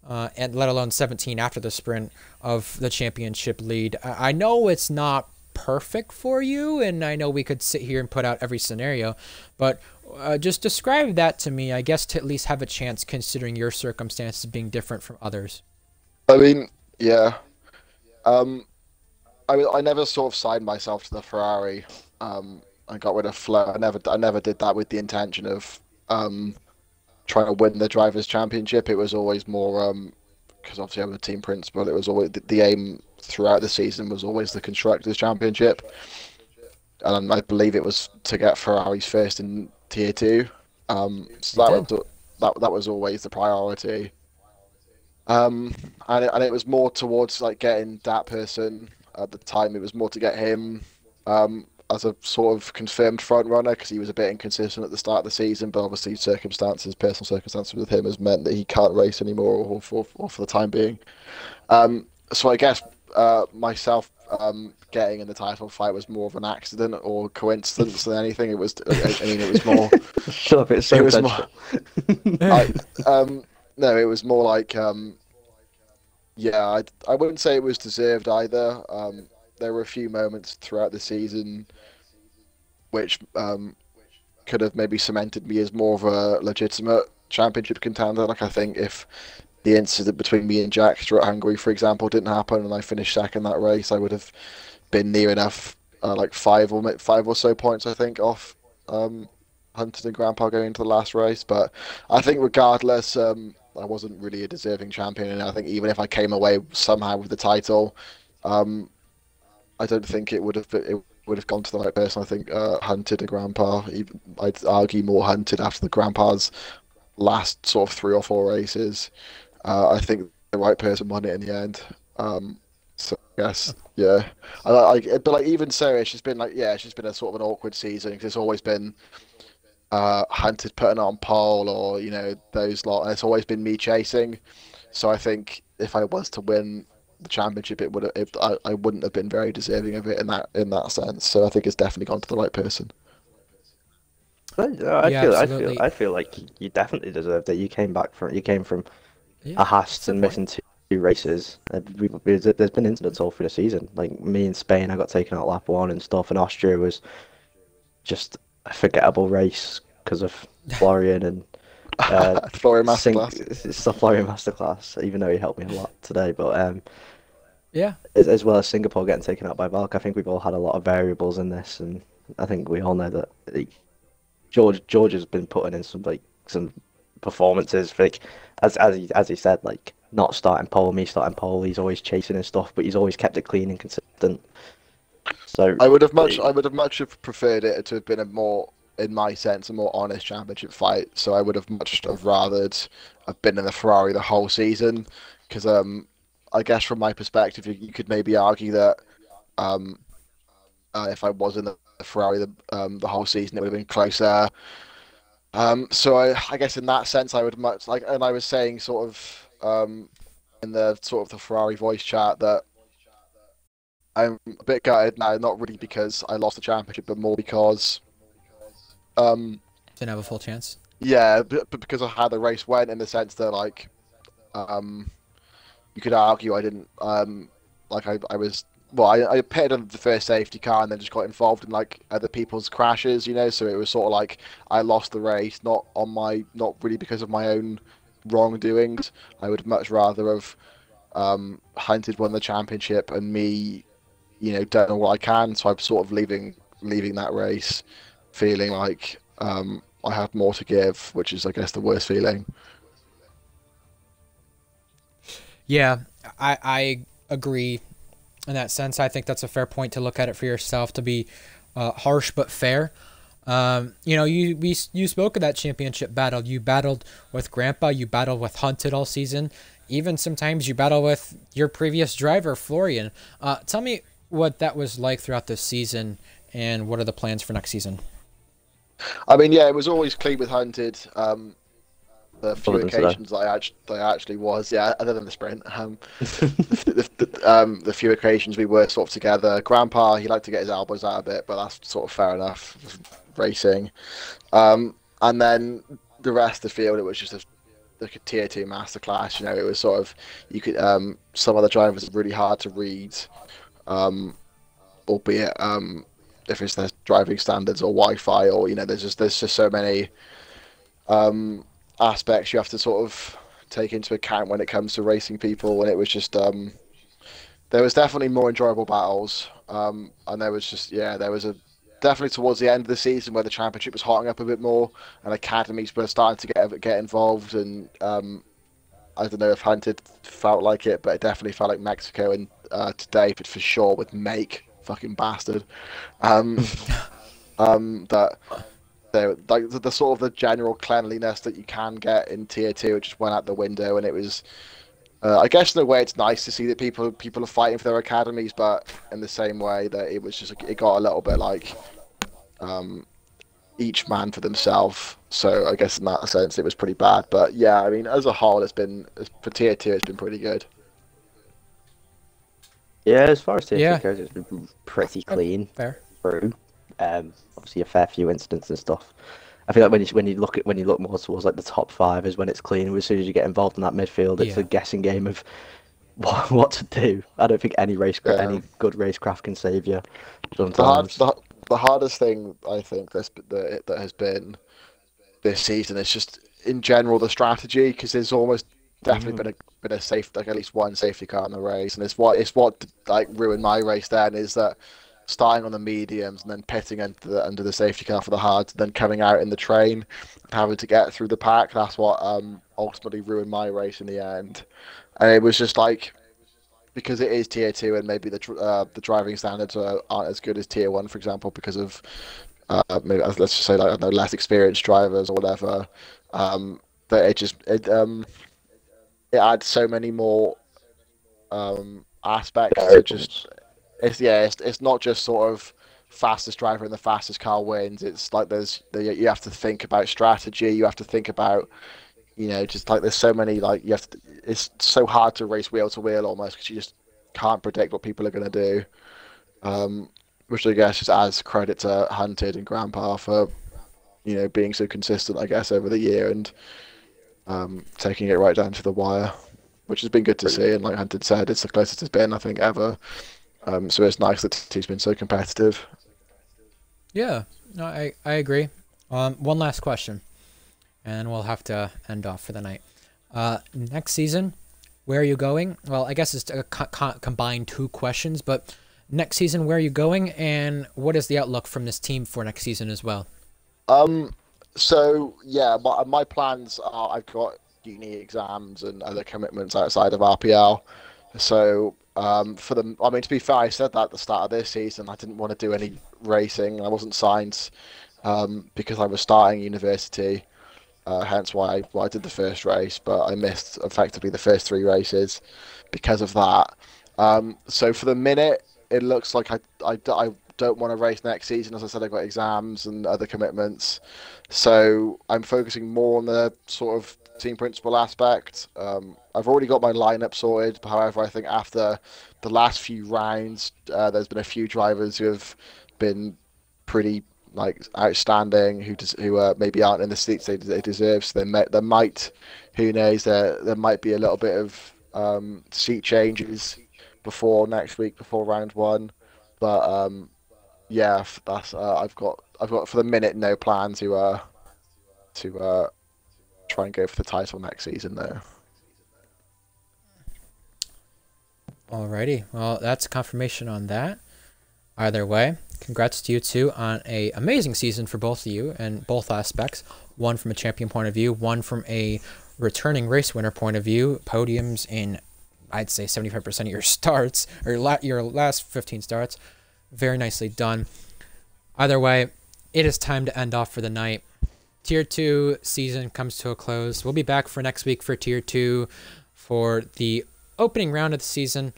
Speaker 1: and let alone 17 after the sprint of the championship lead. I know it's not perfect for you, and I know we could sit here and put out every scenario, but just describe that to me, I guess, to at least have a chance considering your circumstances being different from others.
Speaker 3: I mean, yeah. Um, I never sort of signed myself to the Ferrari. I got rid of Flo. I never did that with the intention of trying to win the drivers' championship. It was always more because obviously I'm a team principal. It was always the aim throughout the season was always the constructors' championship, and I believe it was to get Ferraris first in tier two. So
Speaker 1: You did.
Speaker 3: that was always the priority. And it was more towards like getting that person at the time. It was more to get him as a sort of confirmed front runner because he was a bit inconsistent at the start of the season. But obviously, personal circumstances with him has meant that he can't race anymore, or for the time being. So I guess myself getting in the title fight was more of an accident or coincidence than anything. It was, I mean, it was more.
Speaker 2: Shut up! It's
Speaker 3: It
Speaker 2: so
Speaker 3: was more.
Speaker 2: intentional.
Speaker 3: I, no, it was more like yeah, I wouldn't say it was deserved either. There were a few moments throughout the season which could have maybe cemented me as more of a legitimate championship contender. Like I think if the incident between me and Jack at Hungary, for example, didn't happen and I finished second that race, I would have been near enough, like five or so points, I think, off Hunted and Grandpa going into the last race. But I think regardless, I wasn't really a deserving champion, and I think even if I came away somehow with the title, um, I don't think it would have gone to the right person. I think Hunted and Grandpa. I'd argue more Hunted after the Grandpa's last sort of three or four races. I think the right person won it in the end. So I guess yeah. But like even Sarah, she's been like yeah, she's been a sort of an awkward season because it's always been Hunted putting it on pole or those lot, and it's always been me chasing. So I think if I was to win the championship, I wouldn't have been very deserving of it in that sense. So I think it's definitely gone to the right person.
Speaker 2: I
Speaker 1: Yeah,
Speaker 2: feel, I feel,
Speaker 1: absolutely.
Speaker 2: I feel like you definitely deserved it. You came from
Speaker 1: Yeah,
Speaker 2: a hast
Speaker 1: fair
Speaker 2: and
Speaker 1: point.
Speaker 2: missing two races. There's been incidents all through the season. Like me in Spain, I got taken out lap one and stuff, and Austria was just a forgettable race because of Florian and
Speaker 3: Florian
Speaker 2: Sing.
Speaker 3: Masterclass.
Speaker 2: It's the Florian masterclass, even though he helped me a lot today. But
Speaker 1: Yeah.
Speaker 2: as well as Singapore getting taken out by Valk, I think we've all had a lot of variables in this, and I think we all know that George has been putting in some performances, like as he said, like not starting pole, me starting pole. He's always chasing and stuff, but he's always kept it clean and consistent. So
Speaker 3: I would have much have preferred it to have been a more, in my sense, a more honest championship fight. So I would have much have rathered have been in the Ferrari the whole season, because I guess from my perspective, you could maybe argue that um, if I was in the Ferrari the whole season, it would have been closer. So I guess in that sense, I would much like, and I was saying sort of in the sort of the Ferrari voice chat that I'm a bit gutted now, not really because I lost the championship, but more because um,
Speaker 1: Didn't have a full chance.
Speaker 3: yeah, but because of how the race went, in the sense that like um, you could argue I didn't like I was well I pitted on the first safety car and then just got involved in like other people's crashes, you know. So it was sort of like I lost the race, not really because of my own wrongdoings. I would much rather have Hunted won the championship and me, you know, done all I can. So I'm sort of leaving that race feeling like I had more to give, which is I guess the worst feeling.
Speaker 1: Yeah, I agree in that sense. I think that's a fair point to look at it for yourself, to be harsh but fair. You spoke of that championship battle. You battled with Grandpa. You battled with Hunted all season. Even sometimes you battle with your previous driver, Florian. Tell me what that was like throughout the season, and what are the plans for next season?
Speaker 3: I mean, yeah, it was always clean with Hunted. The few
Speaker 2: Other than today.
Speaker 3: occasions I actually was, yeah, other than the sprint. The few occasions we were sort of together. Grandpa, he liked to get his elbows out a bit, but that's sort of fair enough. Racing, and then the rest of the field, it was just like a tier two masterclass. You know, it was sort of you could some of the drivers are really hard to read, um, albeit if it's their driving standards or Wi-Fi or you know, there's just so many um, aspects you have to sort of take into account when it comes to racing people, and it was just there was definitely more enjoyable battles, and there was just yeah, there was a definitely towards the end of the season where the championship was hotting up a bit more, and academies were starting to get involved, and I don't know if Hunted felt like it, but it definitely felt like Mexico and today, but for sure with Make fucking bastard, um, that they like the sort of the general cleanliness that you can get in tier two, it just went out the window, and it was I guess in a way it's nice to see that people are fighting for their academies, but in the same way that it was just it got a little bit like um, each man for themselves. So I guess in that sense it was pretty bad. But yeah, I mean as a whole, it's been for tier two, it's been pretty good.
Speaker 2: Yeah, as far as tier two
Speaker 1: Yeah,
Speaker 2: goes, it's been pretty clean
Speaker 1: fair.
Speaker 2: through. Obviously a fair few incidents and stuff. I feel like when you look more towards like the top five is when it's clean. As soon as you get involved in that midfield, it's a
Speaker 1: Yeah.
Speaker 2: guessing game of what to do. I don't think
Speaker 3: Yeah.
Speaker 2: any good racecraft can save you
Speaker 3: The hard
Speaker 2: sometimes.
Speaker 3: the hardest thing I think that has been this season is just in general the strategy, because there's almost definitely
Speaker 2: Mm.
Speaker 3: been a safe like at least one safety car in the race, and it's what like ruined my race then is that starting on the mediums and then pitting under the safety car for the hards, and then coming out in the train and having to get through the pack. That's what ultimately ruined my race in the end, and it was just like because it is tier two and maybe the driving standards aren't as good as tier one, for example, because of maybe let's just say like I don't know less experienced drivers or whatever. That it adds so many more aspects to just
Speaker 2: Variables.
Speaker 3: it's not just sort of fastest driver and the fastest car wins. It's like you have to think about strategy. You have to think about you know just like there's so many like you have to. It's so hard to race wheel to wheel almost because you just can't predict what people are going to do. Um, which I guess just adds credit to Hunted and Grandpa for you know being so consistent. I guess over the year and taking it right down to the wire, which has been good to
Speaker 2: Pretty
Speaker 3: see. And like Hunted said, it's the closest it's been I think ever. So it's nice that he's been so competitive.
Speaker 1: Yeah, no, I agree. One last question, and we'll have to end off for the night. Next season, where are you going? Well, I guess it's a combined two questions, but next season, where are you going, and what is the outlook from this team for next season as well?
Speaker 3: Um, so yeah, my plans are I've got uni exams and other commitments outside of RPL. So for the, I mean, to be fair, I said that at the start of this season. I didn't want to do any racing. I wasn't signed because I was starting university. Hence why I did the first race, but I missed effectively the first three races because of that. So for the minute, it looks like I don't want to race next season. As I said, I've got exams and other commitments. So I'm focusing more on the sort of team principal aspect. I've already got my lineup sorted. However, I think after the last few rounds, there's been a few drivers who have been pretty like outstanding, who maybe aren't in the seats they deserve. So there might, who knows, there might be a little bit of seat changes before next week, before round one. But yeah, that's I've got for the minute no plan to try and go for the title next season there.
Speaker 1: Alrighty, well, that's confirmation on that. Either way, congrats to you two on a amazing season for both of you in both aspects. One from a champion point of view, one from a returning race winner point of view. Podiums in, I'd say, 75% of your starts, or your last 15 starts. Very nicely done. Either way, it is time to end off for the night. Tier 2 season comes to a close. We'll be back for next week for Tier 2 for the opening round of the season.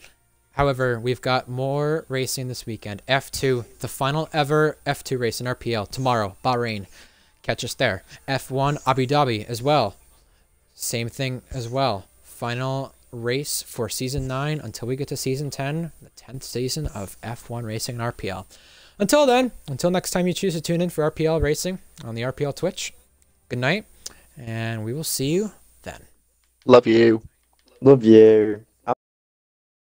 Speaker 1: However, we've got more racing this weekend. F2, the final ever F2 race in RPL tomorrow, Bahrain. Catch us there. F1, Abu Dhabi as well. Same thing as well. Final race for Season 9 until we get to Season 10, the 10th season of F1 racing in RPL. Until then, until next time you choose to tune in for RPL racing on the RPL Twitch, good night, and we will see you then.
Speaker 3: Love you.
Speaker 2: Love you.